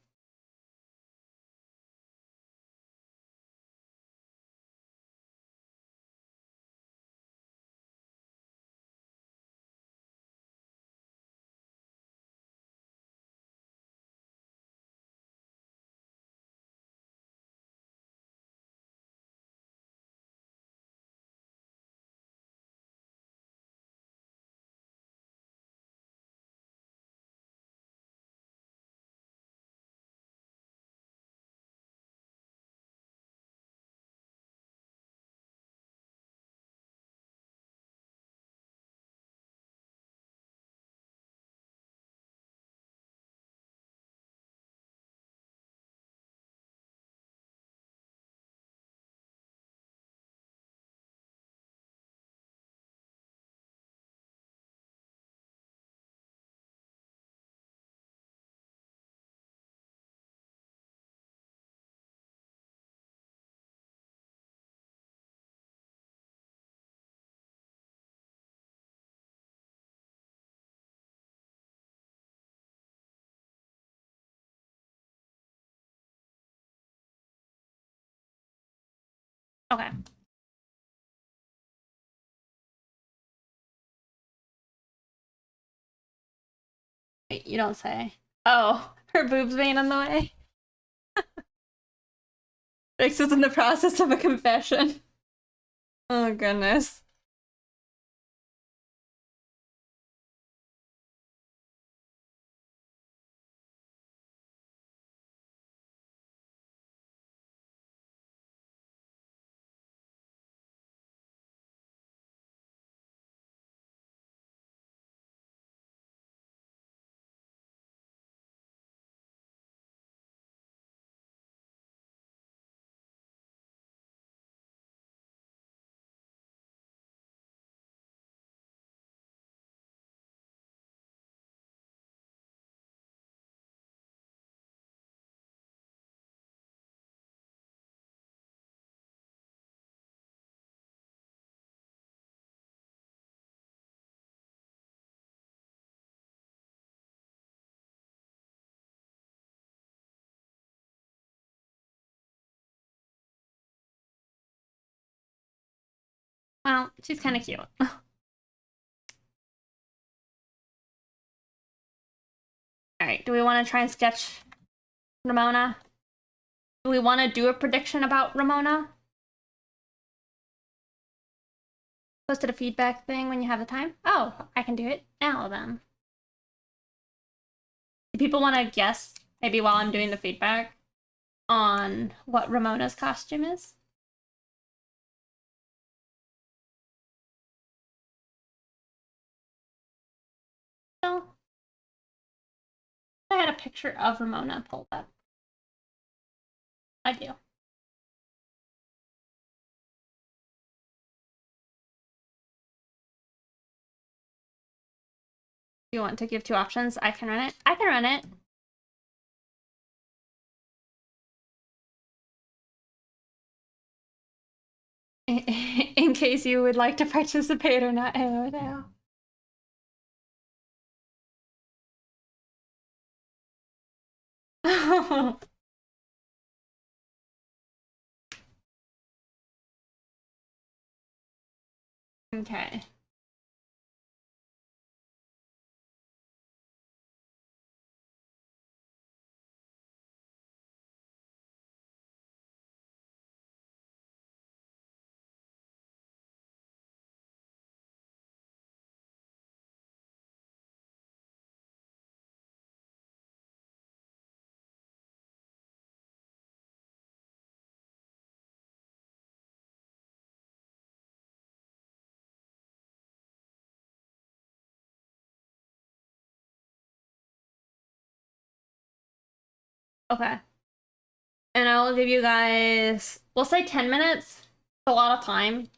Okay. Wait, you don't say. Oh, her boobs being in the way. Rix is in the process of a confession. Oh goodness. Well, she's kind of cute. Alright, do we want to try and sketch Ramona? Do we want to do a prediction about Ramona? Posted a feedback thing when you have the time? Oh, I can do it now then. Do people want to guess, maybe while I'm doing the feedback, on what Ramona's costume is? So, I had a picture of Ramona pulled up. I do. You want to give two options? I can run it. I can run it. In case you would like to participate or not. Oh, no. Okay. Okay. And I'll give you guys, we'll say 10 minutes. It's a lot of time.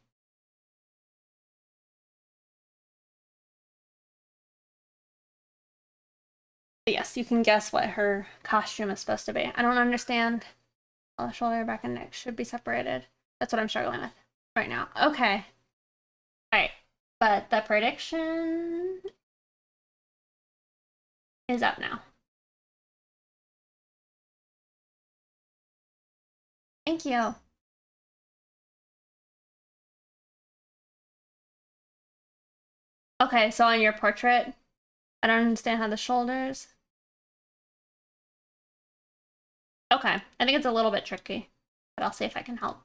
But yes, you can guess what her costume is supposed to be. I don't understand. All the shoulder, back, and neck should be separated. That's what I'm struggling with right now. Okay. Alright. But the prediction is up now. Thank you. Okay, so on your portrait, I don't understand how the shoulders. Okay, I think it's a little bit tricky, but I'll see if I can help.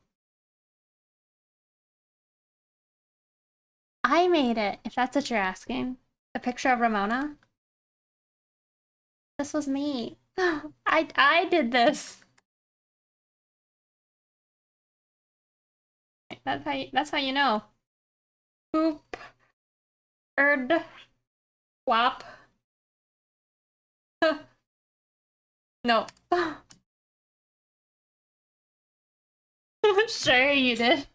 I made it, if that's what you're asking. A picture of Ramona. This was me. I did this. That's how you know. Boop. Erd. Wop. No. Sure you did.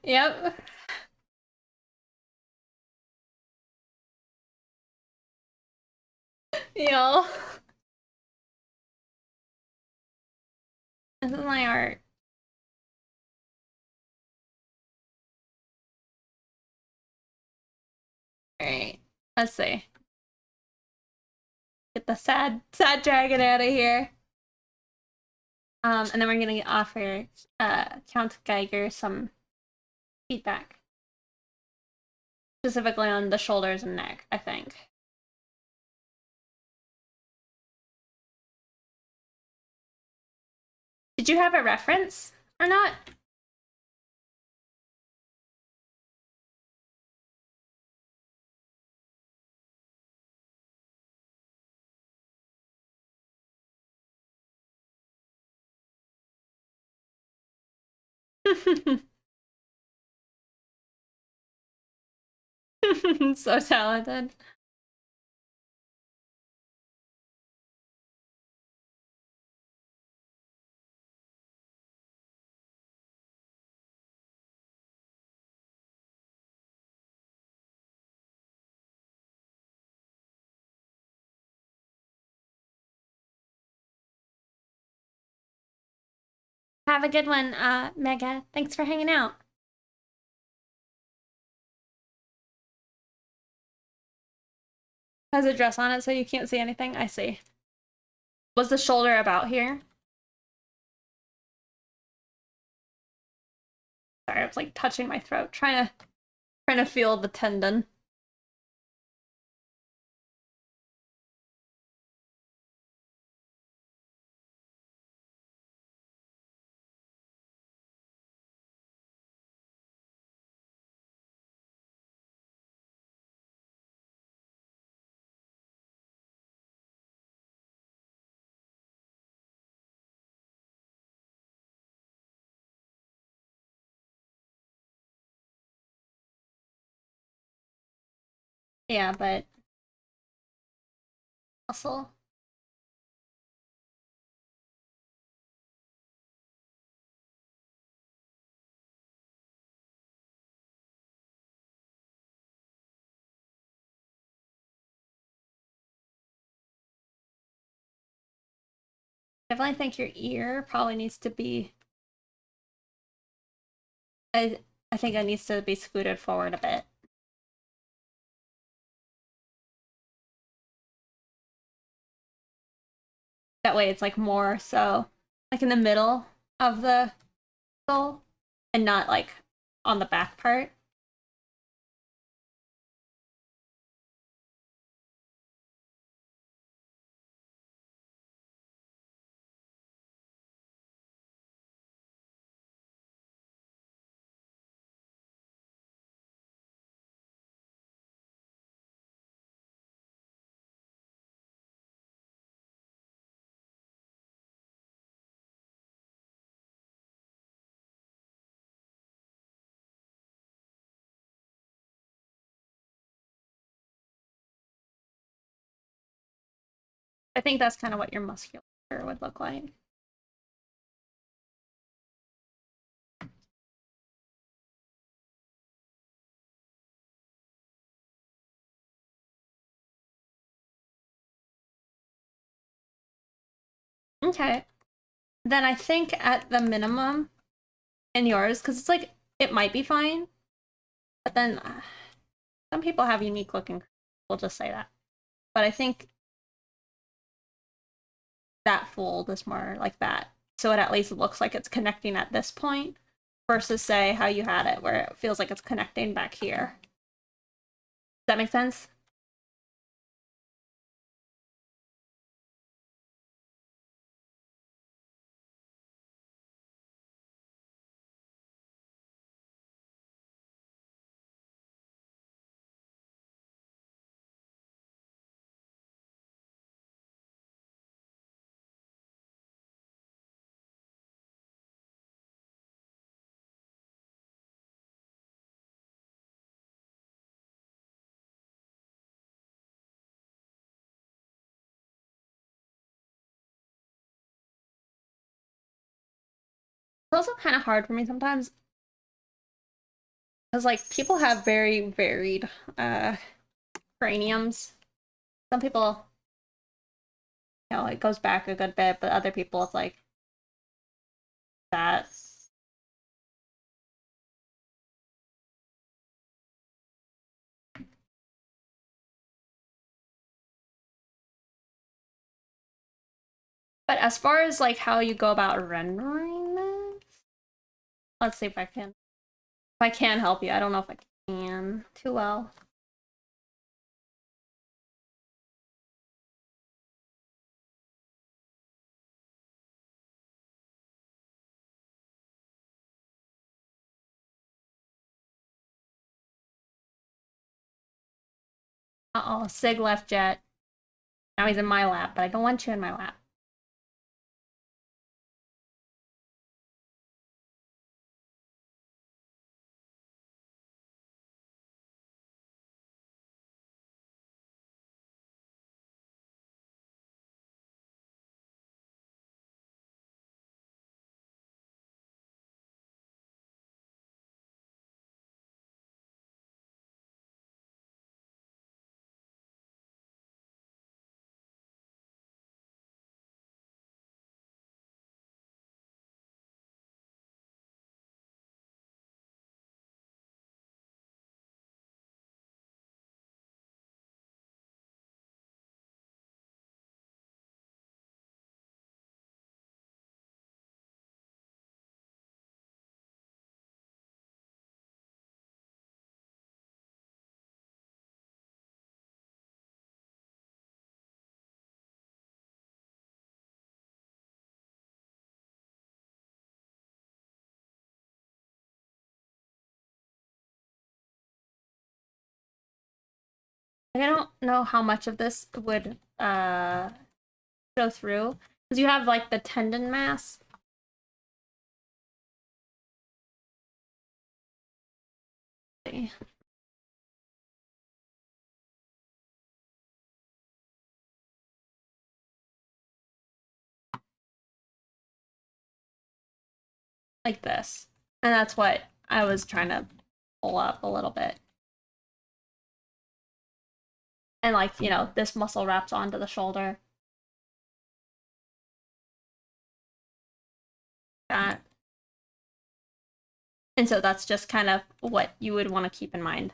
Yep. Yo. This is my art. Alright. Let's see. Get the sad dragon out of here. And then we're gonna offer Count Geiger some feedback. specifically on the shoulders and neck, I think. Did you have a reference or not? So talented. Have a good one, Mega. Thanks for hanging out. Has a dress on it so you can't see anything? I see. Was the shoulder about here? Sorry, I was like touching my throat, trying to feel the tendon. Yeah, but muscle. Definitely think your ear probably needs to be. I think it needs to be scooted forward a bit. That way it's like more so like in the middle of the skull and not like on the back part. I think that's kind of what your musculature would look like. Okay. Then I think at the minimum in yours, because it's like, it might be fine, but then some people have unique looking, we'll just say that. But I think that fold is more like that. So it at least looks like it's connecting at this point versus say how you had it where it feels like it's connecting back here. Does that make sense? It's also kind of hard for me sometimes because like people have very varied craniums. Some people, it goes back a good bit, but other people it's like that. But as far as like how you go about rendering this, let's see if I can help you. I don't know if I can. And too well. Uh-oh, Sig left Jet. Now he's in my lap, but I don't want you in my lap. I don't know how much of this would show through. Because you have like the tendon mass. Like this. And that's what I was trying to pull up a little bit. And like, you know, this muscle wraps onto the shoulder. That. And so that's just kind of what you would want to keep in mind,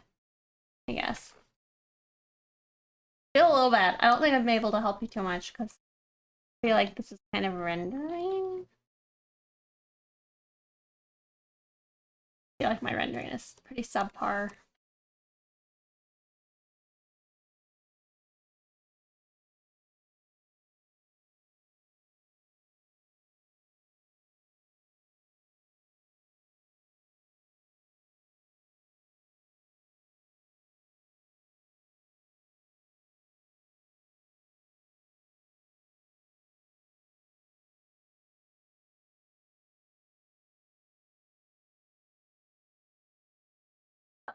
I guess. I feel a little bad. I don't think I've been able to help you too much because I feel like this is kind of rendering. I feel like my rendering is pretty subpar.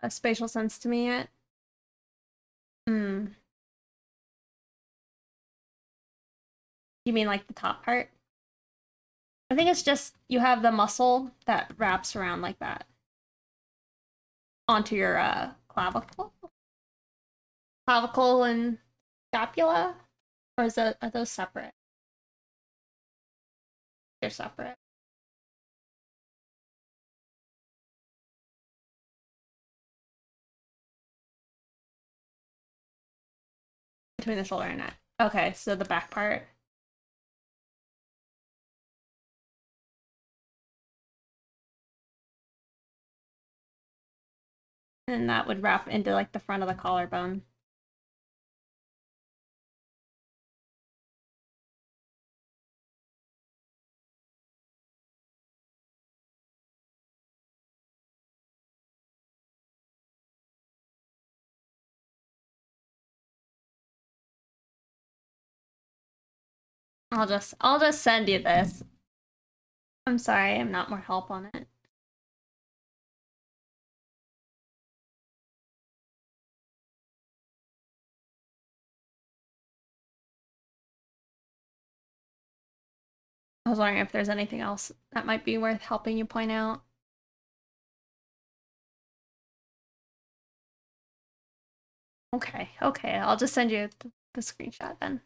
A spatial sense to me yet? Hmm. You mean like the top part? I think it's just you have the muscle that wraps around like that onto your clavicle and scapula, or is that are those separate? They're separate. Between the shoulder and neck. Okay, so the back part. And that would wrap into like the front of the collarbone. I'll just send you this. I'm sorry, I'm not more help on it. I was wondering if there's anything else that might be worth helping you point out. Okay, okay, I'll just send you the screenshot then.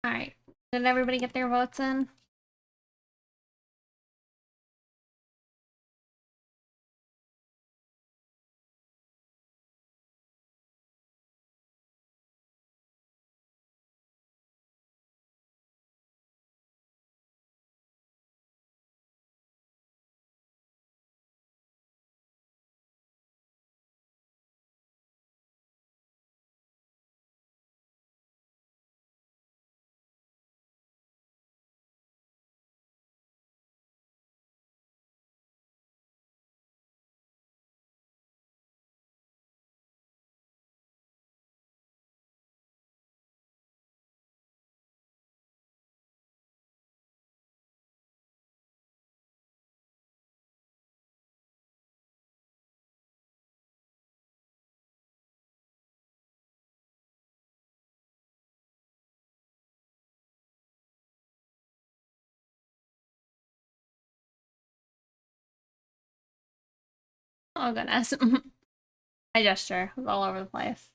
All right, did everybody get their votes in? Oh goodness. My gesture was all over the place.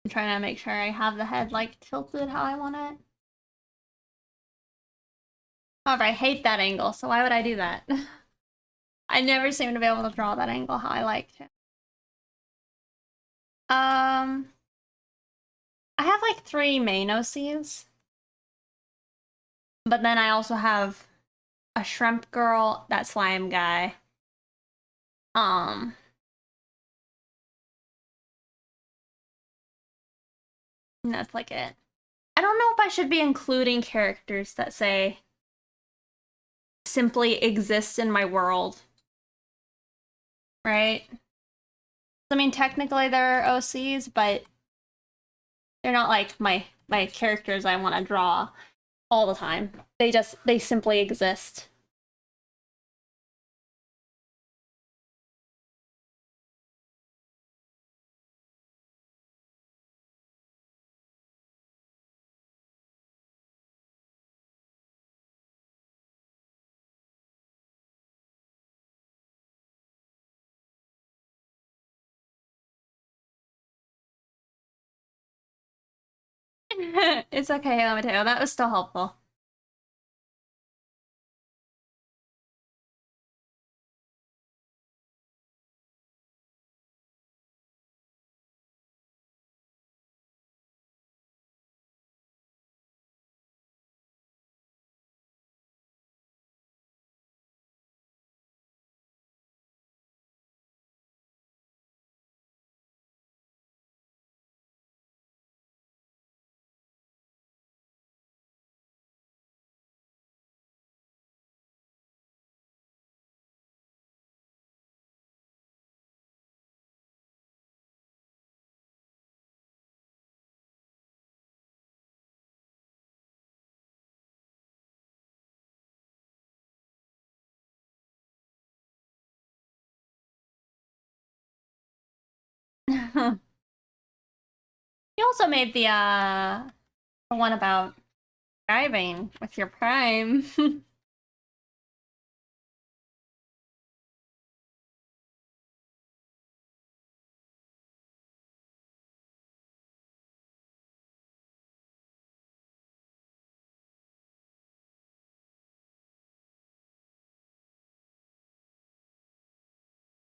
I'm trying to make sure I have the head like tilted how I want it. However, I hate that angle, so why would I do that? I never seem to be able to draw that angle how I like to. I have like 3 main OCs. But then I also have a shrimp girl, that slime guy. Um and that's like it. I don't know if I should be including characters that say simply exist in my world. Right? I mean, technically they're OCs, but they're not like my characters I want to draw all the time. They simply exist. It's okay, Mateo. That was still helpful. You also made the one about driving with your prime.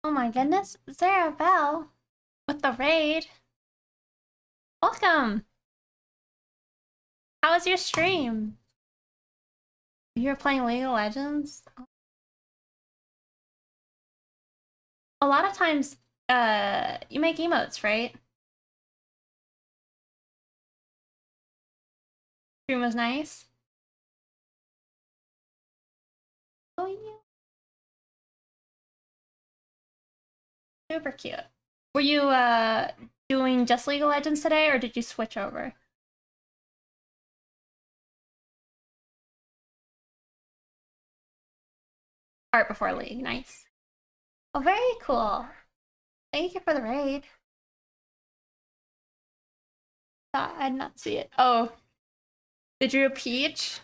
Oh my goodness, Sarah Bell with the raid. Welcome. How was your stream? You were playing League of Legends? A lot of times, you make emotes, right? Stream was nice. Oh yeah. Super cute. Were you doing just League of Legends today, or did you switch over? Art before League, nice. Oh, very cool. Thank you for the raid. I did not see it. Oh, did you Peach?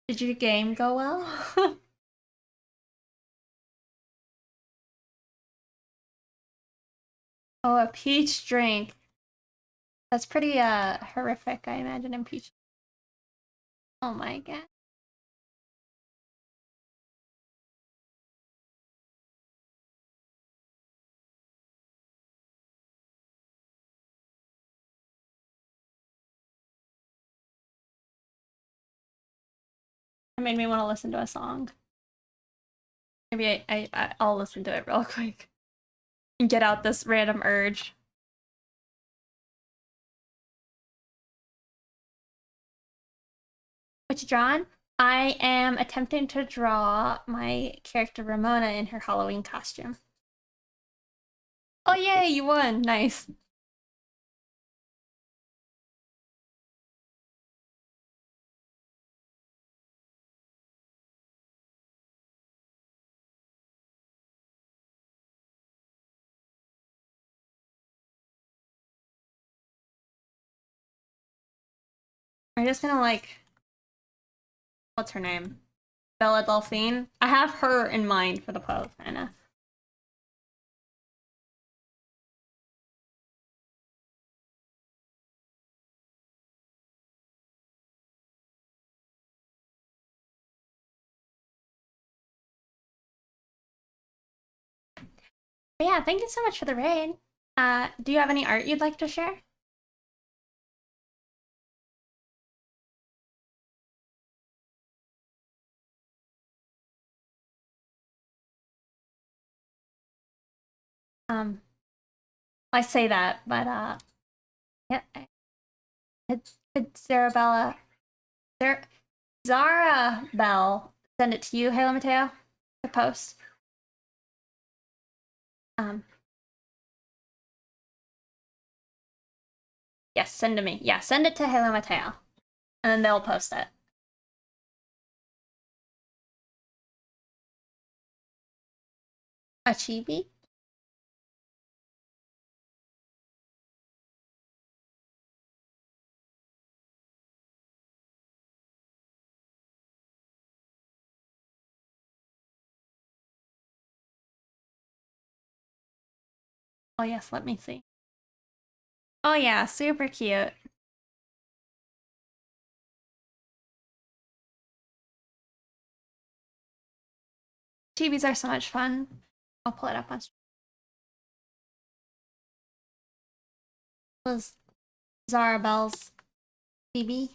Did your game go well? Oh, a peach drink. That's pretty horrific, I imagine, in peach. Oh my god. It made me want to listen to a song. Maybe I'll listen to it real quick. and get out this random urge. What you drawing? I am attempting to draw my character Ramona in her Halloween costume. Oh yay, you won! Nice. I'm just gonna like, what's her name? Bella Delphine. I have her in mind for the pose, kinda. But yeah, thank you so much for the raid. Do you have any art you'd like to share? I say that, but yeah, it's Zarabella. Zara Bell. Send it to you, Halo Mateo. The post. Yes, send to me. Yeah, send it to Halo Mateo, and then they'll post it. A chibi? Oh yes, let me see. Oh yeah, super cute. Chibis are so much fun. I'll pull it up on stream. Was Zara Bell's chibi?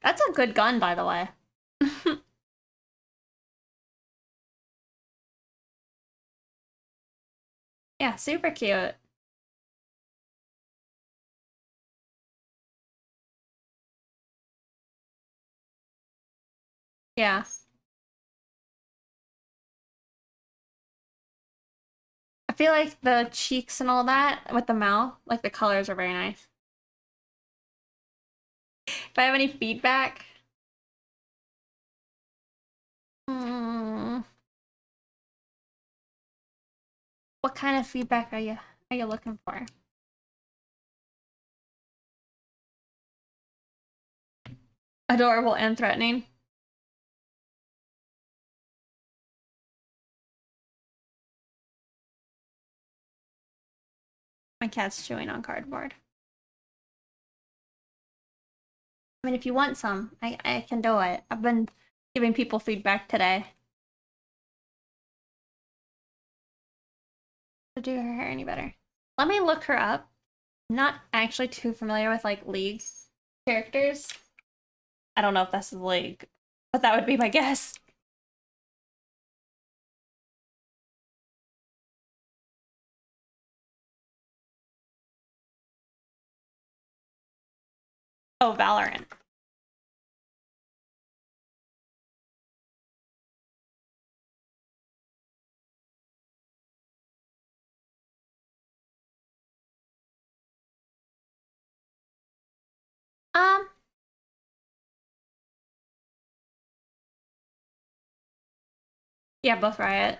That's a good gun, by the way. Yeah, super cute. Yeah. I feel like the cheeks and all that with the mouth, like the colors are very nice. If I have any feedback, what kind of feedback are you looking for? Adorable and threatening. My cat's chewing on cardboard. I mean, if you want some, I can do it. I've been giving people feedback today. To do her hair any better. Let me look her up. I'm not actually too familiar with like League characters. I don't know if this is League, but that would be my guess. Oh, Valorant. Um, yeah, both Riot.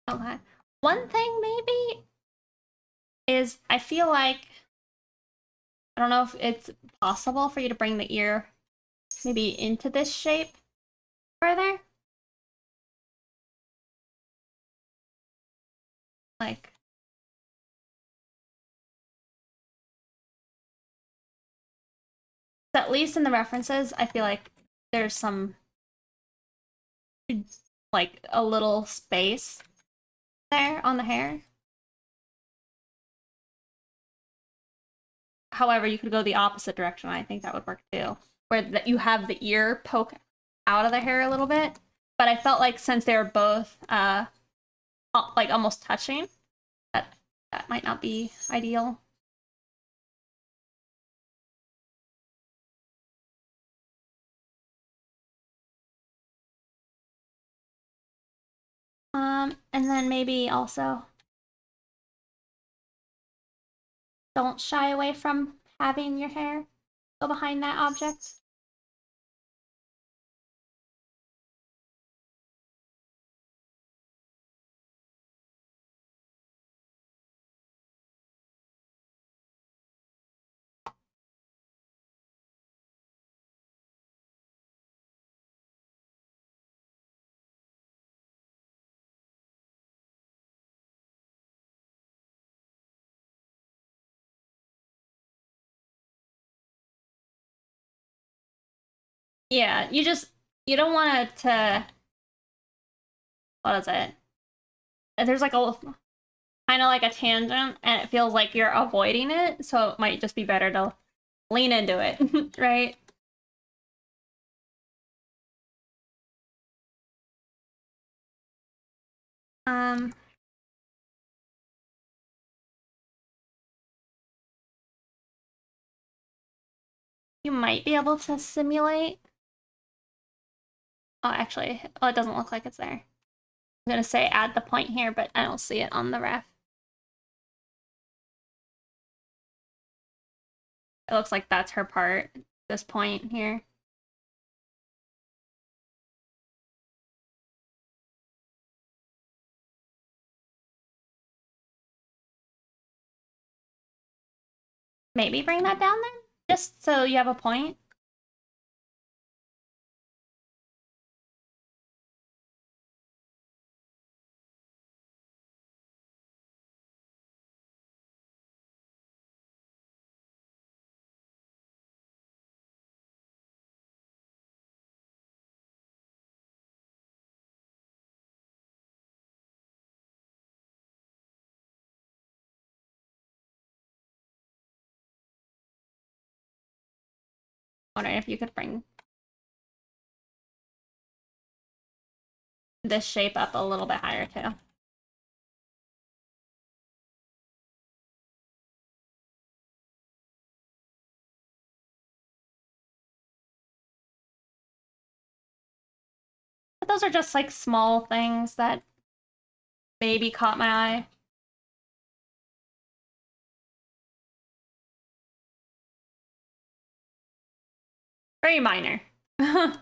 Okay. One thing maybe is I feel like I don't know if it's possible for you to bring the ear maybe into this shape further. Like at least in the references, I feel like there's some like a little space there on the hair. however, you could go the opposite direction. I think that would work too, where that you have the ear poke out of the hair a little bit. But I felt like since they were both like almost touching, that might not be ideal. And then maybe also don't shy away from having your hair go behind that object. Yeah, you don't want it to, what is it? There's like a kind of like a tangent and it feels like you're avoiding it, so it might just be better to lean into it, right? Um, you might be able to simulate. Oh, actually, oh, it doesn't look like it's there. I'm gonna say add the point here, but I don't see it on the ref. It looks like that's her part, this point here. Maybe bring that down then, just so you have a point. Wondering if you could bring this shape up a little bit higher too. But those are just like small things that maybe caught my eye. Very minor. Because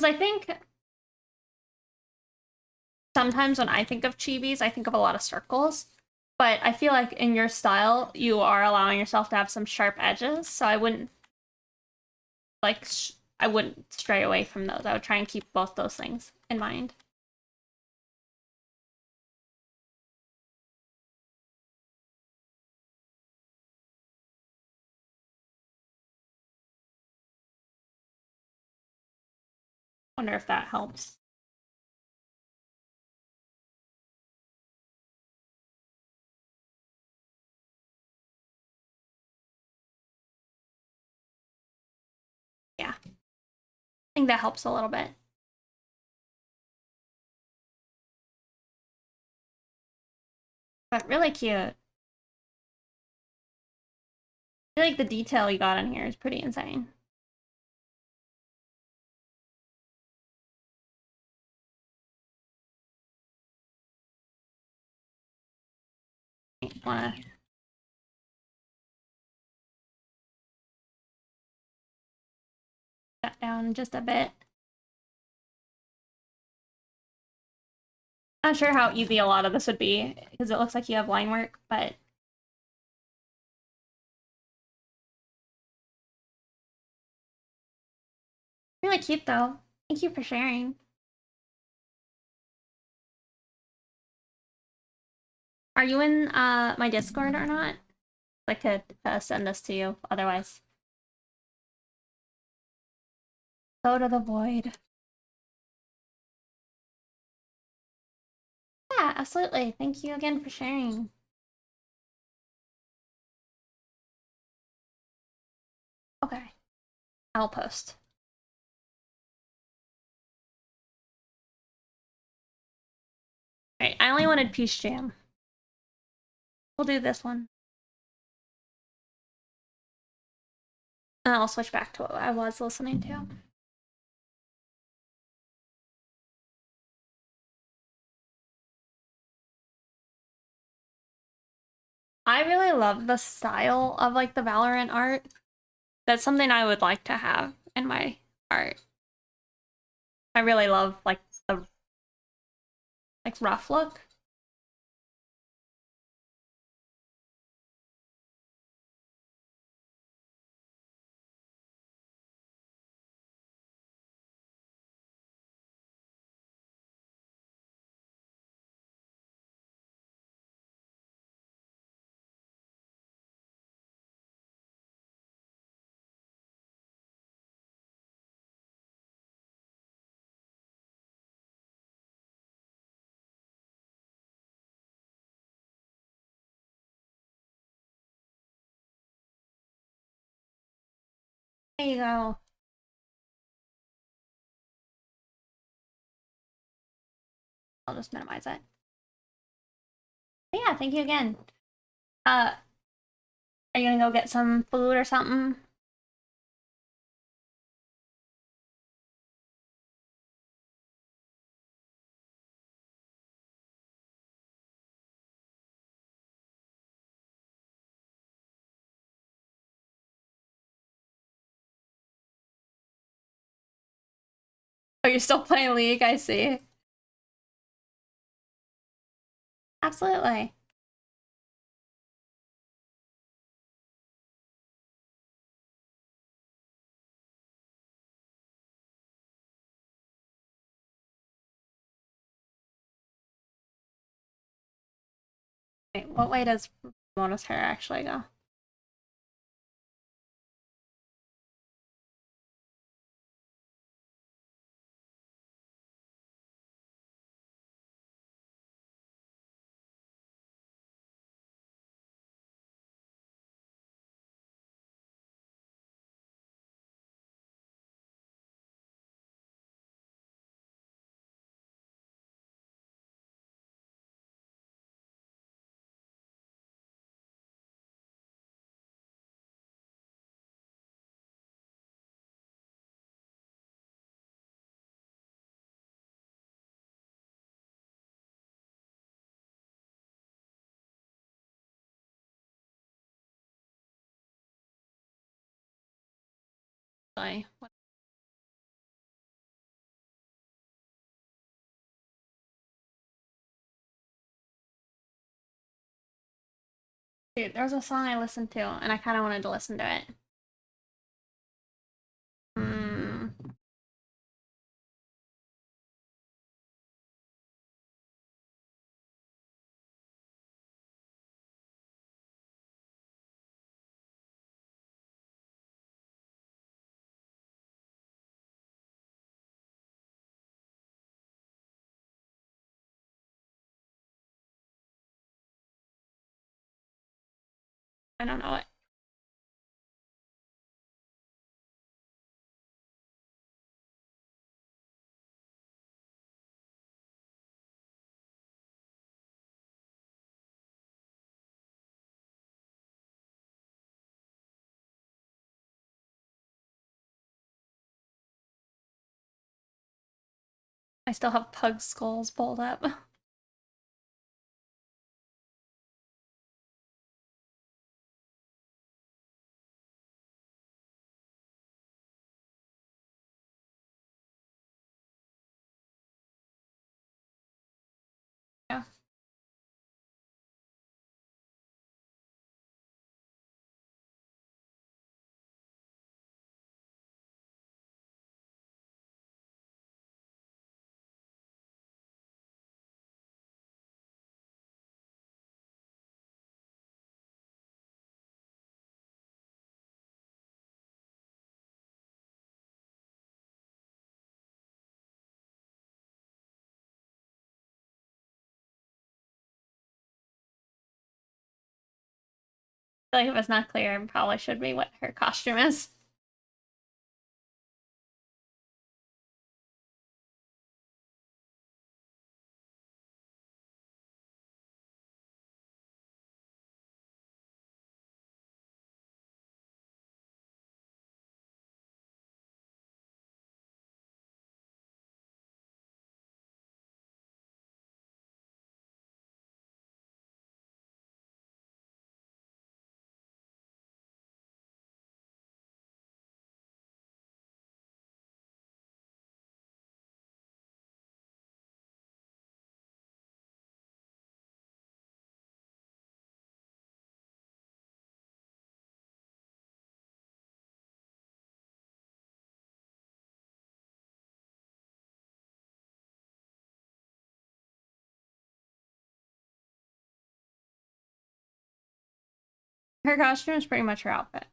I think sometimes when I think of chibis, I think of a lot of circles. But I feel like in your style, you are allowing yourself to have some sharp edges. So I wouldn't like I wouldn't stray away from those. I would try and keep both those things in mind. Wonder if that helps. Yeah. I think that helps a little bit. But really cute. I feel like the detail you got on here is pretty insane. Wanna cut down just a bit. Not sure how easy a lot of this would be because it looks like you have line work, but really cute though. Thank you for sharing. Are you in my Discord or not? I could send this to you otherwise. Go to the void. Yeah, absolutely. Thank you again for sharing. Okay, I'll post. Alright, I only wanted Peach Jam. We'll do this one. And I'll switch back to what I was listening to. I really love the style of like the Valorant art. That's something I would like to have in my art. I really love like the rough look. There you go. I'll just minimize it. But yeah, thank you again. Are you gonna go get some food or something? Oh, you're still playing League, I see. Absolutely. Wait, what way does Mona's hair actually go? Sorry. Dude, there was a song I listened to, and I kind of wanted to listen to it. Hmm. I don't know it. I still have pug skulls pulled up. Yeah. feel like if it's not clear, it probably should be what her costume is. Her costume is pretty much her outfit.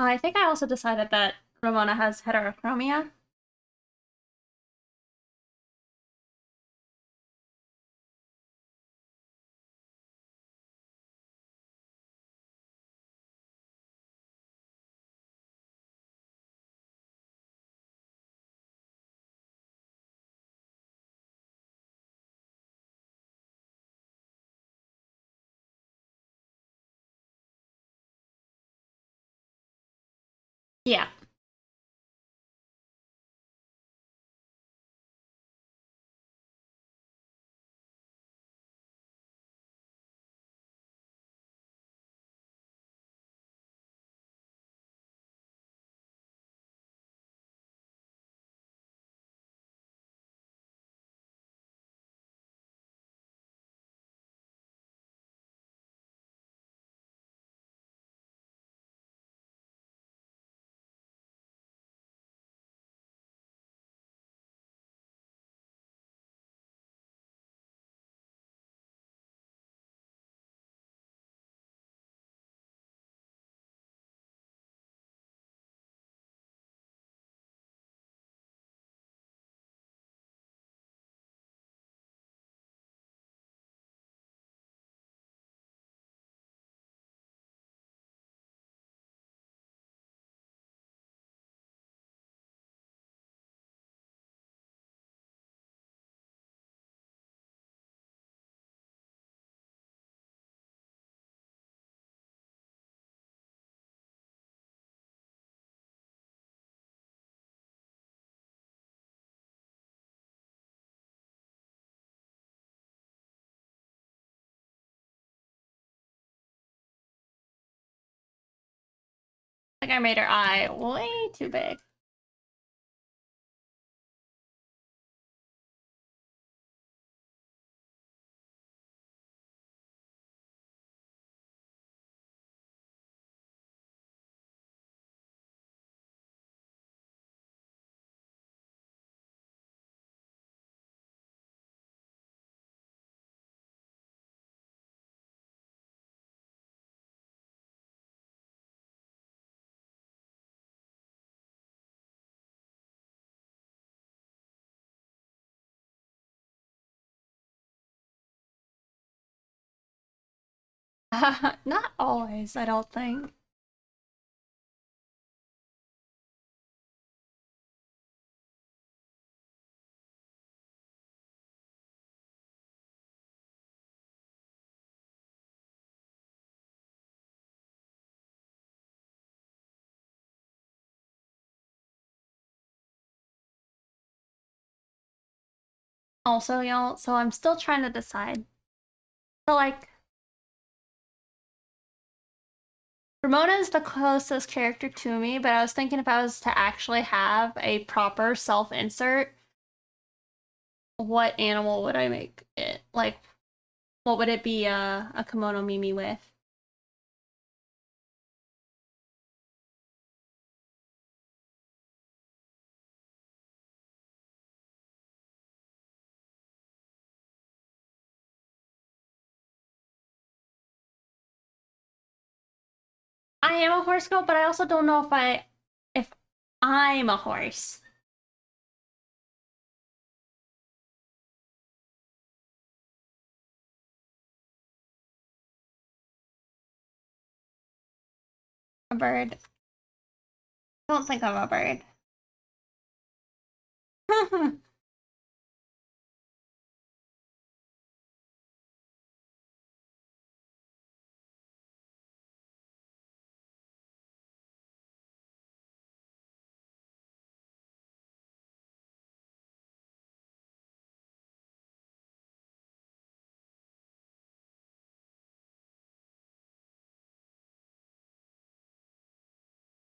I think I also decided that Ramona has heterochromia. Yeah. Like I made her eye way too big. Not always, I don't think. Also, y'all, so I'm still trying to decide. So, like, Ramona is the closest character to me, but I was thinking if I was to actually have a proper self-insert, what animal would I make it? Like, what would it be a kimono Mimi with? I am a horse girl, but I also don't know if I'm a horse. A bird. I don't think I'm a bird.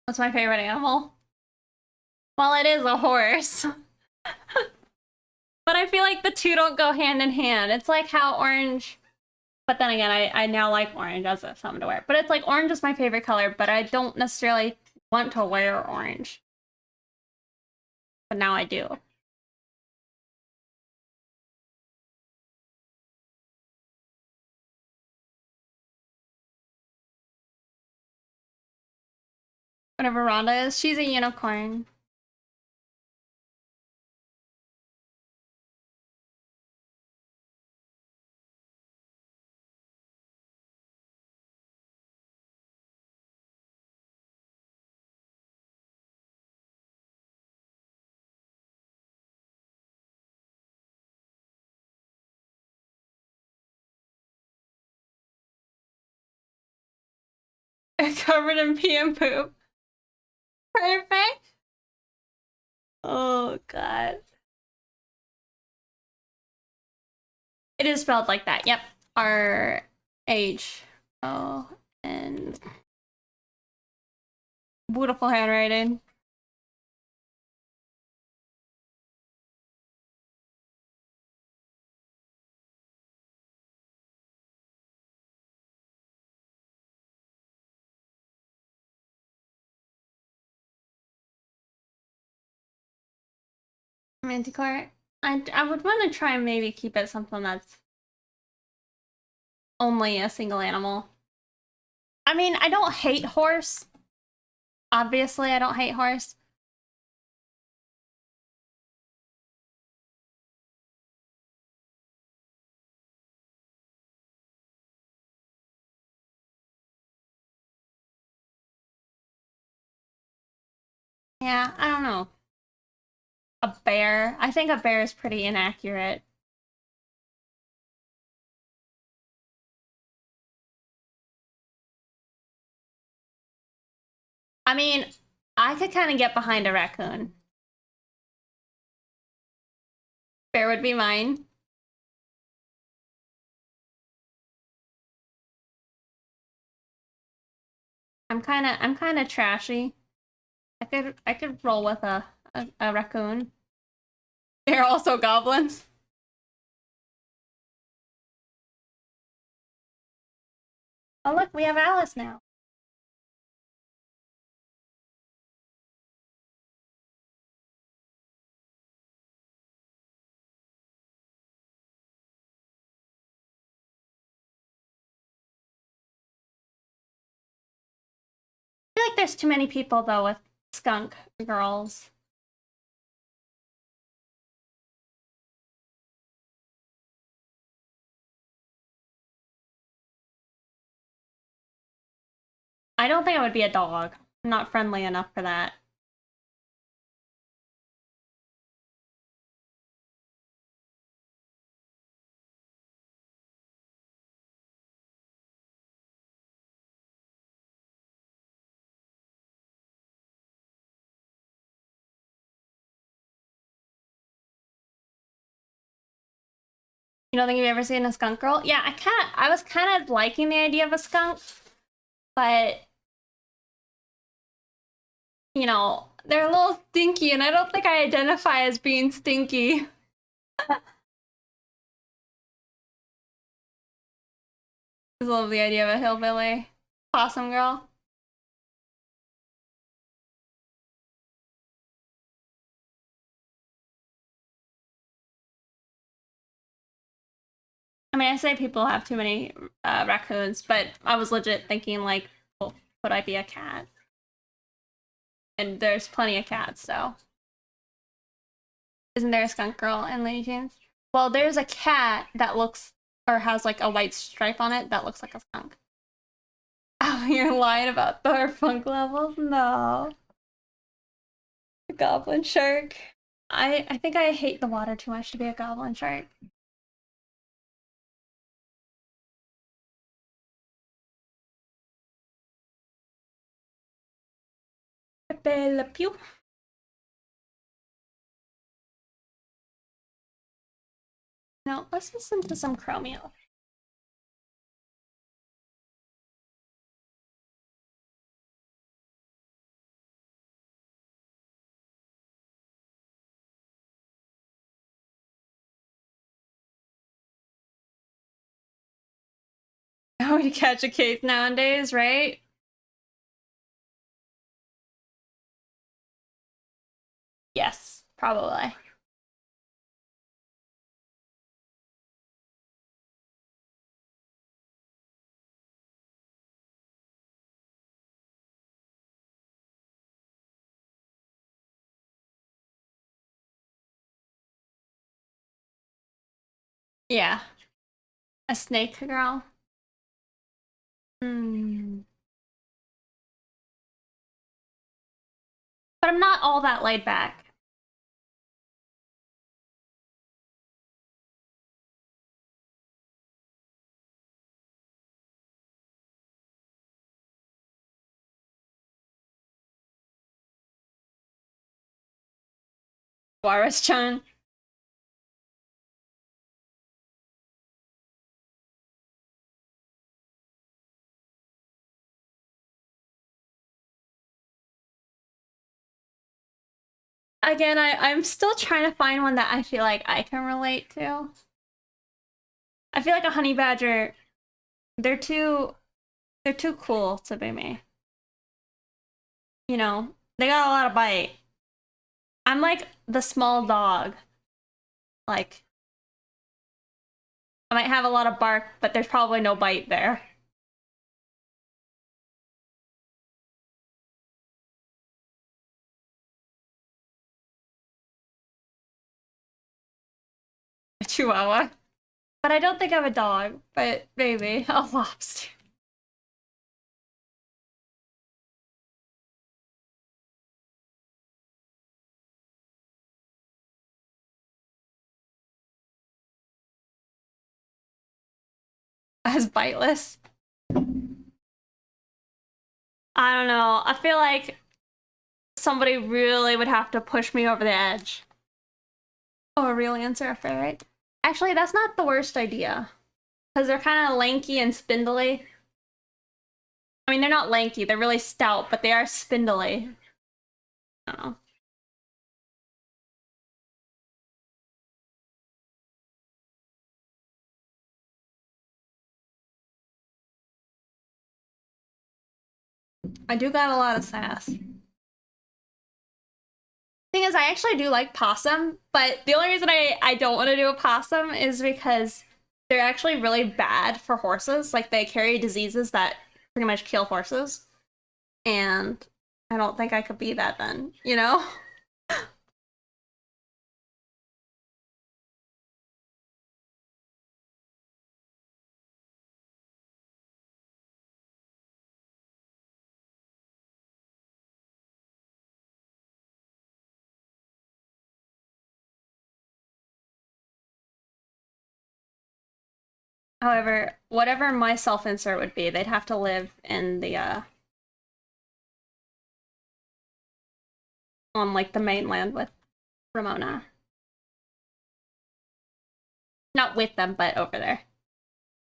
What's my favorite animal? Well, it is a horse. But I feel like the two don't go hand in hand. It's like how orange, but then again, I now like orange as a something to wear. But it's like orange is my favorite color, but I don't necessarily want to wear orange. But now I do. Whatever Rhonda is, she's a unicorn. Covered in pee and poop. Perfect. Oh, God. It is spelled like that. Yep. R H O N. Beautiful handwriting. Manticore. I would want to try and maybe keep it something that's only a single animal. I mean, I don't hate horse. Obviously, I don't hate horse. Yeah, I don't know. A bear. I think a bear is pretty inaccurate. I mean, I could kind of get behind a raccoon. Bear would be mine. I'm kinda trashy. I could roll with a raccoon. They're also goblins. Oh look, we have Alice now. I feel like there's too many people though with skunk girls. I don't think I would be a dog. I'm not friendly enough for that. You don't think you've ever seen a skunk girl? Yeah, I was kind of liking the idea of a skunk, but you know, they're a little stinky, and I don't think I identify as being stinky. I love the idea of a hillbilly possum girl. I mean, I say people have too many raccoons, but I was legit thinking like, well, could I be a cat? And there's plenty of cats, so. Isn't there a skunk girl in Looney Tunes? Well, there's a cat that looks, or has like a white stripe on it that looks like a skunk. Oh, you're lying about the funk levels? No. The goblin shark. I think I hate the water too much to be a goblin shark. Pepe Le Pew. No, let's listen to some Chromeo. How would you catch a case nowadays, right? Yes, probably. Yeah. A snake girl. Hmm. But I'm not all that laid back. Waris-chan. Again, I'm still trying to find one that I feel like I can relate to. I feel like a honey badger, they're too cool to be me. You know, they got a lot of bite. I'm like the small dog. Like, I might have a lot of bark, but there's probably no bite there. A chihuahua. But I don't think I'm a dog, but maybe a lobster. As biteless. I don't know. I feel like somebody really would have to push me over the edge. Oh, a real answer, a ferret? Actually, that's not the worst idea. Because they're kind of lanky and spindly. I mean, they're not lanky, they're really stout, but they are spindly. I don't know. I do got a lot of sass. Thing is, I actually do like possum, but the only reason I don't want to do a possum is because they're actually really bad for horses. Like, they carry diseases that pretty much kill horses. And I don't think I could be that then, you know? However, whatever my self-insert would be, they'd have to live in the, on, like, the mainland with Ramona. Not with them, but over there.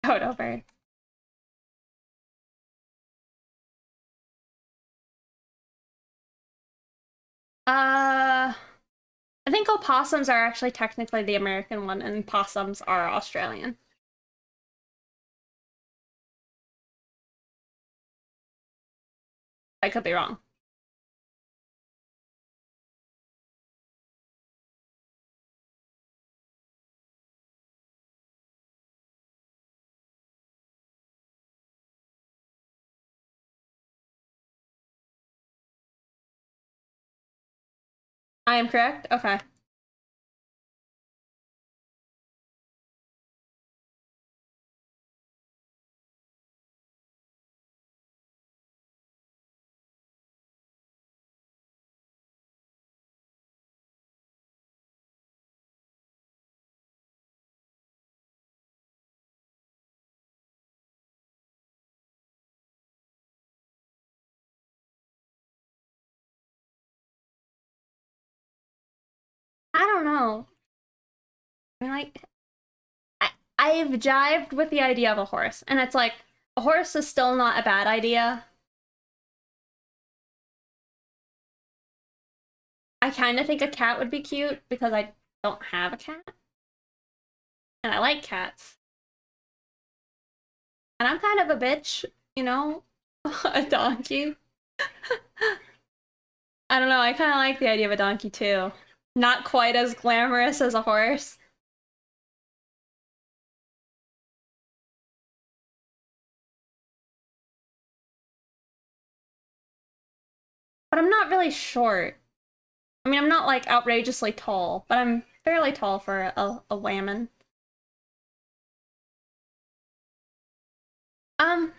Out over. I think opossums are actually technically the American one, and possums are Australian. I could be wrong. I am correct? Okay. I don't know. I mean, like, I've jived with the idea of a horse, and it's like, a horse is still not a bad idea. I kind of think a cat would be cute because I don't have a cat, and I like cats. And I'm kind of a bitch, you know? A donkey. I don't know, I kind of like the idea of a donkey too. Not quite as glamorous as a horse. But I'm not really short. I mean, I'm not like outrageously tall, but I'm fairly tall for a layman. Um,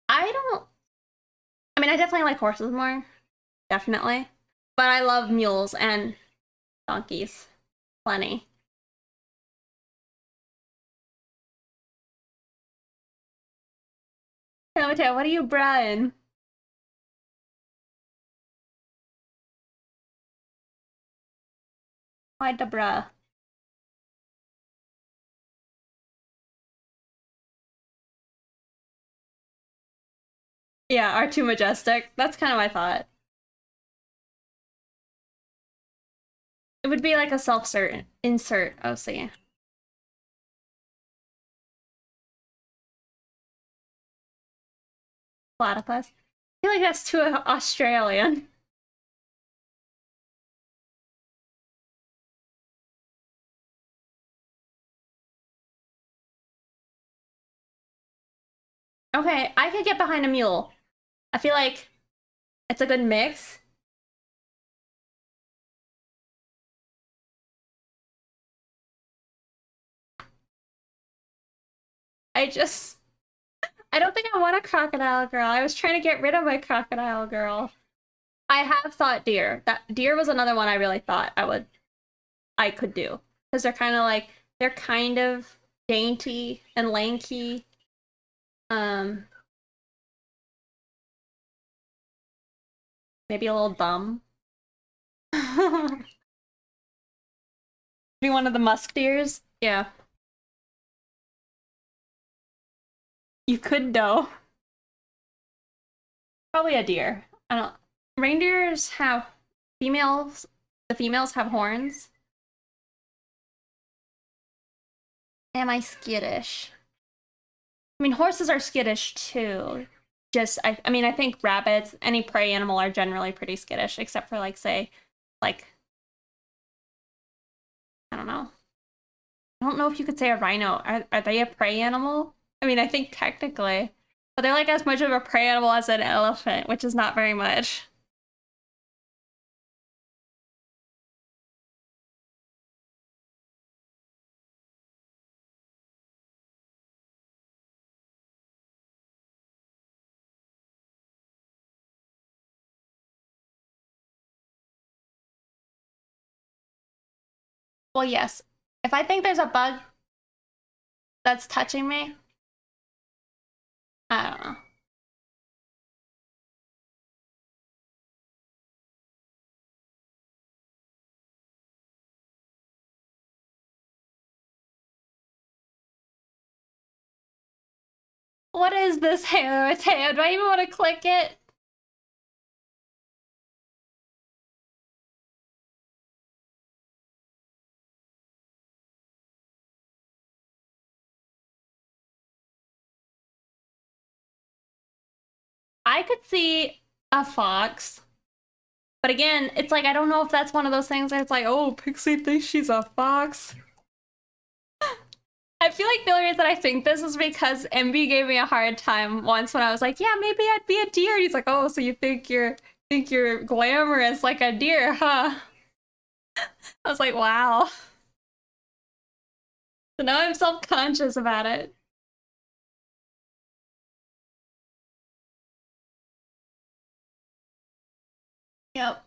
I don't. I mean, I definitely like horses more, definitely. But I love mules and donkeys, plenty. Hey, Mateo, what are you braying? Why the bruh? Yeah, are too majestic. That's kind of my thought. It would be like a self-cert insert OC. Platypus. I feel like that's too Australian. Okay, I could get behind a mule. I feel like it's a good mix. I just, I don't think I want a crocodile girl. I was trying to get rid of my crocodile girl. I have thought deer. That deer was another one I really thought I could do. Because they're kind of like, they're kind of dainty and lanky. Um, maybe a little dumb. Be one of the musk deers. Yeah. You could though. Probably a deer. I don't. Reindeers have females. The females have horns. Am I skittish? I mean, horses are skittish too. I mean, I think rabbits, any prey animal, are generally pretty skittish, except for like, say, like, I don't know. I don't know if you could say a rhino. Are they a prey animal? I mean, I think technically, but they're like as much of a prey animal as an elephant, which is not very much. Well, yes. If I think there's a bug that's touching me, I don't know. What is this hair? Do I even want to click it? I could see a fox. But again, it's like I don't know if that's one of those things that it's like, oh, Pixie thinks she's a fox. I feel like the only reason I think this is because MB gave me a hard time once when I was like, yeah, maybe I'd be a deer. And he's like, oh, so you think you're glamorous like a deer, huh? I was like, wow. So now I'm self-conscious about it. Yep.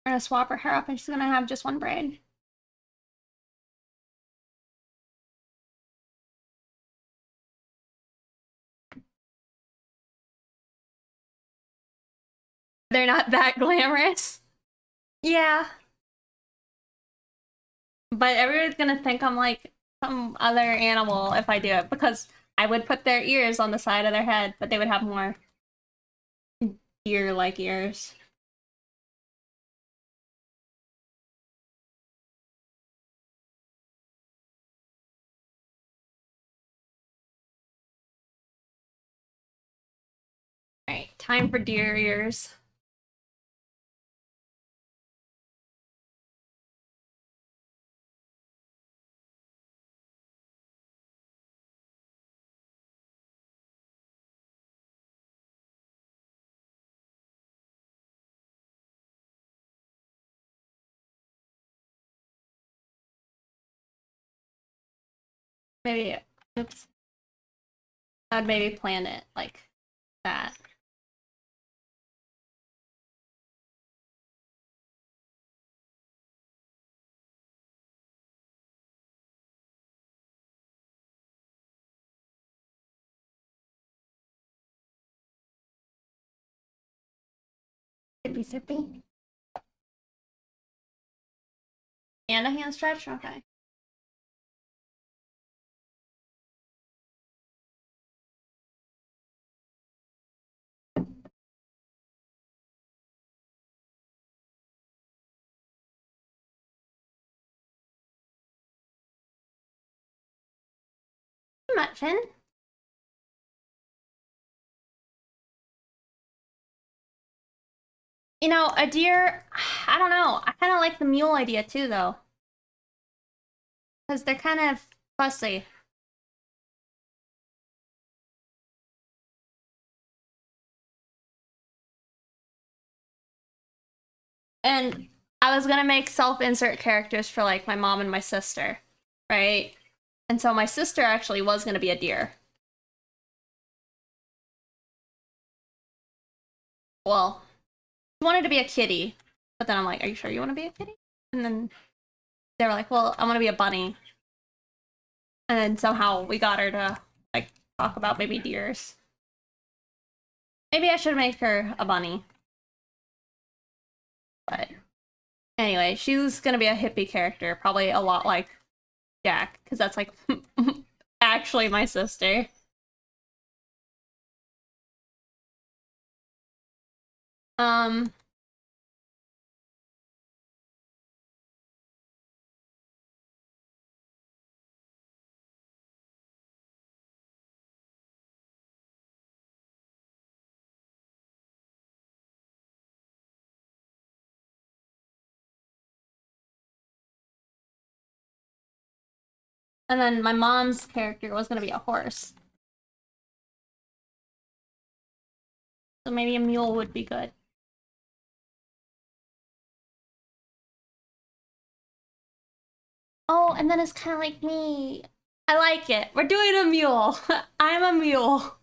We're gonna swap her hair up and she's gonna have just one braid. They're not that glamorous. Yeah. But everyone's gonna think I'm like some other animal if I do it because I would put their ears on the side of their head, but they would have more deer-like ears. All right, time for deer ears. Maybe, oops, I'd maybe plan it like that. Sippy sippy. And a hand stretch? Okay. Muffin. You know, a deer, I don't know. I kind of like the mule idea too, though. Because they're kind of fussy. And I was gonna make self-insert characters for like my mom and my sister, right? And so my sister actually was gonna be a deer. Well, she wanted to be a kitty, but then I'm like, are you sure you want to be a kitty? And then they were like, well, I want to be a bunny. And then somehow we got her to like talk about maybe deers. Maybe I should make her a bunny. But anyway, she's gonna be a hippie character, probably a lot like Jack, because that's like actually my sister. Um, and then my mom's character was gonna be a horse. So maybe a mule would be good. Oh, and then it's kind of like me. I like it. We're doing a mule. I'm a mule.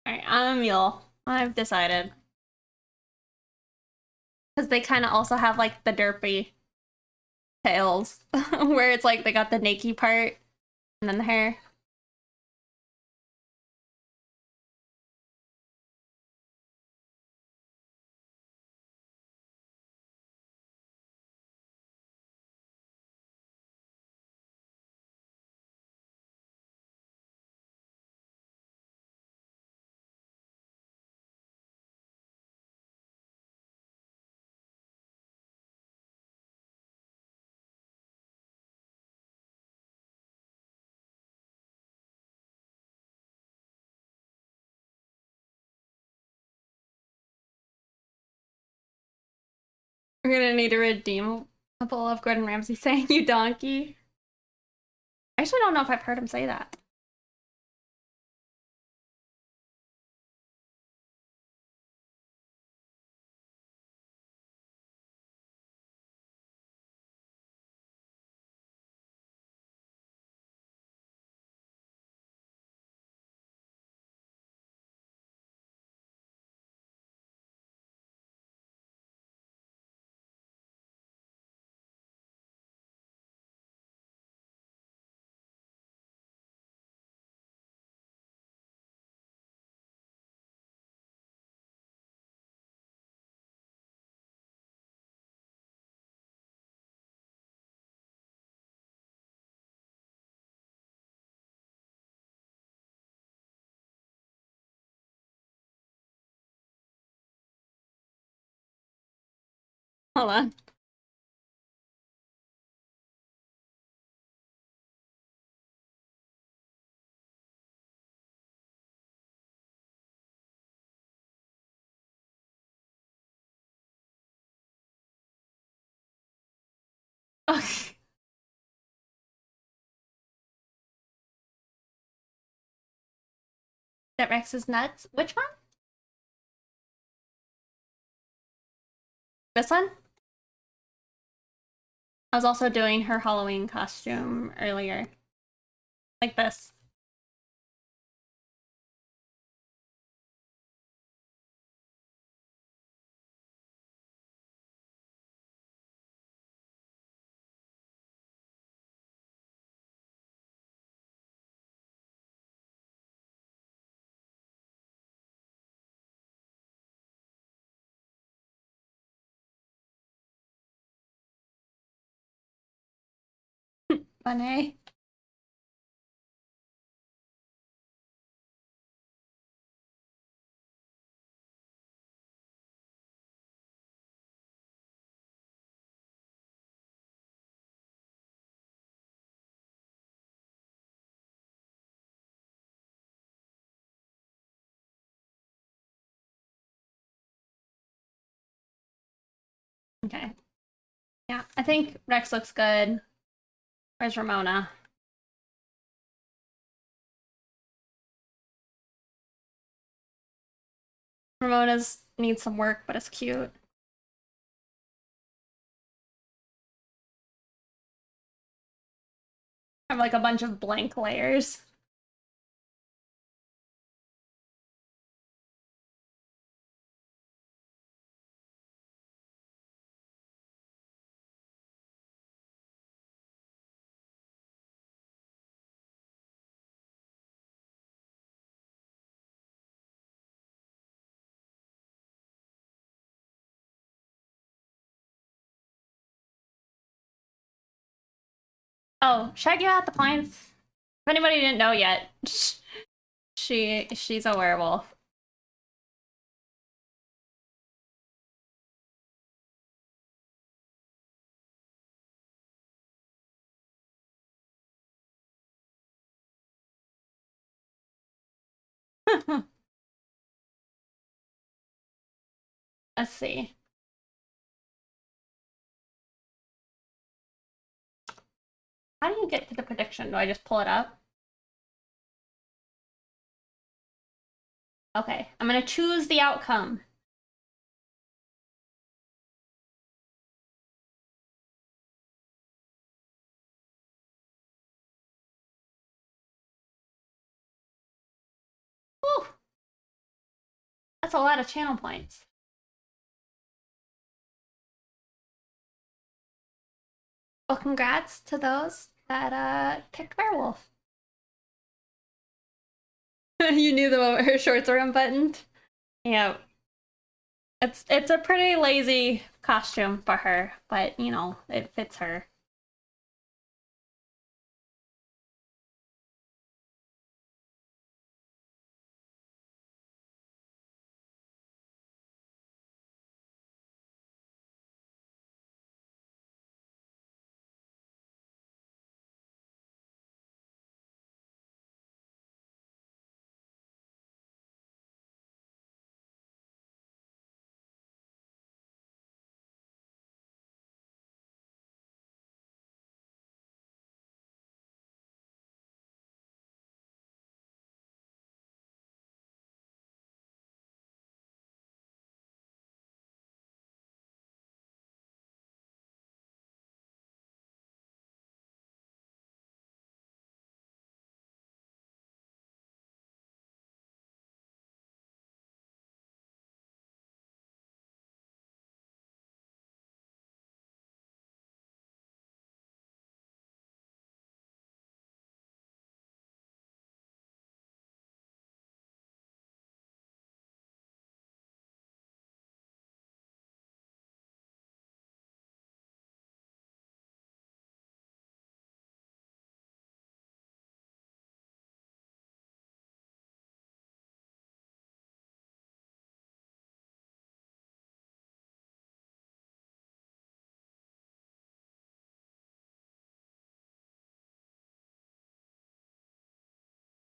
Alright, I'm a mule. I've decided. Because they kind of also have like the derpy tails, where it's like they got the naked part and then the hair. We're gonna need to redeem a couple of Gordon Ramsay saying you donkey. I actually don't know if I've heard him say that. Hold on. Okay. That Rex is nuts. Which one? This one? I was also doing her Halloween costume earlier. Like this. Funny. Okay. Yeah, I think Rex looks good. Where's Ramona? Ramona's needs some work, but it's cute. I have like a bunch of blank layers. Oh, should I give out the points? If anybody didn't know yet, she's a werewolf. Let's see. How do you get to the prediction? Do I just pull it up? Okay, I'm gonna choose the outcome. Whew. That's a lot of channel points. Well, congrats to those that picked werewolf. You knew the moment her shorts were unbuttoned. Yeah. It's a pretty lazy costume for her, but you know, it fits her.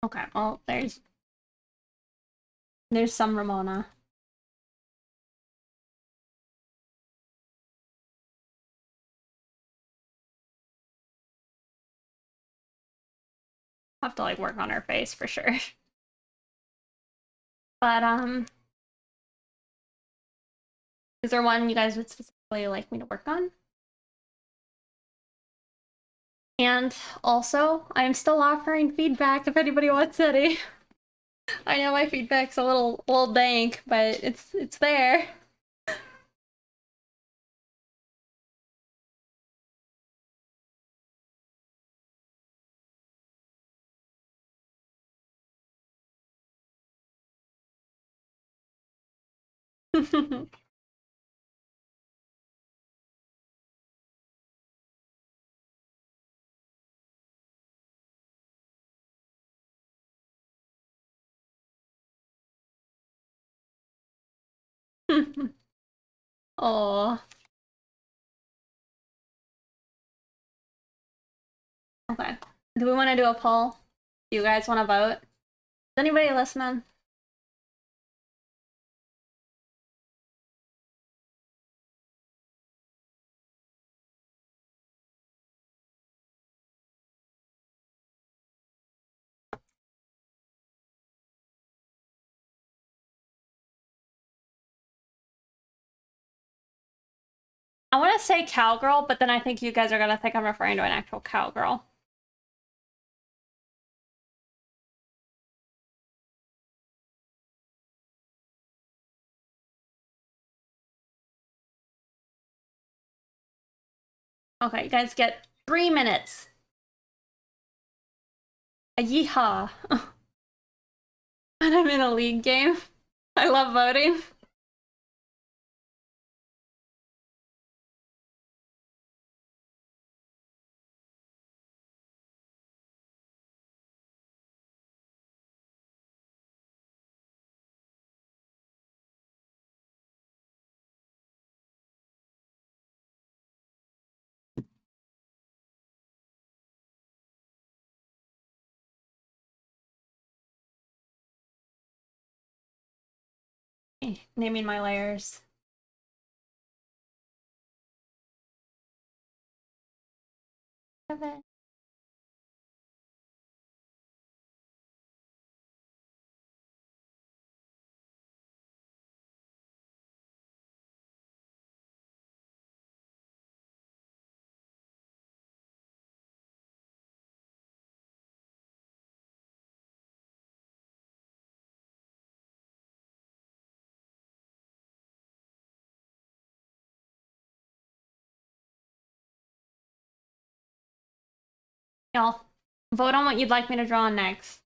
Okay, well, there's some Ramona. I'll have to like work on her face for sure. But is there one you guys would specifically like me to work on? And also, I'm still offering feedback if anybody wants any. I know my feedback's a little dank, but it's there. Oh. Okay. Do we want to do a poll? Do you guys want to vote? Is anybody listening? I want to say cowgirl, but then I think you guys are gonna think I'm referring to an actual cowgirl. Okay, you guys get 3 minutes. A yeehaw. And I'm in a league game. I love voting. Naming my layers. Okay. Y'all, vote on what you'd like me to draw next.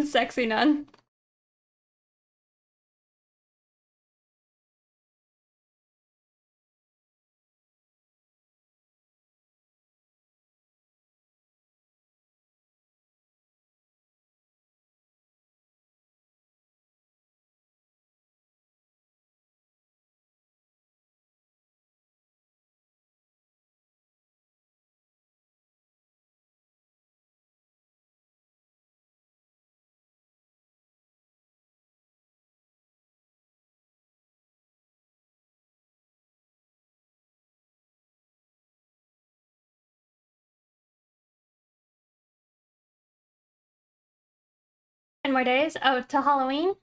Sexy nun. And more days? Oh, till Halloween?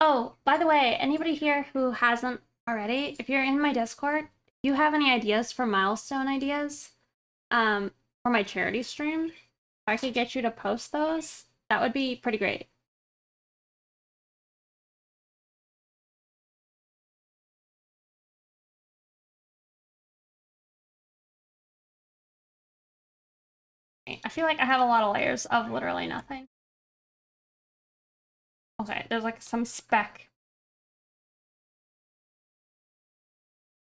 Oh, by the way, anybody here who hasn't already, if you're in my Discord, if you have any ideas for milestone ideas, for my charity stream, if I could get you to post those, that would be pretty great. I feel like I have a lot of layers of literally nothing. Okay, there's like some speck.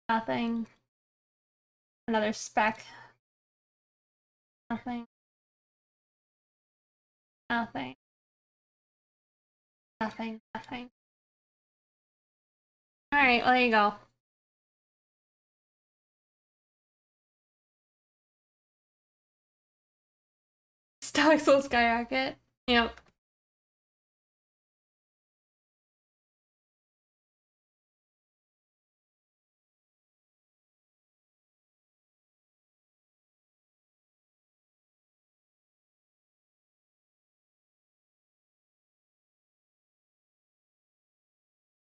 Nothing. Another speck. Nothing. Nothing. Nothing. Nothing. Alright, well, there you go. Stocks will skyrocket. Yep.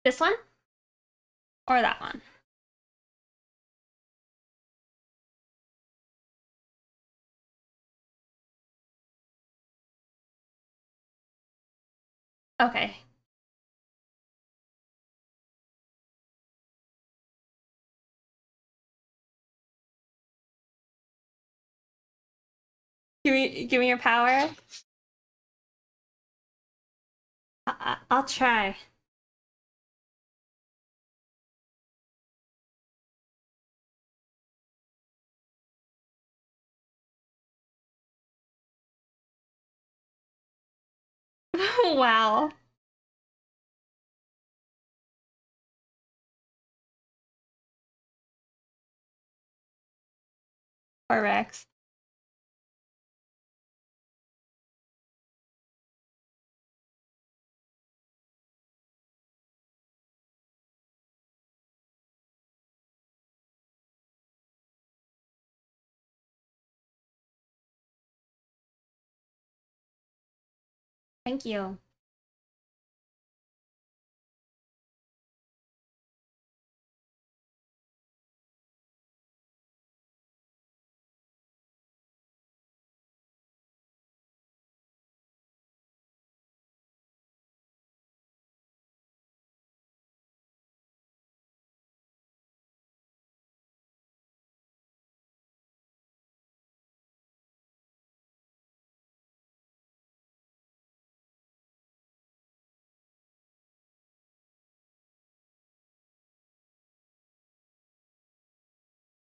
This one? Or that one? Okay. Give me your power. I'll try. Wow. Or Rex. Thank you.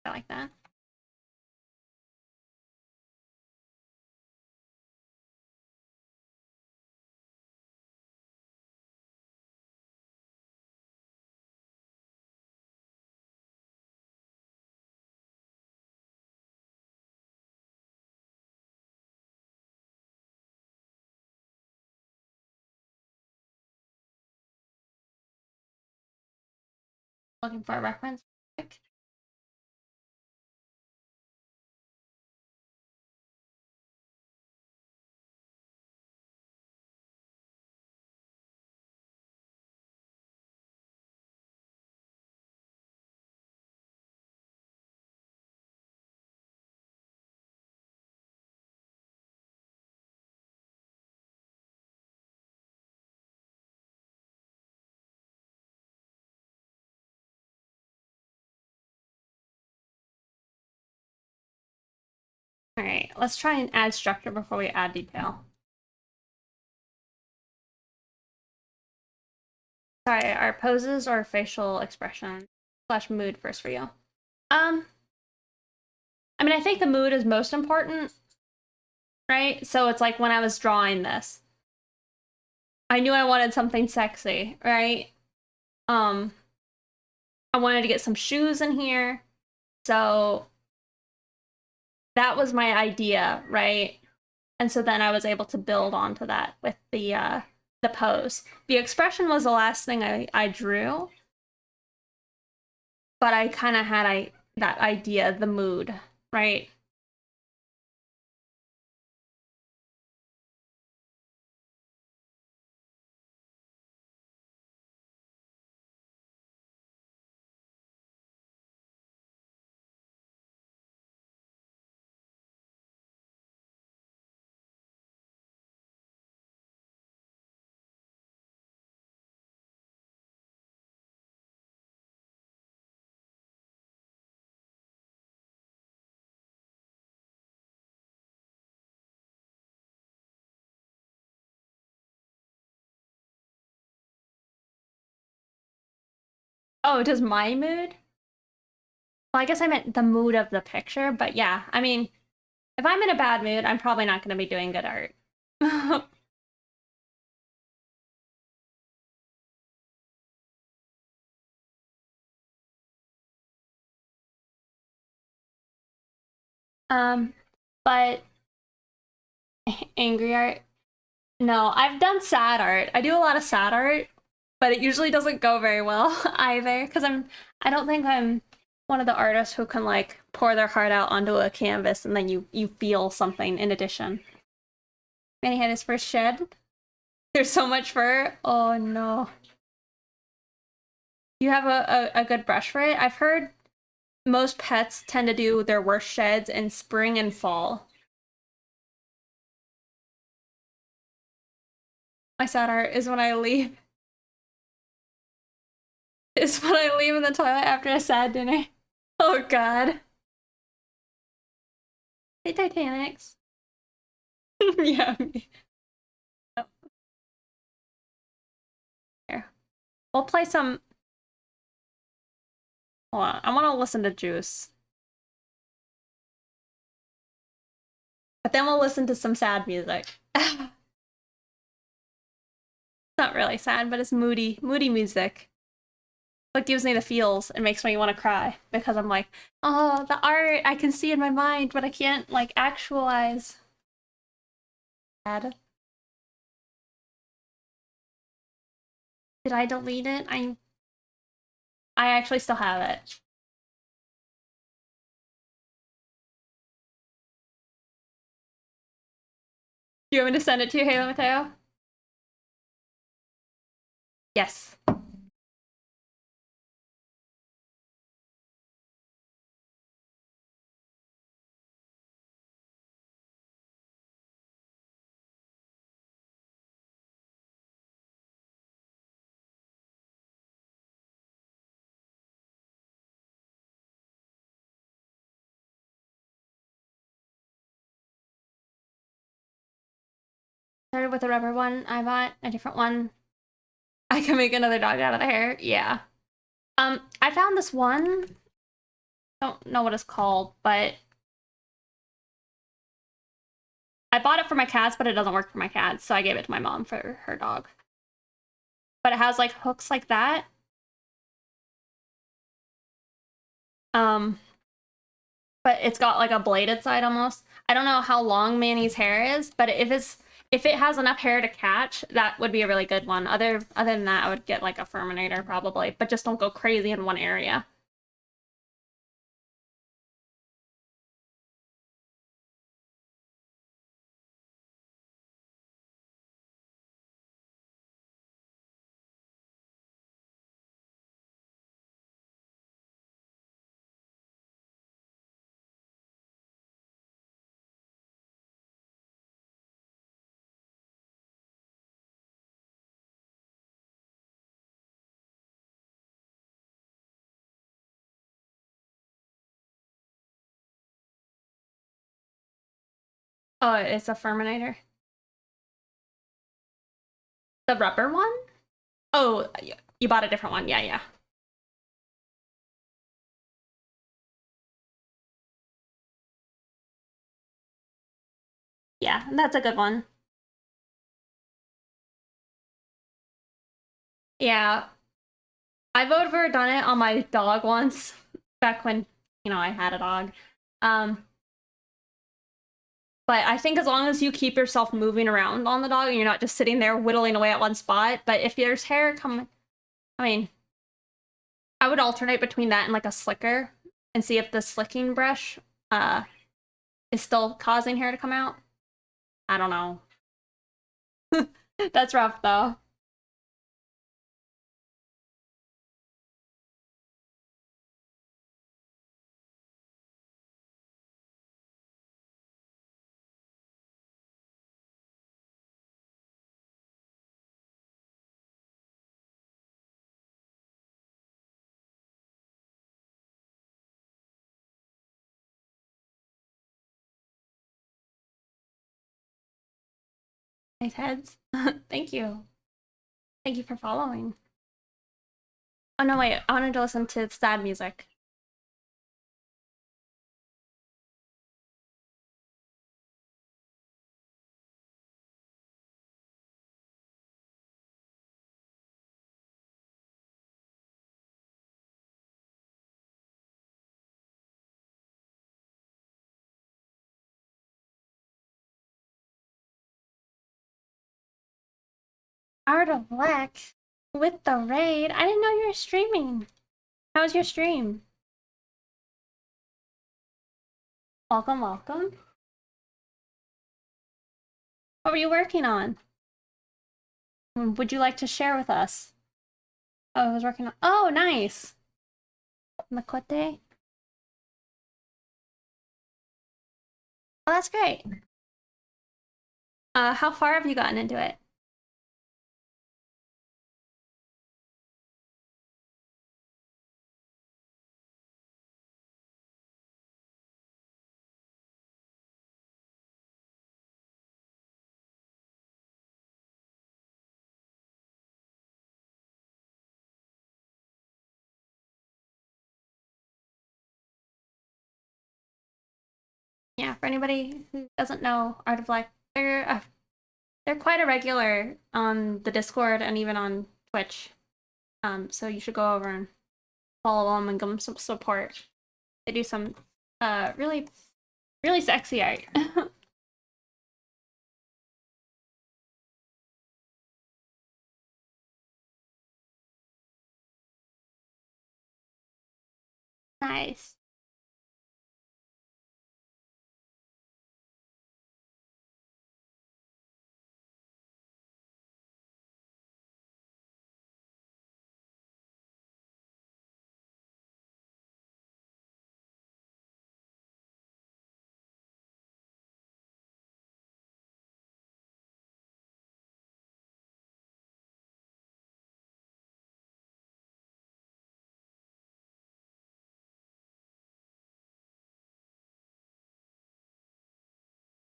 I like that. Looking for a reference. All right, let's try and add structure before we add detail. Sorry, our poses or facial expression / mood first for you? I mean, I think the mood is most important, right? So it's like when I was drawing this, I knew I wanted something sexy, right? I wanted to get some shoes in here. So that was my idea, right? And so then I was able to build onto that with the pose. The expression was the last thing I drew, but I kind of had that idea, the mood, right? Oh, does my mood? Well, I guess I meant the mood of the picture, but yeah, I mean, if I'm in a bad mood, I'm probably not going to be doing good art. um, but angry art? No, I've done sad art. I do a lot of sad art, but it usually doesn't go very well either because I don't think I'm one of the artists who can like pour their heart out onto a canvas and then you feel something in addition. Manny had his first shed. There's so much fur. Oh no. You have a good brush for it? I've heard most pets tend to do their worst sheds in spring and fall. My sad art is when I leave. Is when I leave in the toilet after a sad dinner. Oh god. Hey Titanics. Yeah. Oh, here. We'll play some. Hold on. I want to listen to Juice. But then we'll listen to some sad music. really sad, but it's moody music. What gives me the feels and makes me want to cry because I'm like, oh, the art I can see in my mind, but I can't like actualize. Sad. Did I delete it? I actually still have it. Do you want me to send it to you, Halo Mateo? Yes. Started with a rubber one. I bought a different one. I can make another dog out of the hair. Yeah. I found this one. Don't know what it's called, but I bought it for my cats, but it doesn't work for my cats, so I gave it to my mom for her dog. But it has like hooks like that. Um, but it's got like a bladed side almost. I don't know how long Manny's hair is, but if it has enough hair to catch, that would be a really good one. Other than that, I would get like a Furminator probably, but just don't go crazy in one area. Oh, it's a Furminator. The rubber one? Oh, you bought a different one. Yeah, yeah. Yeah, that's a good one. Yeah, I've overdone it on my dog once, back when, I had a dog. Um, but I think as long as you keep yourself moving around on the dog and you're not just sitting there whittling away at one spot, but if there's hair coming, I mean, I would alternate between that and like a slicker and see if the slicking brush uh is still causing hair to come out. I don't know. That's rough though. Nice heads. Thank you. Thank you for following. Oh no, wait, I wanted to listen to sad music. Art of Black with the raid. I didn't know you were streaming. How was your stream? Welcome, welcome. What were you working on? Would you like to share with us? Oh, I was working on. Oh, nice. Makote. Oh, that's great. How far have you gotten into it? Yeah, for anybody who doesn't know, Art of Black, They're quite a regular on the Discord and even on Twitch. So you should go over and follow them and give them some support. They do some really, really sexy art. Nice.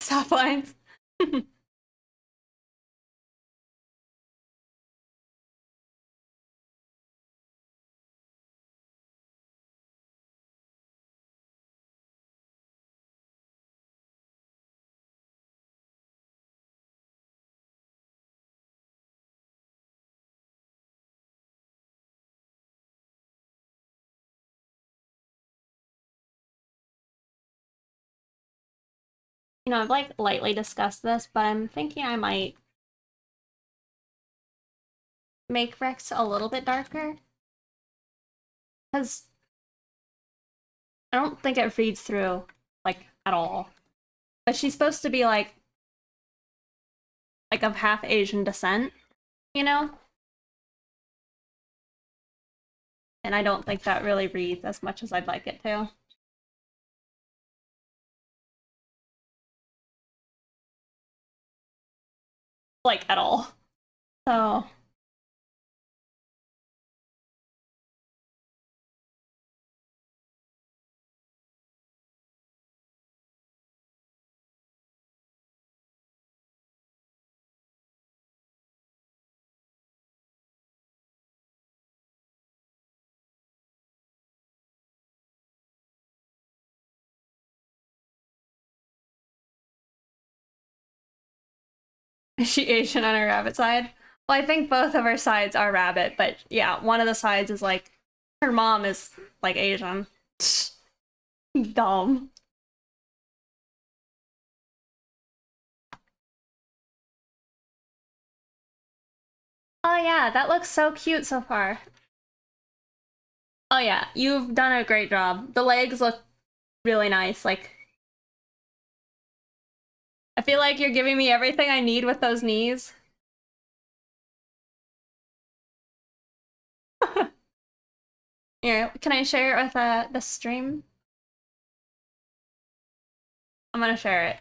Soft lines. You know, I've like lightly discussed this, but I'm thinking I might make Rex a little bit darker. Because I don't think it feeds through, like, at all. But she's supposed to be like of half Asian descent, you know? And I don't think that really reads as much as I'd like it to. Like, at all. So... Is she Asian on her rabbit side? Well, I think both of her sides are rabbit, but yeah, one of the sides is like her mom is like Asian. Dumb. Oh yeah, that looks so cute so far. Oh yeah, you've done a great job. The legs look really nice. Like, I feel like you're giving me everything I need with those knees. Here, can I share it with the stream? I'm gonna share it.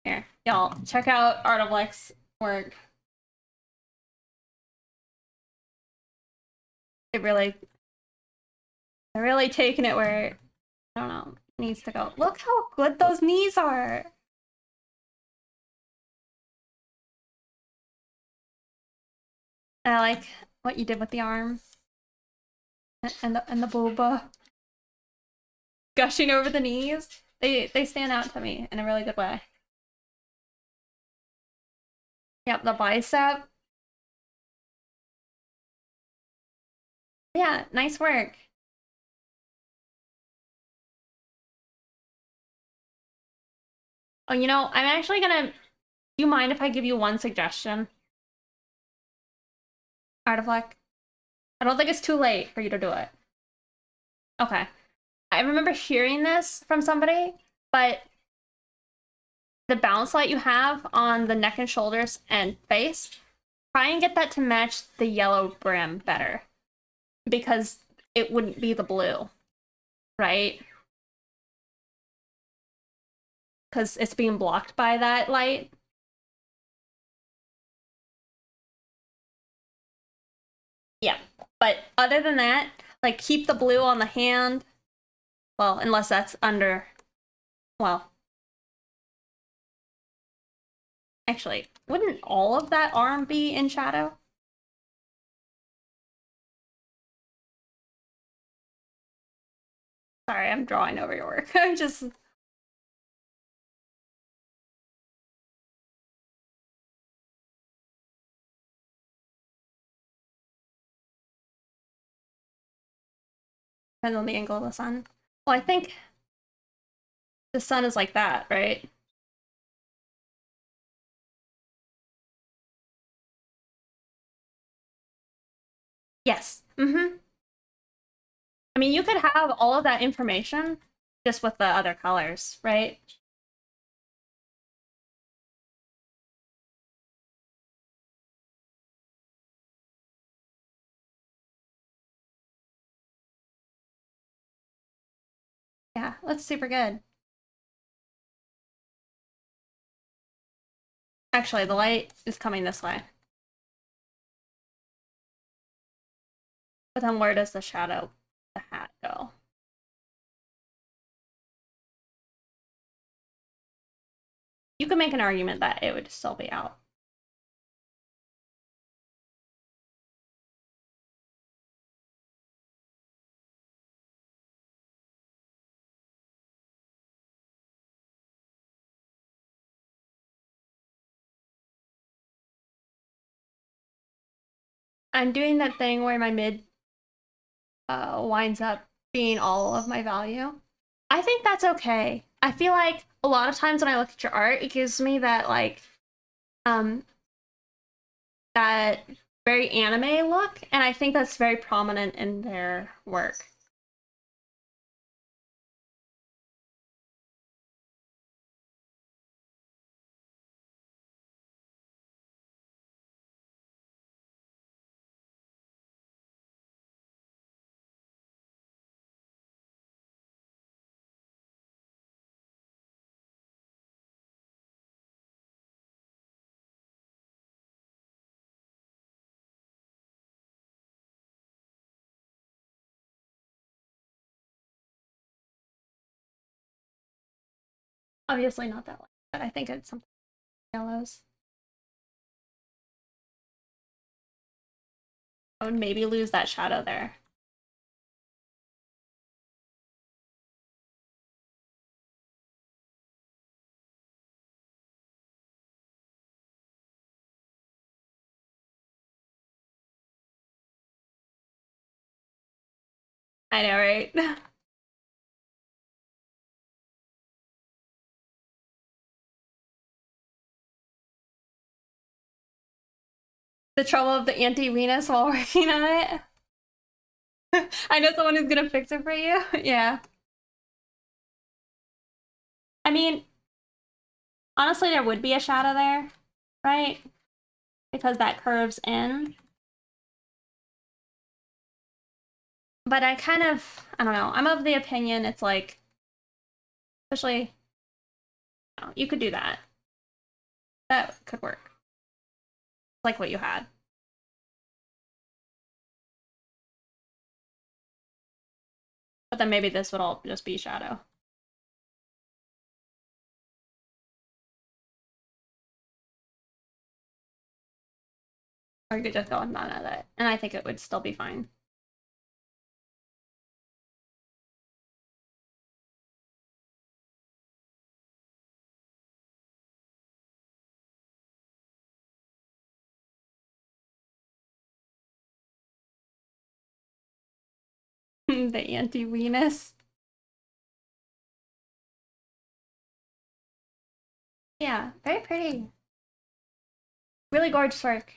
Here, y'all, check out Art of Lex work. They're really taking it where, I don't know, it needs to go. Look how good those knees are. I like what you did with the arm and the boba gushing over the knees. They stand out to me in a really good way. Yep, the bicep. Yeah, nice work. Oh, you know, I'm actually gonna. Do you mind if I give you one suggestion, Artifleck? I don't think it's too late for you to do it. Okay. I remember hearing this from somebody, but the bounce light you have on the neck and shoulders and face, try and get that to match the yellow brim better. Because it wouldn't be the blue, right? Because it's being blocked by that light. Yeah. But other than that, like, keep the blue on the hand. Well, unless that's under. Well, actually, wouldn't all of that arm be in shadow? Sorry, I'm drawing over your work. I'm just. depends on the angle of the sun. Well, I think the sun is like that, right? Yes. Mm-hmm. I mean, you could have all of that information just with the other colors, right? Yeah, that's super good. Actually, the light is coming this way. But then where does the shadow, the hat go? You could make an argument that it would still be out. I'm doing that thing where my mid winds up being all of my value. I think that's okay. I feel like a lot of times when I look at your art, it gives me that like um that very anime look, and I think that's very prominent in their work. Obviously not that light, but I think it's something yellows. I would maybe lose that shadow there. I know, right? The trouble of the anti-Venus while working on it. I know someone who's gonna fix it for you. Yeah. I mean, honestly, there would be a shadow there, right? Because that curves in. But I don't know. I'm of the opinion it's like, especially, you could do that. That could work. Like what you had. But then maybe this would all just be shadow. Or you could just go with none of it. And I think it would still be fine. The anti-Venus. Yeah, very pretty. Really gorgeous work.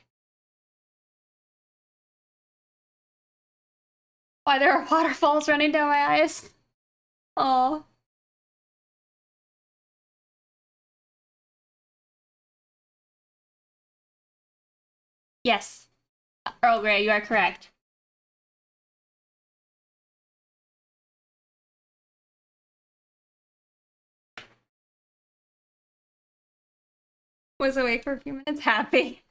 Why there are waterfalls running down my eyes. Oh. Yes. Earl Grey, you are correct. Was awake for a few minutes, happy.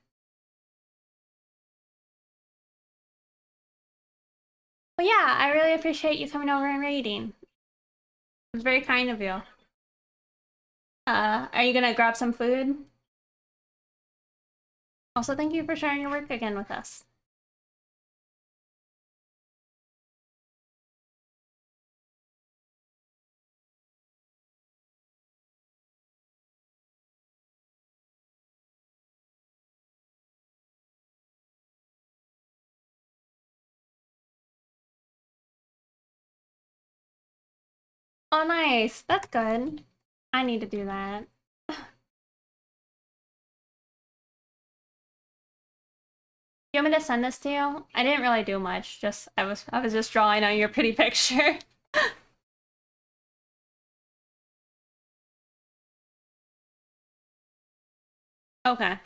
But yeah, I really appreciate you coming over and raiding. It was very kind of you. Are you gonna grab some food? Also, thank you for sharing your work again with us. Oh, nice. That's good. I need to do that. You want me to send this to you? I didn't really do much. Just I was just drawing on your pretty picture. Okay.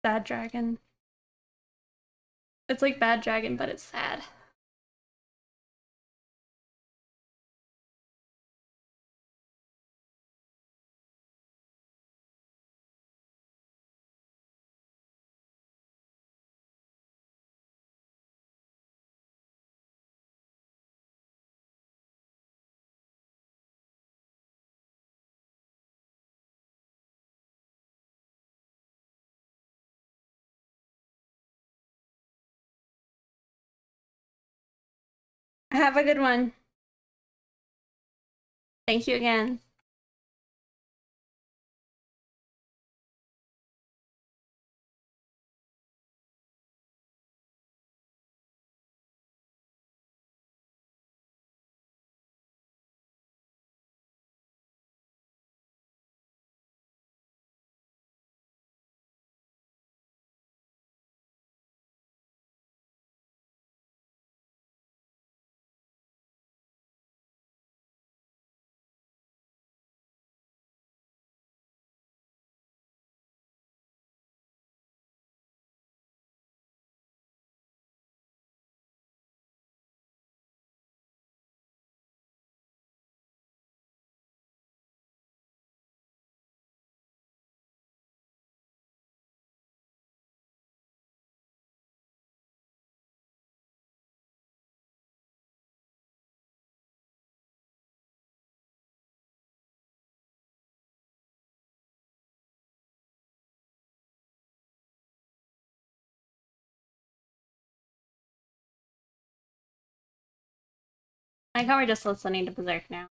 Bad Dragon. It's like Bad Dragon, but it's sad. Have a good one. Thank you again. I think we're just listening to Berserk now.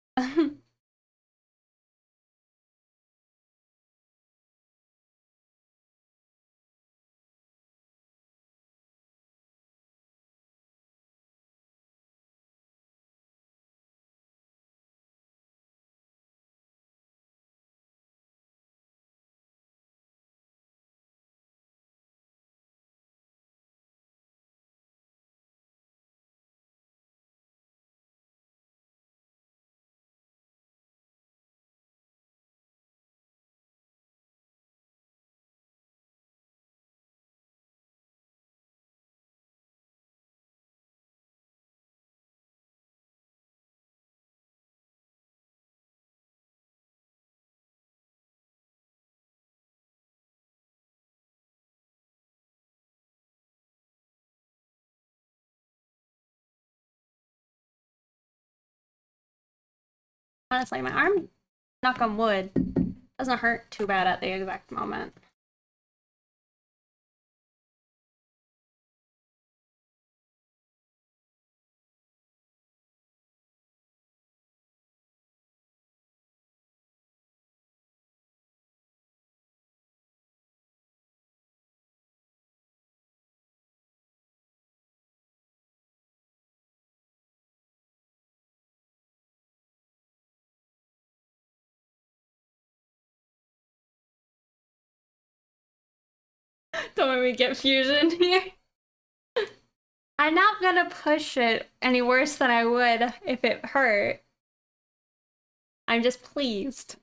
Honestly, my arm, knock on wood, doesn't hurt too bad at the exact moment. Don't make me get fusion here. I'm not gonna push it any worse than I would if it hurt. I'm just pleased.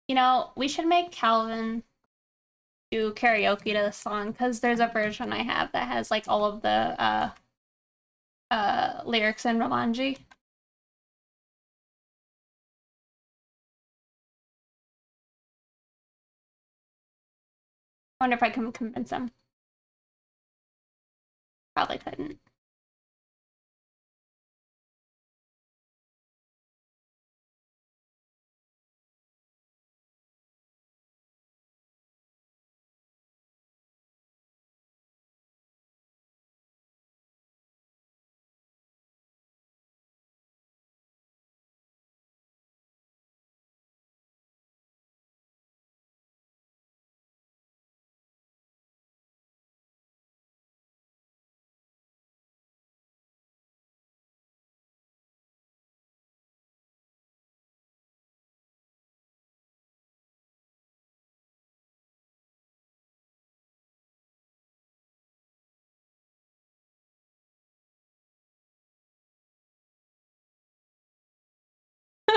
You know, we should make Calvin do karaoke to the song because there's a version I have that has like all of the lyrics in Romanji. I wonder if I can convince him. Probably couldn't.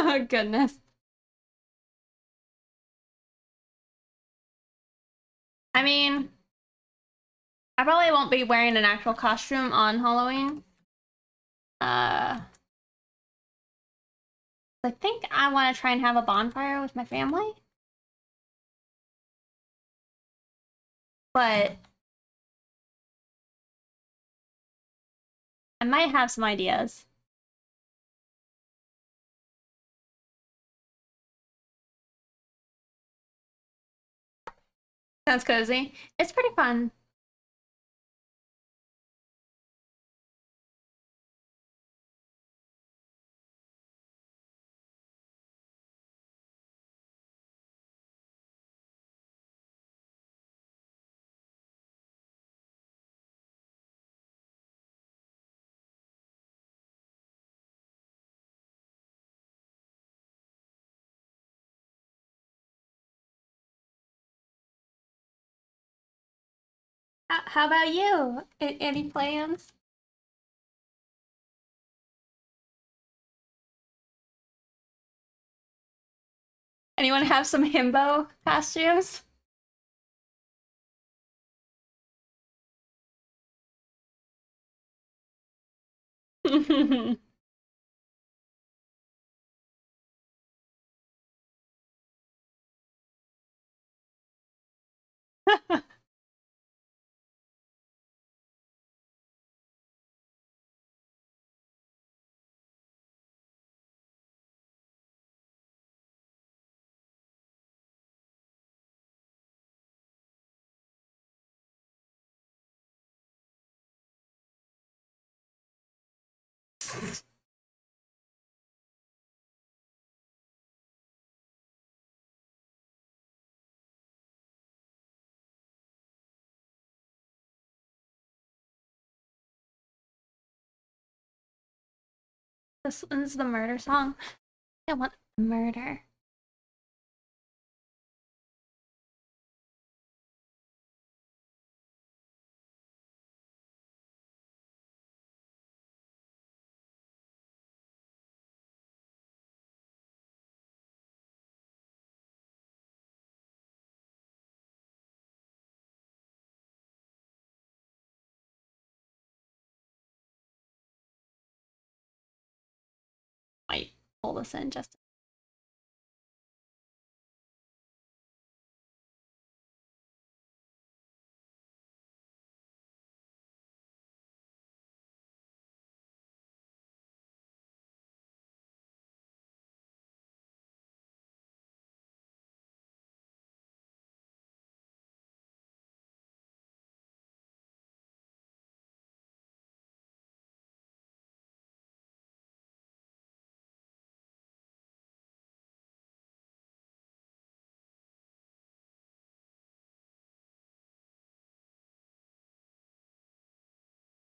Oh, goodness. I mean, I probably won't be wearing an actual costume on Halloween. I think I want to try and have a bonfire with my family. But I might have some ideas. Sounds cozy. It's pretty fun. How about you? Any plans? Anyone have some himbo costumes? This is the murder song. I want murder. Might pull this in just.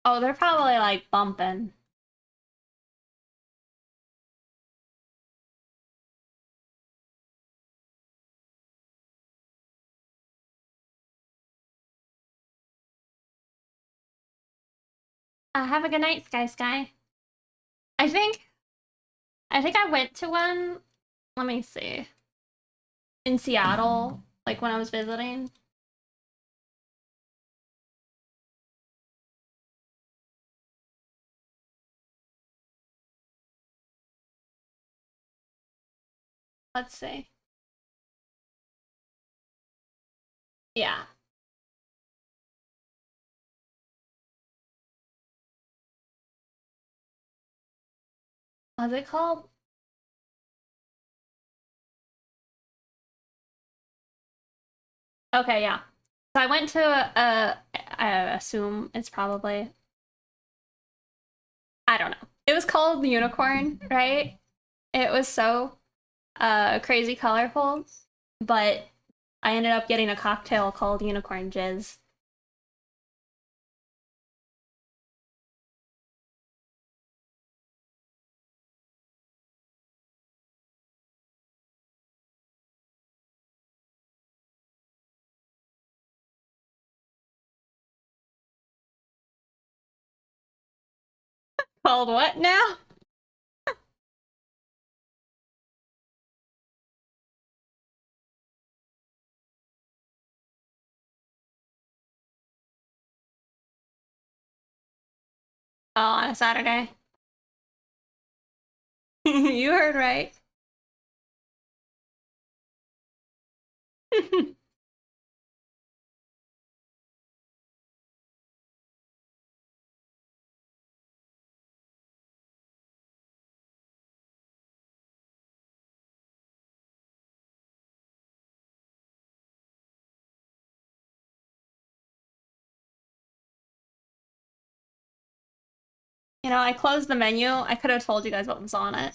Oh, they're probably like bumping. Have a good night, Sky Sky. I think I went to one. Let me see. In Seattle, like when I was visiting. Let's see. Yeah. What's it called? Okay, yeah. So I went to I assume it's probably, I don't know. It was called the Unicorn, right? It was so crazy colorful, but I ended up getting a cocktail called Unicorn Jizz. Called what now? Oh, on a Saturday. You heard right. You know, I closed the menu. I could have told you guys what was on it.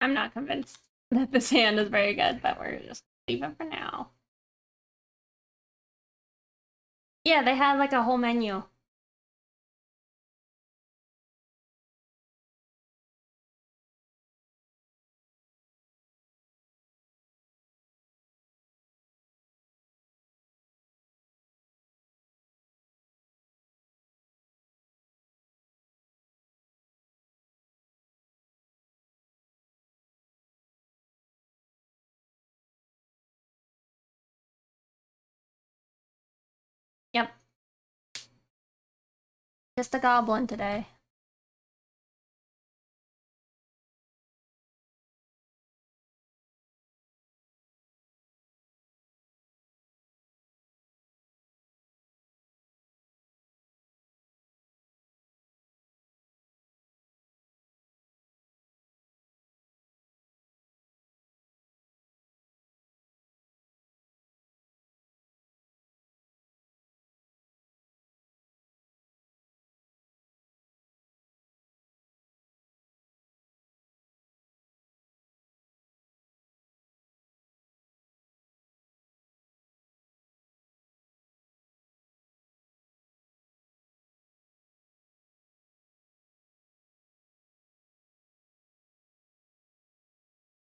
I'm not convinced that this hand is very good, but we're just leave it for now. Yeah, they had like a whole menu. Yep, just a goblin today.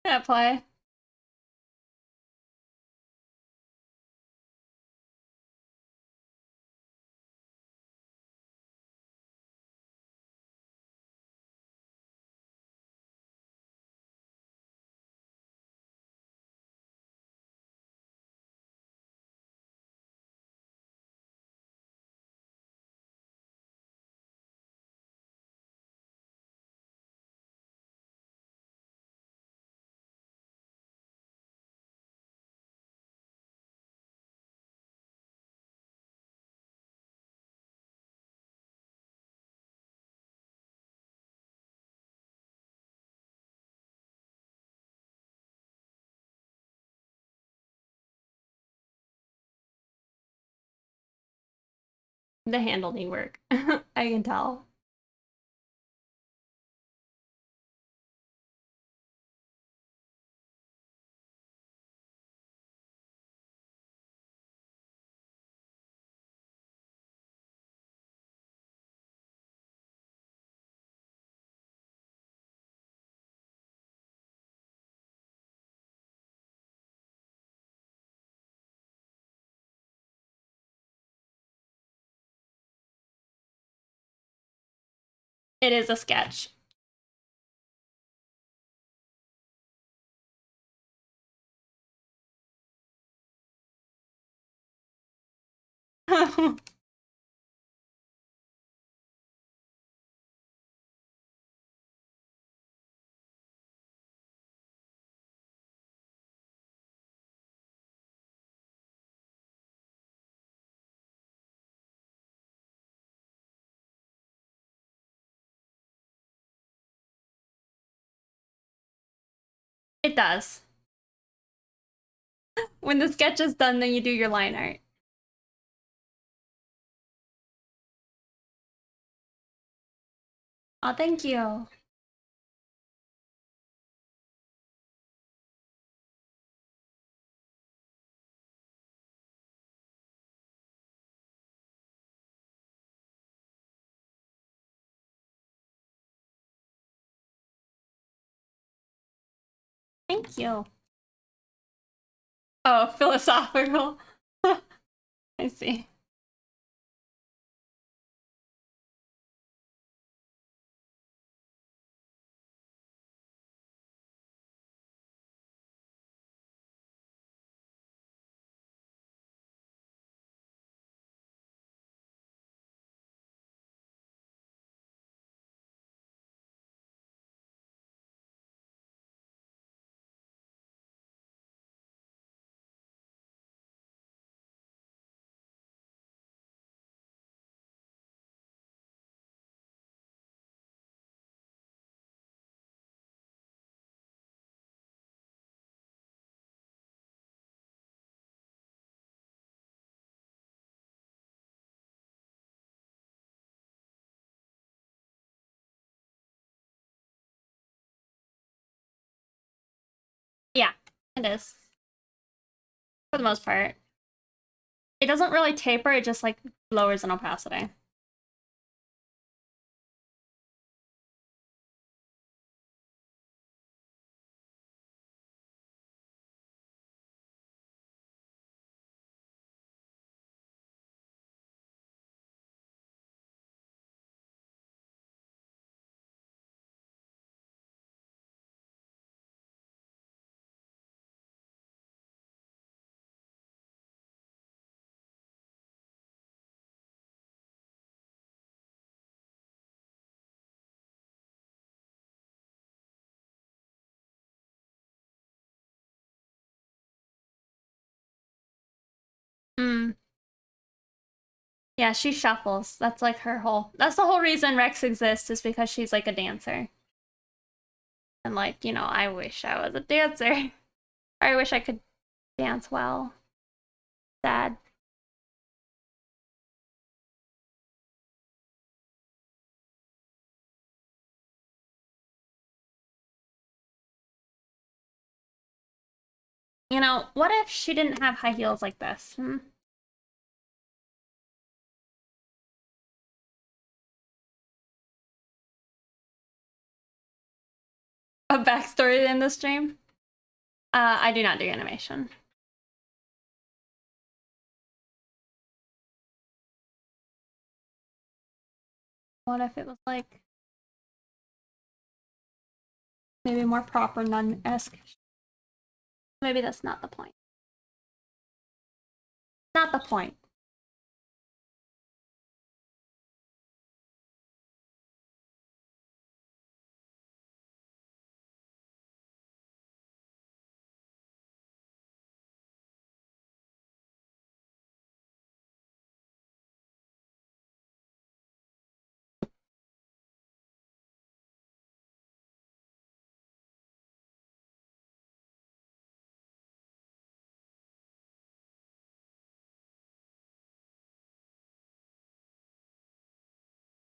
Yeah, play. The handle need work. I can tell. It is a sketch. It does. When the sketch is done, then you do your line art. Oh, thank you. Thank you. Oh, philosophical. I see. Yeah, it is. For the most part. It doesn't really taper, it just like lowers in opacity. Mm. Yeah, she shuffles. That's like her whole. That's the whole reason Rex exists is because she's like a dancer. And like, I wish I was a dancer. I wish I could dance well. Sad. What if she didn't have high heels like this? Hmm? A backstory in the stream? I do not do animation. What if it was like maybe more proper nun-esque? Maybe that's not the point. Not the point.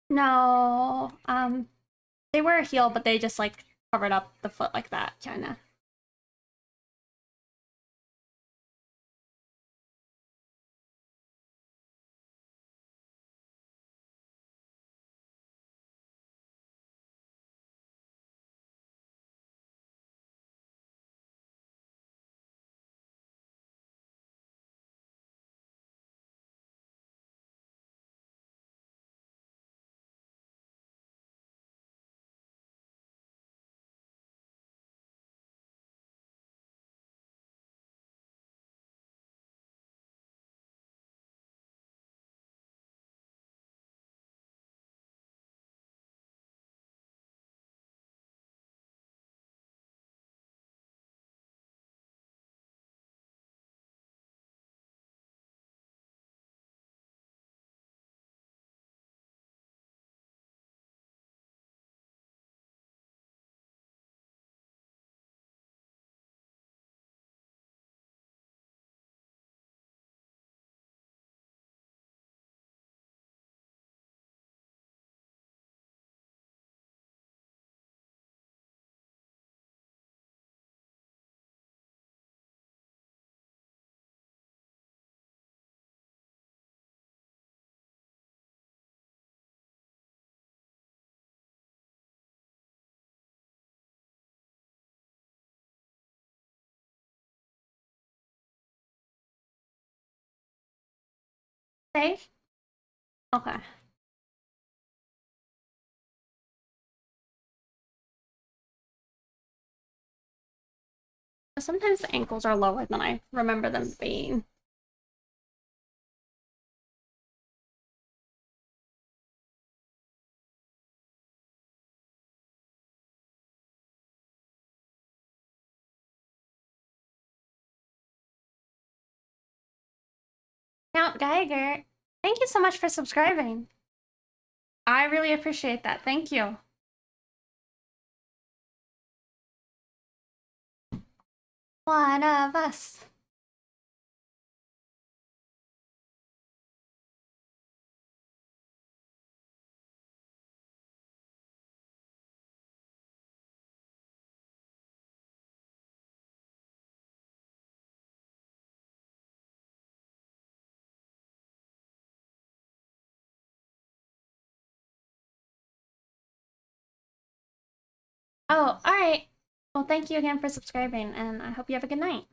No, they wear a heel, but they just like covered up the foot like that, kinda. Safe? Okay. Sometimes the ankles are lower than I remember them being. Count Geiger, thank you so much for subscribing. I really appreciate that. Thank you. One of us. Oh, all right. Well, thank you again for subscribing, and I hope you have a good night.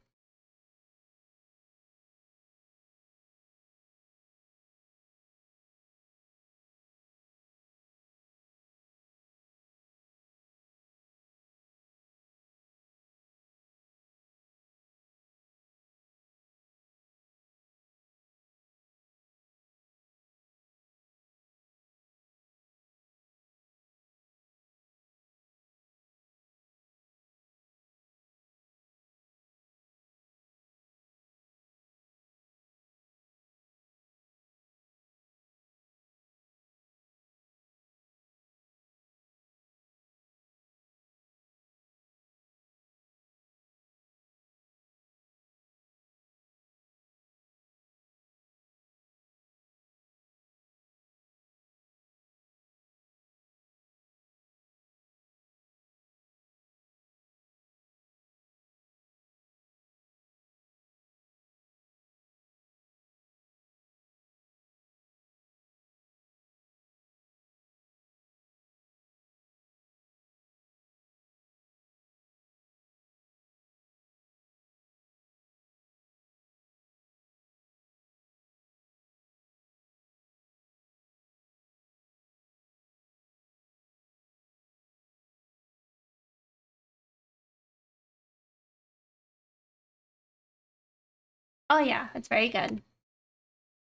Oh yeah, it's very good.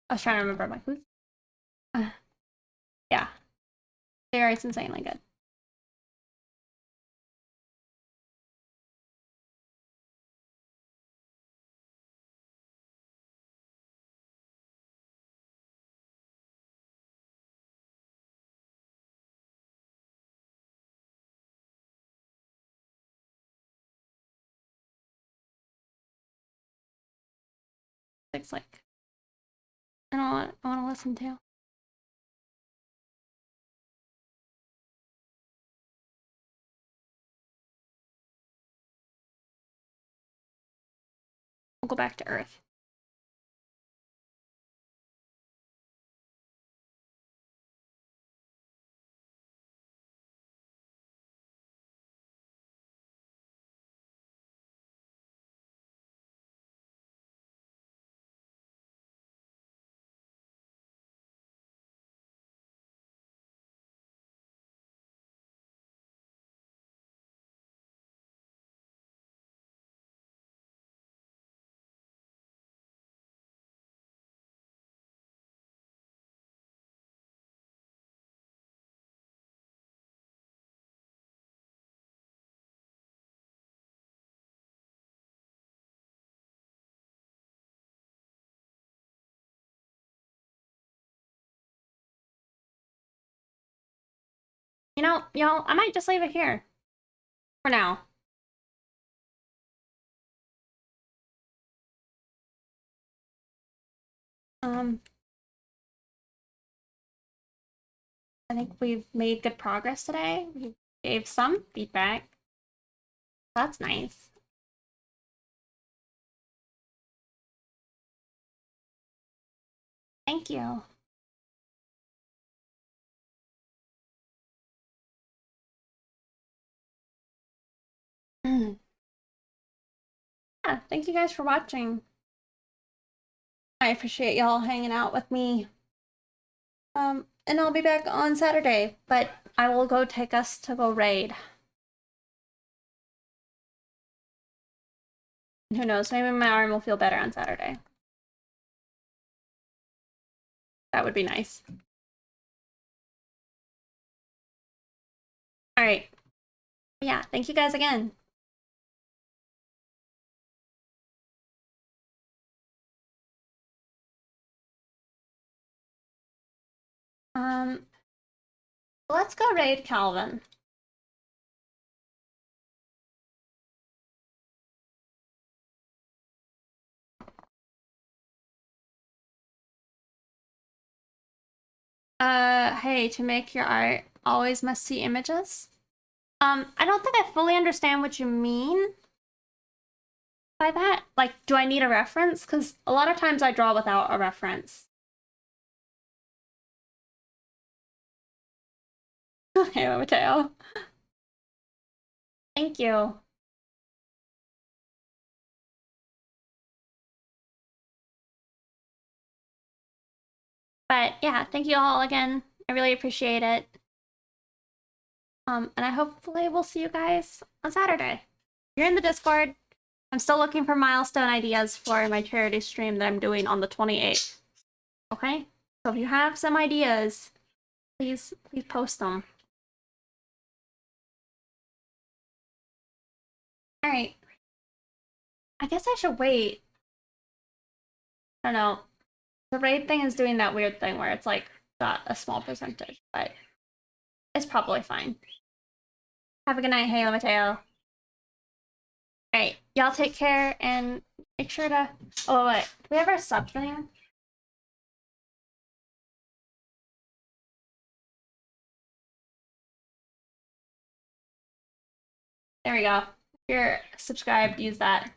I was trying to remember my food. Yeah, they are insanely good. It's like I don't want to listen to. We'll go back to Earth. You know, y'all, I might just leave it here for now. I think we've made good progress today. We gave some feedback. That's nice. Thank you. Yeah, thank you guys for watching. I appreciate y'all hanging out with me. And I'll be back on Saturday, but I will go take us to go raid. Who knows, maybe my arm will feel better on Saturday. That would be nice. All right. Yeah, thank you guys again. Let's go raid Calvin. Hey, to make your art, always must see images. I don't think I fully understand what you mean by that. Like, do I need a reference? Because a lot of times I draw without a reference. Hey, Mateo. Thank you. But yeah, thank you all again. I really appreciate it. And I hopefully will see you guys on Saturday. You're in the Discord. I'm still looking for milestone ideas for my charity stream that I'm doing on the 28th. Okay? So if you have some ideas, please post them. Alright. I guess I should wait. I don't know. The raid thing is doing that weird thing where it's like got a small percentage, but it's probably fine. Have a good night, Halo Mateo. Alright, y'all take care and make sure to. Oh, wait. Do we have our sub thing? There we go. If you're subscribed, use that.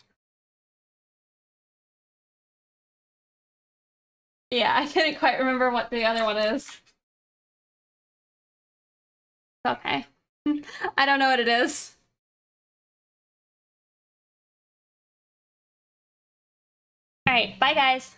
Yeah, I couldn't quite remember what the other one is. Okay. I don't know what it is. Alright, bye guys.